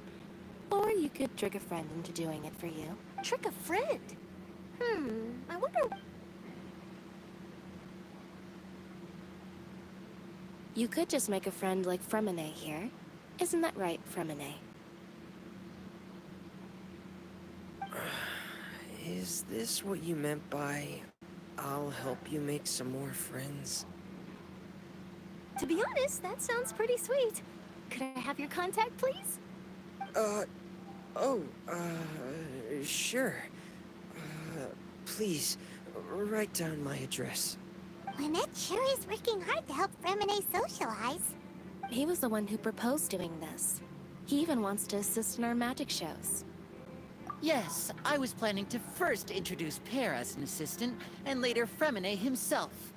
Or you could trick a friend into doing it for you. Trick a friend? I wonder... You could just make a friend like Fremine here. Isn't that right, Fremine? Is this what you meant by, I'll help you make some more friends? To be honest, that sounds pretty sweet. Could I have your contact, please? Sure. Please, write down my address. Lynette sure is working hard to help Fremine socialize. He was the one who proposed doing this. He even wants to assist in our magic shows. Yes, I was planning to first introduce Pear as an assistant, and later Fremine himself.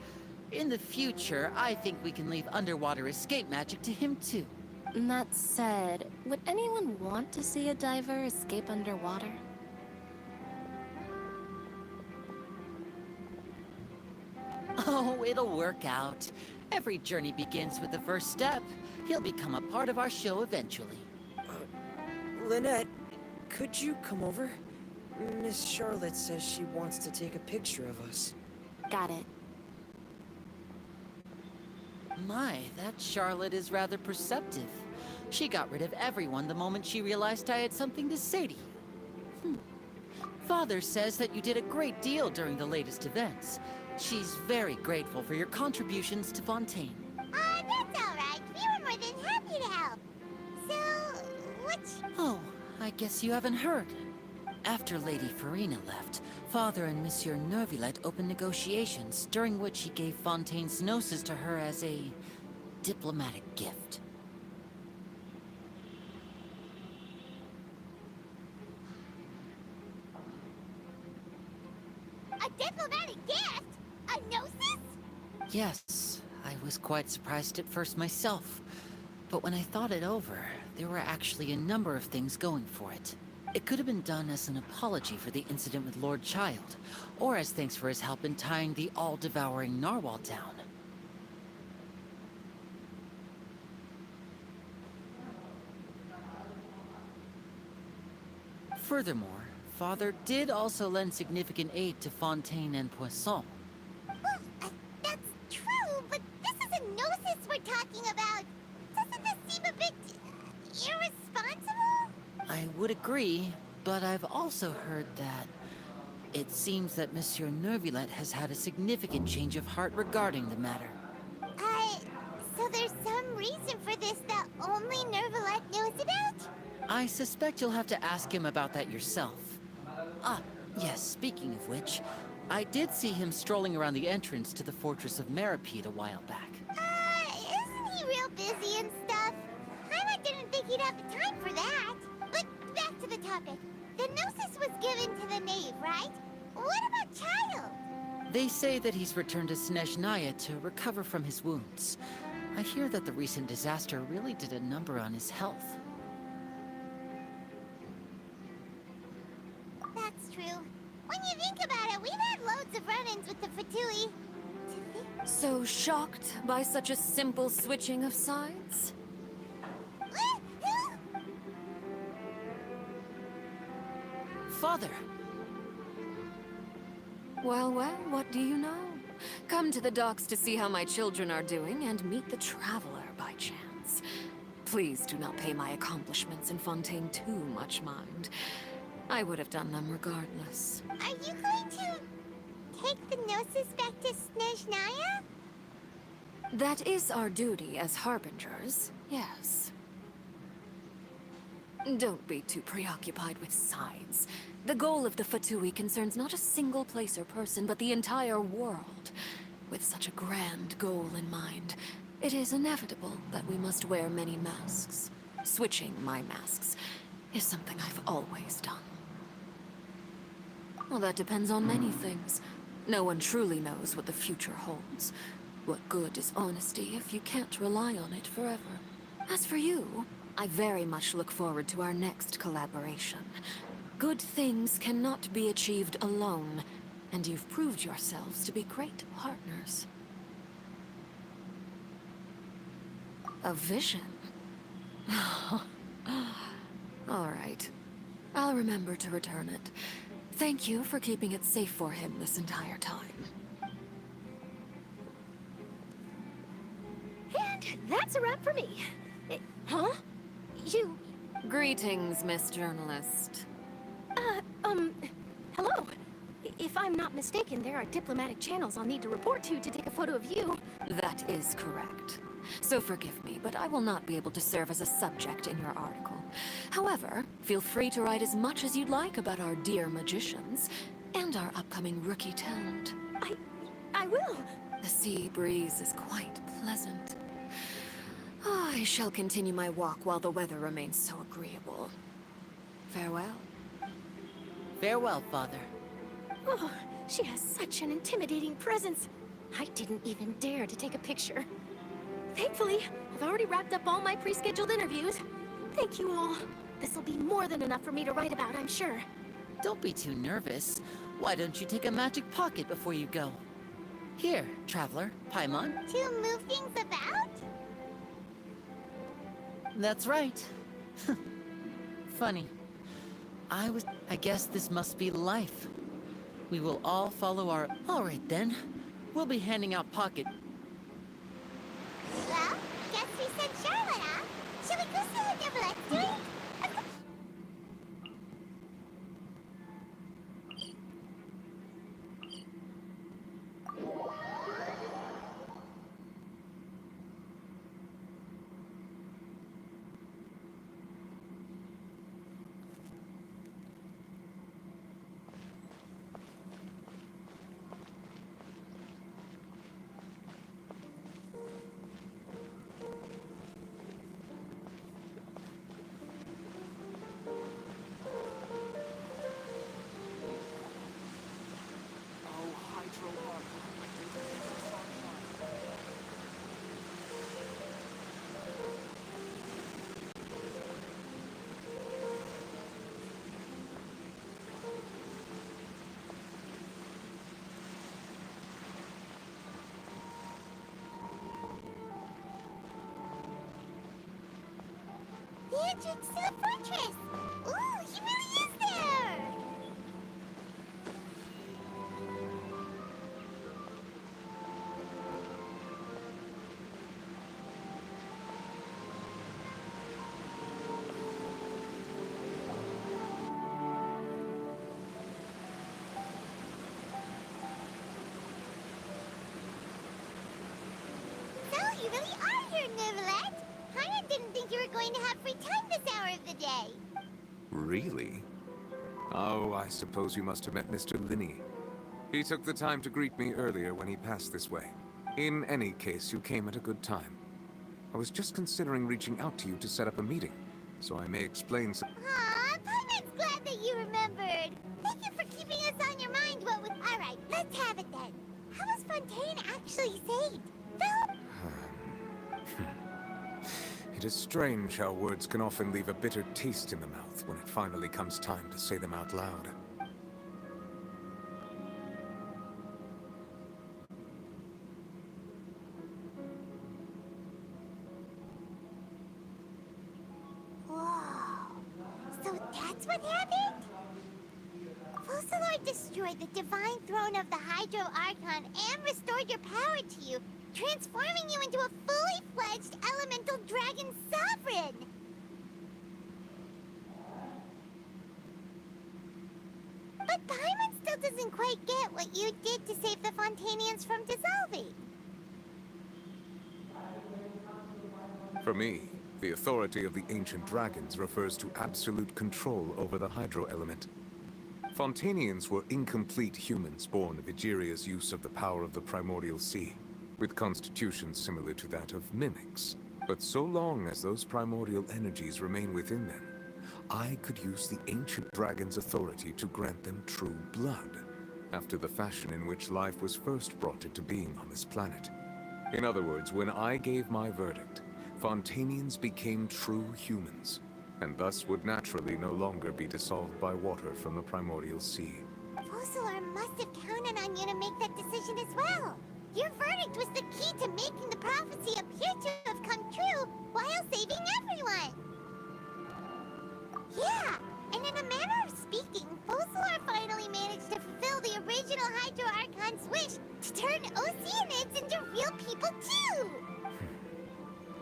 In the future, I think we can leave underwater escape magic to him too. That said, would anyone want to see a diver escape underwater? Oh, it'll work out. Every journey begins with the first step. He'll become a part of our show eventually. Lynette, could you come over? Miss Charlotte says she wants to take a picture of us. Got it. My, that Charlotte is rather perceptive. She got rid of everyone the moment she realized I had something to say to you. Father says that you did a great deal during the latest events. She's very grateful for your contributions to Fontaine. That's all right. We were more than happy to help. So, Oh, I guess you haven't heard. After Lady Farina left, Father and Monsieur Nervillet opened negotiations, during which he gave Fontaine's gnosis to her as a diplomatic gift. a diplomatic gift? A gnosis? Yes, I was quite surprised at first myself. But when I thought it over, there were actually a number of things going for it. It could have been done as an apology for the incident with Lord Child, or as thanks for his help in tying the all-devouring narwhal down. Furthermore, Father did also lend significant aid to Fontaine and Poisson. That's true, but this is a gnosis we're talking about. Doesn't this seem a bit irresponsible? I would agree, but I've also heard that it seems that Monsieur Nervillet has had a significant change of heart regarding the matter. So there's some reason for this that only Nervillet knows about? I suspect you'll have to ask him about that yourself. Ah, yes, speaking of which, I did see him strolling around the entrance to the Fortress of Meripede a while back. Isn't he real busy and stuff? Paimon didn't think he'd have the time for that. But back to the topic. The gnosis was given to the knave, right? What about Child? They say that he's returned to Snezhnaya to recover from his wounds. I hear that the recent disaster really did a number on his health. That's true. When you think about it, we've had loads of run-ins with the Fatui. So shocked by such a simple switching of sides? Father! Well, well, what do you know? Come to the docks to see how my children are doing and meet the Traveler by chance. Please do not pay my accomplishments in Fontaine too much mind. I would have done them regardless. Are you going to take the gnosis back to Snezhnaya? That is our duty as harbingers, yes. Don't be too preoccupied with sides. The goal of the Fatui concerns not a single place or person, but the entire world. With such a grand goal in mind, it is inevitable that we must wear many masks. Switching my masks is something I've always done. Well, that depends on many things. No one truly knows what the future holds. What good is honesty if you can't rely on it forever? As for you, I very much look forward to our next collaboration. Good things cannot be achieved alone, and you've proved yourselves to be great partners. A vision? All right. I'll remember to return it. Thank you for keeping it safe for him this entire time. And that's a wrap for me. Huh? You... Greetings, Miss Journalist. Hello. If I'm not mistaken, there are diplomatic channels I'll need to report to take a photo of you. That is correct. So forgive me, but I will not be able to serve as a subject in your article. However, feel free to write as much as you'd like about our dear magicians and our upcoming rookie talent. I will. The sea breeze is quite pleasant. I shall continue my walk while the weather remains so agreeable. Farewell. Farewell, Father. Oh, she has such an intimidating presence. I didn't even dare to take a picture. Thankfully, I've already wrapped up all my pre-scheduled interviews. Thank you all. This'll be more than enough for me to write about, I'm sure. Don't be too nervous. Why don't you take a magic pocket before you go? Here, Traveler, Paimon. To move things about? That's right. Funny. I guess this must be life. We will all follow our... All right, then. We'll be handing out pocket... Well, guess we sent Charlotte off. Shall we go see what Neverlette's doing? The entrance to the fortress! Ooh, he really is there! So, you really are here, Neverlet! I didn't think you were going to have free time this hour of the day. Really? Oh, I suppose you must have met Mr. Linney. He took the time to greet me earlier when he passed this way. In any case, you came at a good time. I was just considering reaching out to you to set up a meeting, so I may explain some... Aw, Paimon's glad that you remembered. Thank you for keeping us on your mind. Alright, let's have it then. How was Fontaine actually saved? Phil? It is strange how words can often leave a bitter taste in the mouth when it finally comes time to say them out loud. Whoa. So that's what happened? Fusillard destroyed the divine throne of the Hydro Archon and restored your power to you, transforming you into a fully fledged elemental dragon sovereign! But Paimon still doesn't quite get what you did to save the Fontanians from dissolving. For me, the authority of the ancient dragons refers to absolute control over the hydro element. Fontanians were incomplete humans born of Egeria's use of the power of the primordial sea, with constitutions similar to that of mimics. But so long as those primordial energies remain within them, I could use the ancient dragon's authority to grant them true blood, after the fashion in which life was first brought into being on this planet. In other words, when I gave my verdict, Fontanians became true humans, and thus would naturally no longer be dissolved by water from the primordial sea. Fusillard must have counted on you to make that decision as well. Your verdict was the key to making the prophecy appear to have come true while saving everyone. Yeah, and in a manner of speaking, Fusillard finally managed to fulfill the original Hydro Archon's wish to turn Oceanids into real people too!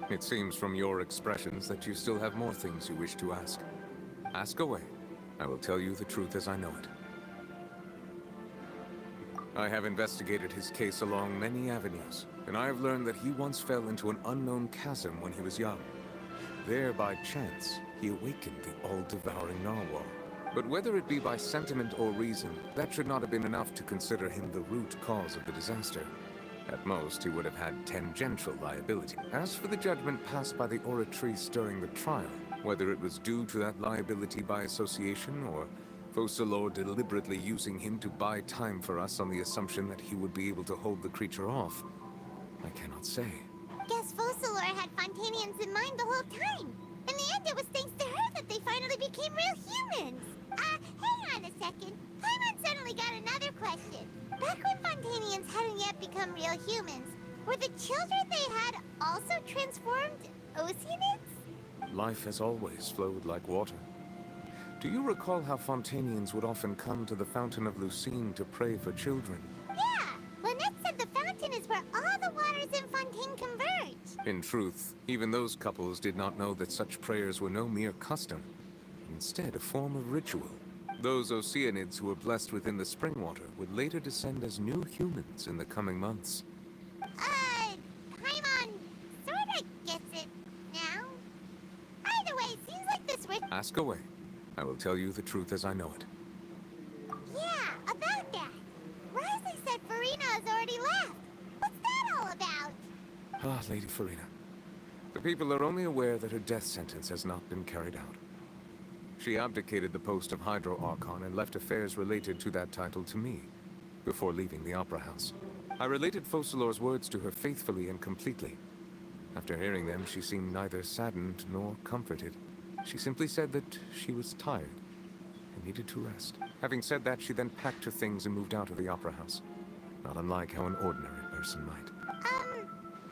It seems from your expressions that you still have more things you wish to ask. Ask away. I will tell you the truth as I know it. I have investigated his case along many avenues, and I have learned that he once fell into an unknown chasm when he was young. There, by chance, he awakened the all-devouring narwhal. But whether it be by sentiment or reason, that should not have been enough to consider him the root cause of the disaster. At most, he would have had tangential liability. As for the judgment passed by the Oratrice during the trial, whether it was due to that liability by association, or Focalors deliberately using him to buy time for us on the assumption that he would be able to hold the creature off, I cannot say. Guess Focalors had Fontanians in mind the whole time. In the end, it was thanks to her that they finally became real humans. Hang on a second. Paimon suddenly got another question. Back when Fontanians hadn't yet become real humans, were the children they had also transformed Oceanids? Life has always flowed like water. Do you recall how Fontanians would often come to the Fountain of Lucine to pray for children? Yeah! Lynette said the fountain is where all the waters in Fontaine converge. In truth, even those couples did not know that such prayers were no mere custom, instead a form of ritual. Those Oceanids who were blessed within the spring water would later descend as new humans in the coming months. Paimon sorta gets it now. Either way, it seems like this ritual— Ask away. I will tell you the truth as I know it. Yeah, about that. Risley said Farina has already left. What's that all about? Ah, Lady Farina. The people are only aware that her death sentence has not been carried out. She abdicated the post of Hydro Archon and left affairs related to that title to me, before leaving the Opera House. I related Focalors' words to her faithfully and completely. After hearing them, she seemed neither saddened nor comforted. She simply said that she was tired and needed to rest. Having said that, she then packed her things and moved out of the Opera House. Not unlike how an ordinary person might.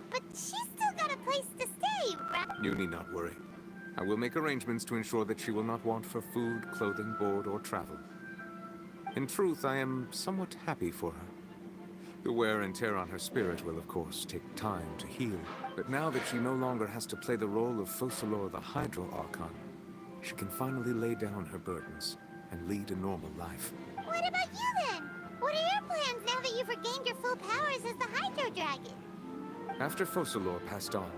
But she's still got a place to stay, right? You need not worry. I will make arrangements to ensure that she will not want for food, clothing, board, or travel. In truth, I am somewhat happy for her. The wear and tear on her spirit will, of course, take time to heal. But now that she no longer has to play the role of Focalors the Hydro Archon, she can finally lay down her burdens and lead a normal life. What about you then? What are your plans now that you've regained your full powers as the Hydro Dragon? After Focalors passed on,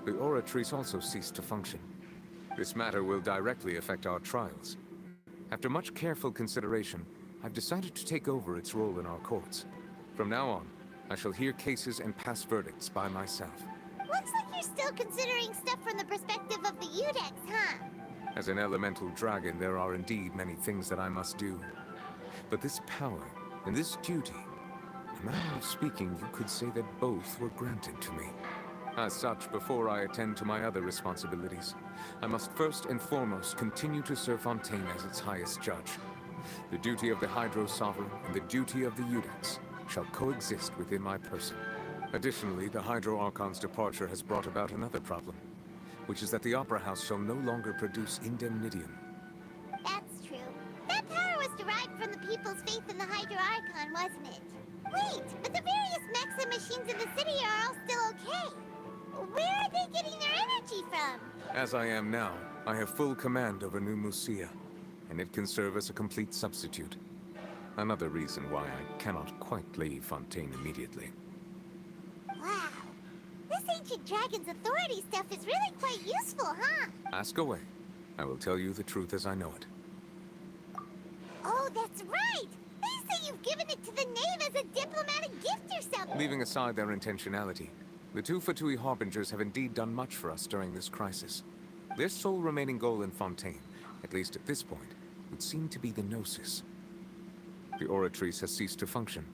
the Oratrice also ceased to function. This matter will directly affect our trials. After much careful consideration, I've decided to take over its role in our courts. From now on, I shall hear cases and pass verdicts by myself. Looks like you're still considering stuff from the perspective of the Udex, huh? As an elemental dragon, there are indeed many things that I must do. But this power and this duty, in a manner of speaking, you could say that both were granted to me. As such, before I attend to my other responsibilities, I must first and foremost continue to serve Fontaine as its highest judge. The duty of the Hydro Sovereign and the duty of the Udex shall coexist within my person. Additionally, the Hydro Archon's departure has brought about another problem, which is that the Opera House shall no longer produce indemnitium. That's true. That power was derived from the people's faith in the Hydro Archon, wasn't it? Wait, but the various mechs and machines in the city are all still okay. Where are they getting their energy from? As I am now, I have full command over New Musia, and it can serve as a complete substitute. Another reason why I cannot quite leave Fontaine immediately. Wow. This ancient dragon's authority stuff is really quite useful, huh? Ask away. I will tell you the truth as I know it. Oh, that's right! They say you've given it to the knave as a diplomatic gift or something! Leaving aside their intentionality, the two Fatui Harbingers have indeed done much for us during this crisis. Their sole remaining goal in Fontaine, at least at this point, would seem to be the Gnosis. The Oratrice has ceased to function.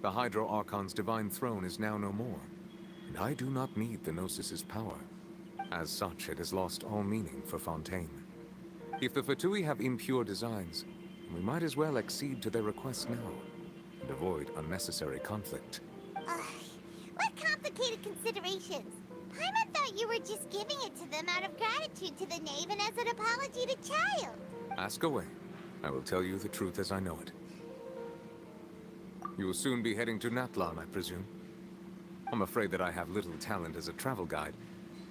The Hydro Archon's divine throne is now no more, and I do not need the Gnosis's power. As such, it has lost all meaning for Fontaine. If the Fatui have impure designs, we might as well accede to their request now, and avoid unnecessary conflict. What complicated considerations? Paimon thought you were just giving it to them out of gratitude to the knave and as an apology to Child. Ask away. I will tell you the truth as I know it. You will soon be heading to Natlan, I presume. I'm afraid that I have little talent as a travel guide,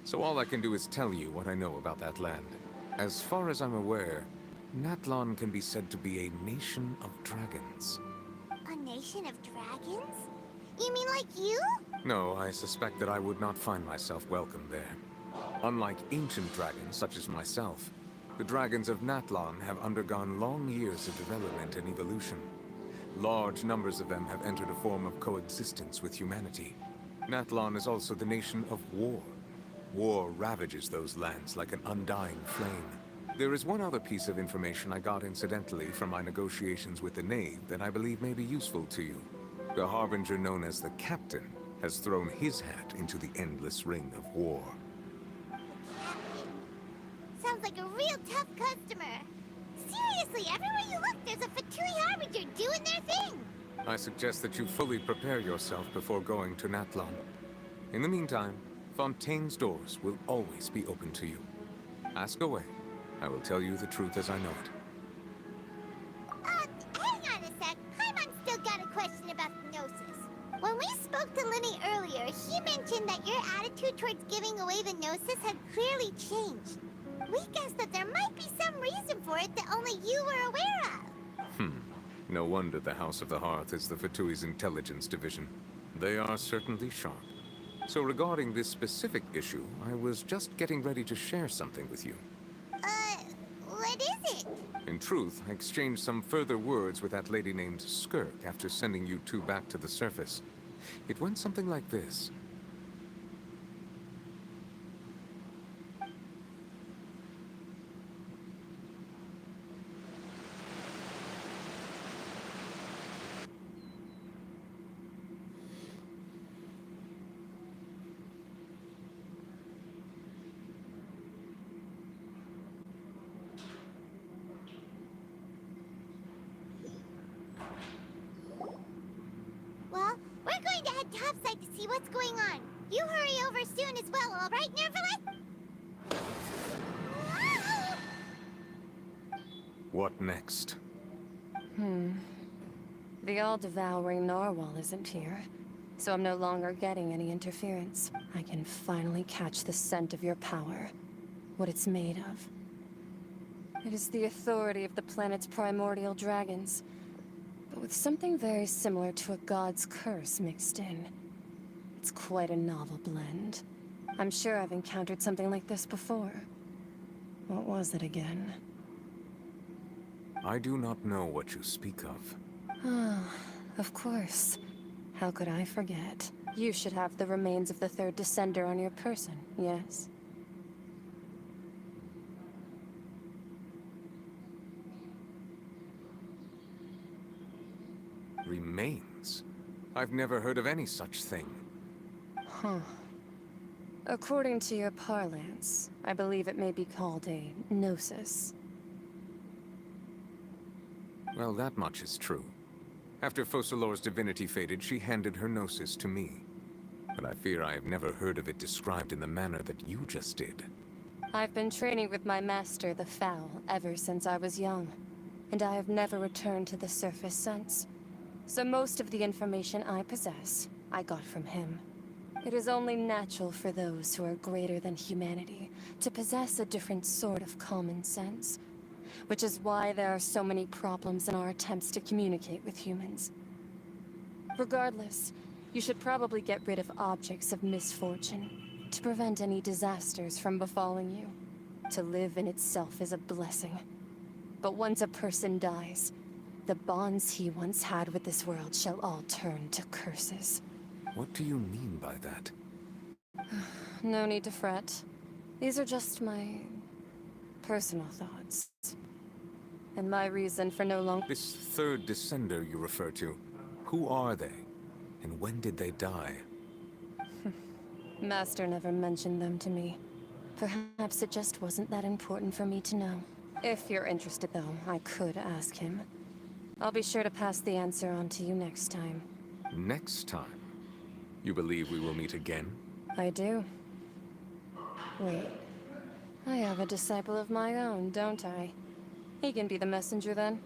So all I can do is tell you what I know about that land. As far as I'm aware, Natlon can be said to be a nation of dragons. A nation of dragons? You mean like you? No, I suspect that I would not find myself welcome there. Unlike ancient dragons such as myself, the dragons of Natlon have undergone long years of development and evolution. Large numbers of them have entered a form of coexistence with humanity. Natlon is also the nation of war. War ravages those lands like an undying flame. There is one other piece of information I got incidentally from my negotiations with the Knave that I believe may be useful to you. The Harbinger known as the Captain has thrown his hat into the endless ring of war. Sounds like a real tough customer. Seriously, everywhere you look, there's a Fatui Harbinger doing their thing. I suggest that you fully prepare yourself before going to Natlon. In the meantime, Fontaine's doors will always be open to you. Ask away. I will tell you the truth as I know it. Hang on a sec. Paimon's still got a question about the Gnosis. When we spoke to Lenny earlier, he mentioned that your attitude towards giving away the Gnosis had clearly changed. We guessed that there might be some reason for it that only you were aware of. No wonder the House of the Hearth is the Fatui's intelligence division. They are certainly sharp. So regarding this specific issue, I was just getting ready to share something with you. What is it? In truth, I exchanged some further words with that lady named Skirk after sending you two back to the surface. It went something like this. Well, we're going to head topside to see what's going on. You hurry over soon as well, all right, Nervalet? What next? The all-devouring narwhal isn't here, so I'm no longer getting any interference. I can finally catch the scent of your power, what it's made of. It is the authority of the planet's primordial dragons, but with something very similar to a god's curse mixed in. It's quite a novel blend. I'm sure I've encountered something like this before. What was it again? I do not know what you speak of. Ah, of course. How could I forget? You should have the remains of the third Descender on your person, yes? Remains? I've never heard of any such thing. Huh. According to your parlance, I believe it may be called a gnosis. Well, that much is true. After Focalor's divinity faded, she handed her gnosis to me. But I fear I have never heard of it described in the manner that you just did. I've been training with my master, the Foul, ever since I was young, and I have never returned to the surface since. So most of the information I possess, I got from him. It is only natural for those who are greater than humanity to possess a different sort of common sense, which is why there are so many problems in our attempts to communicate with humans. Regardless, you should probably get rid of objects of misfortune to prevent any disasters from befalling you. To live in itself is a blessing. But once a person dies, the bonds he once had with this world shall all turn to curses. What do you mean by that? No need to fret. These are just my personal thoughts. And my reason for no longer— This third Descender you refer to, who are they? And when did they die? Master never mentioned them to me. Perhaps it just wasn't that important for me to know. If you're interested, though, I could ask him. I'll be sure to pass the answer on to you next time. Next time? You believe we will meet again? I do. Wait. I have a disciple of my own, don't I? He can be the messenger, then.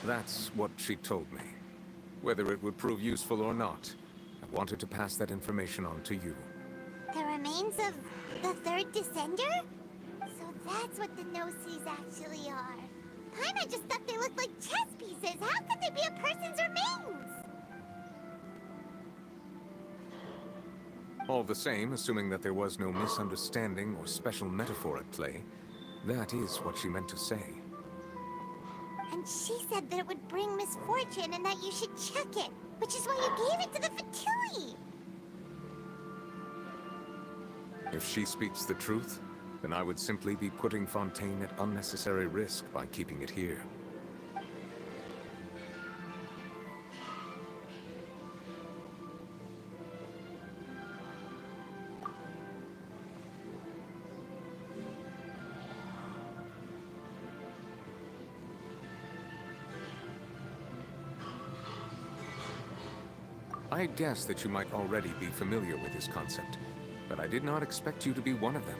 That's what she told me. Whether it would prove useful or not, I wanted to pass that information on to you. The remains of the third descender? So that's what the no-sees actually are. Paimon just thought they looked like chess pieces. How could they be a person's remains? All the same, assuming that there was no misunderstanding or special metaphor at play, that is what she meant to say. And she said that it would bring misfortune and that you should check it, which is why you gave it to the Fatui. If she speaks the truth, then I would simply be putting Fontaine at unnecessary risk by keeping it here. I had guessed that you might already be familiar with this concept, but I did not expect you to be one of them.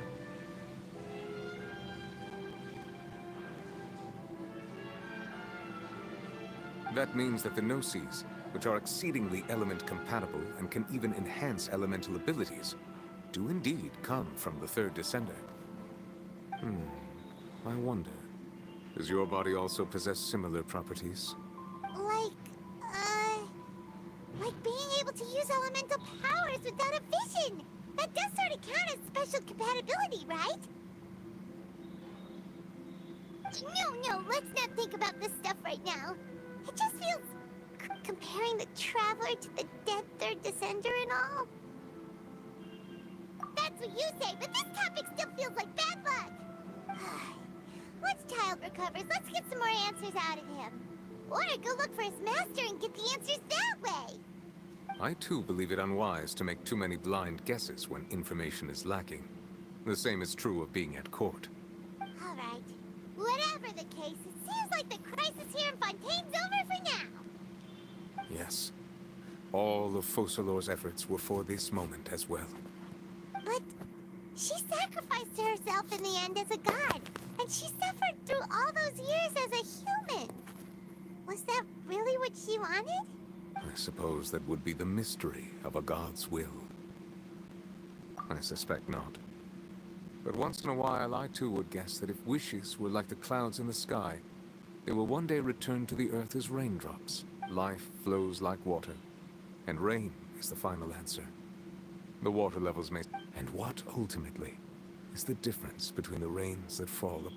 That means that the Gnosis, which are exceedingly element-compatible and can even enhance elemental abilities, do indeed come from the third descender. I wonder, does your body also possess similar properties? Like being able to use elemental powers without a vision. That does sort of count as special compatibility, right? No, let's not think about this stuff right now. It just feels... comparing the Traveler to the dead third descender and all. That's what you say, but this topic still feels like bad luck. Once Child recovers, let's get some more answers out of him. Or go look for his master and get the answers that way. I too believe it unwise to make too many blind guesses when information is lacking. The same is true of being at court. All right. Whatever the case, it seems like the crisis here in Fontaine's over for now. Yes. All of Focalor's efforts were for this moment as well. But she sacrificed herself in the end as a god, and she suffered through all those years as a human. Was that really what she wanted? I suppose that would be the mystery of a god's will. I suspect not. But once in a while, I too would guess that if wishes were like the clouds in the sky, they will one day return to the earth as raindrops. Life flows like water, and rain is the final answer. The water levels may... And what, ultimately, is the difference between the rains that fall...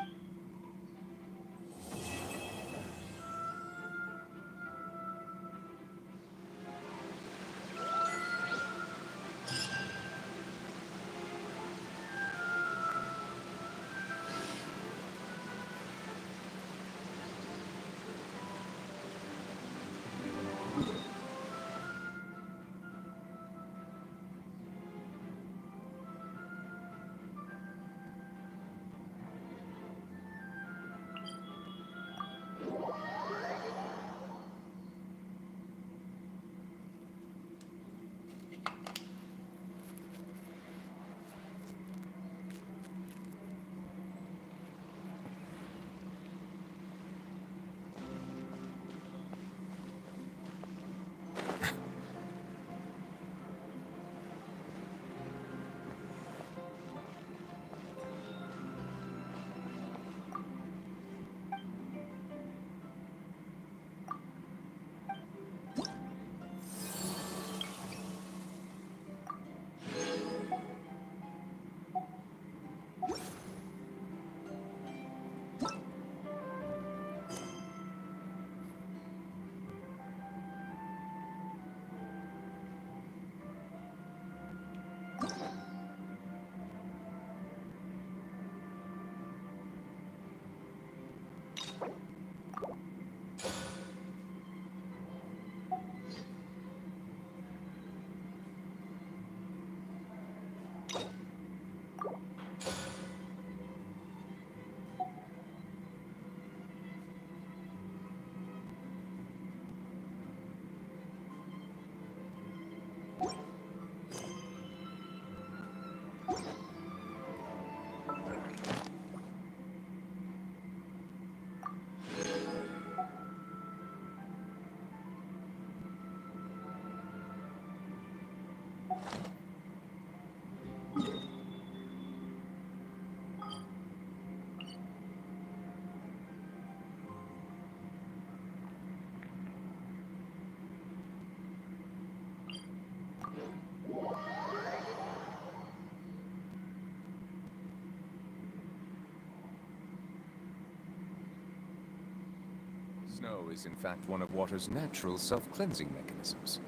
Snow is in fact one of water's natural self-cleansing mechanisms.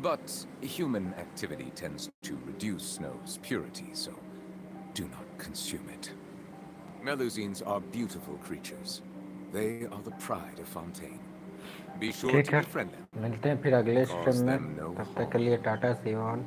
But human activity tends to reduce snow's purity, so do not consume it. Melusines are beautiful creatures. They are the pride of Fontaine. Be sure ठीक to है, befriend them. मिलते हैं फिर अगले Cause stream में। them no तब तक के लिए टाटा, सी यू ऑल।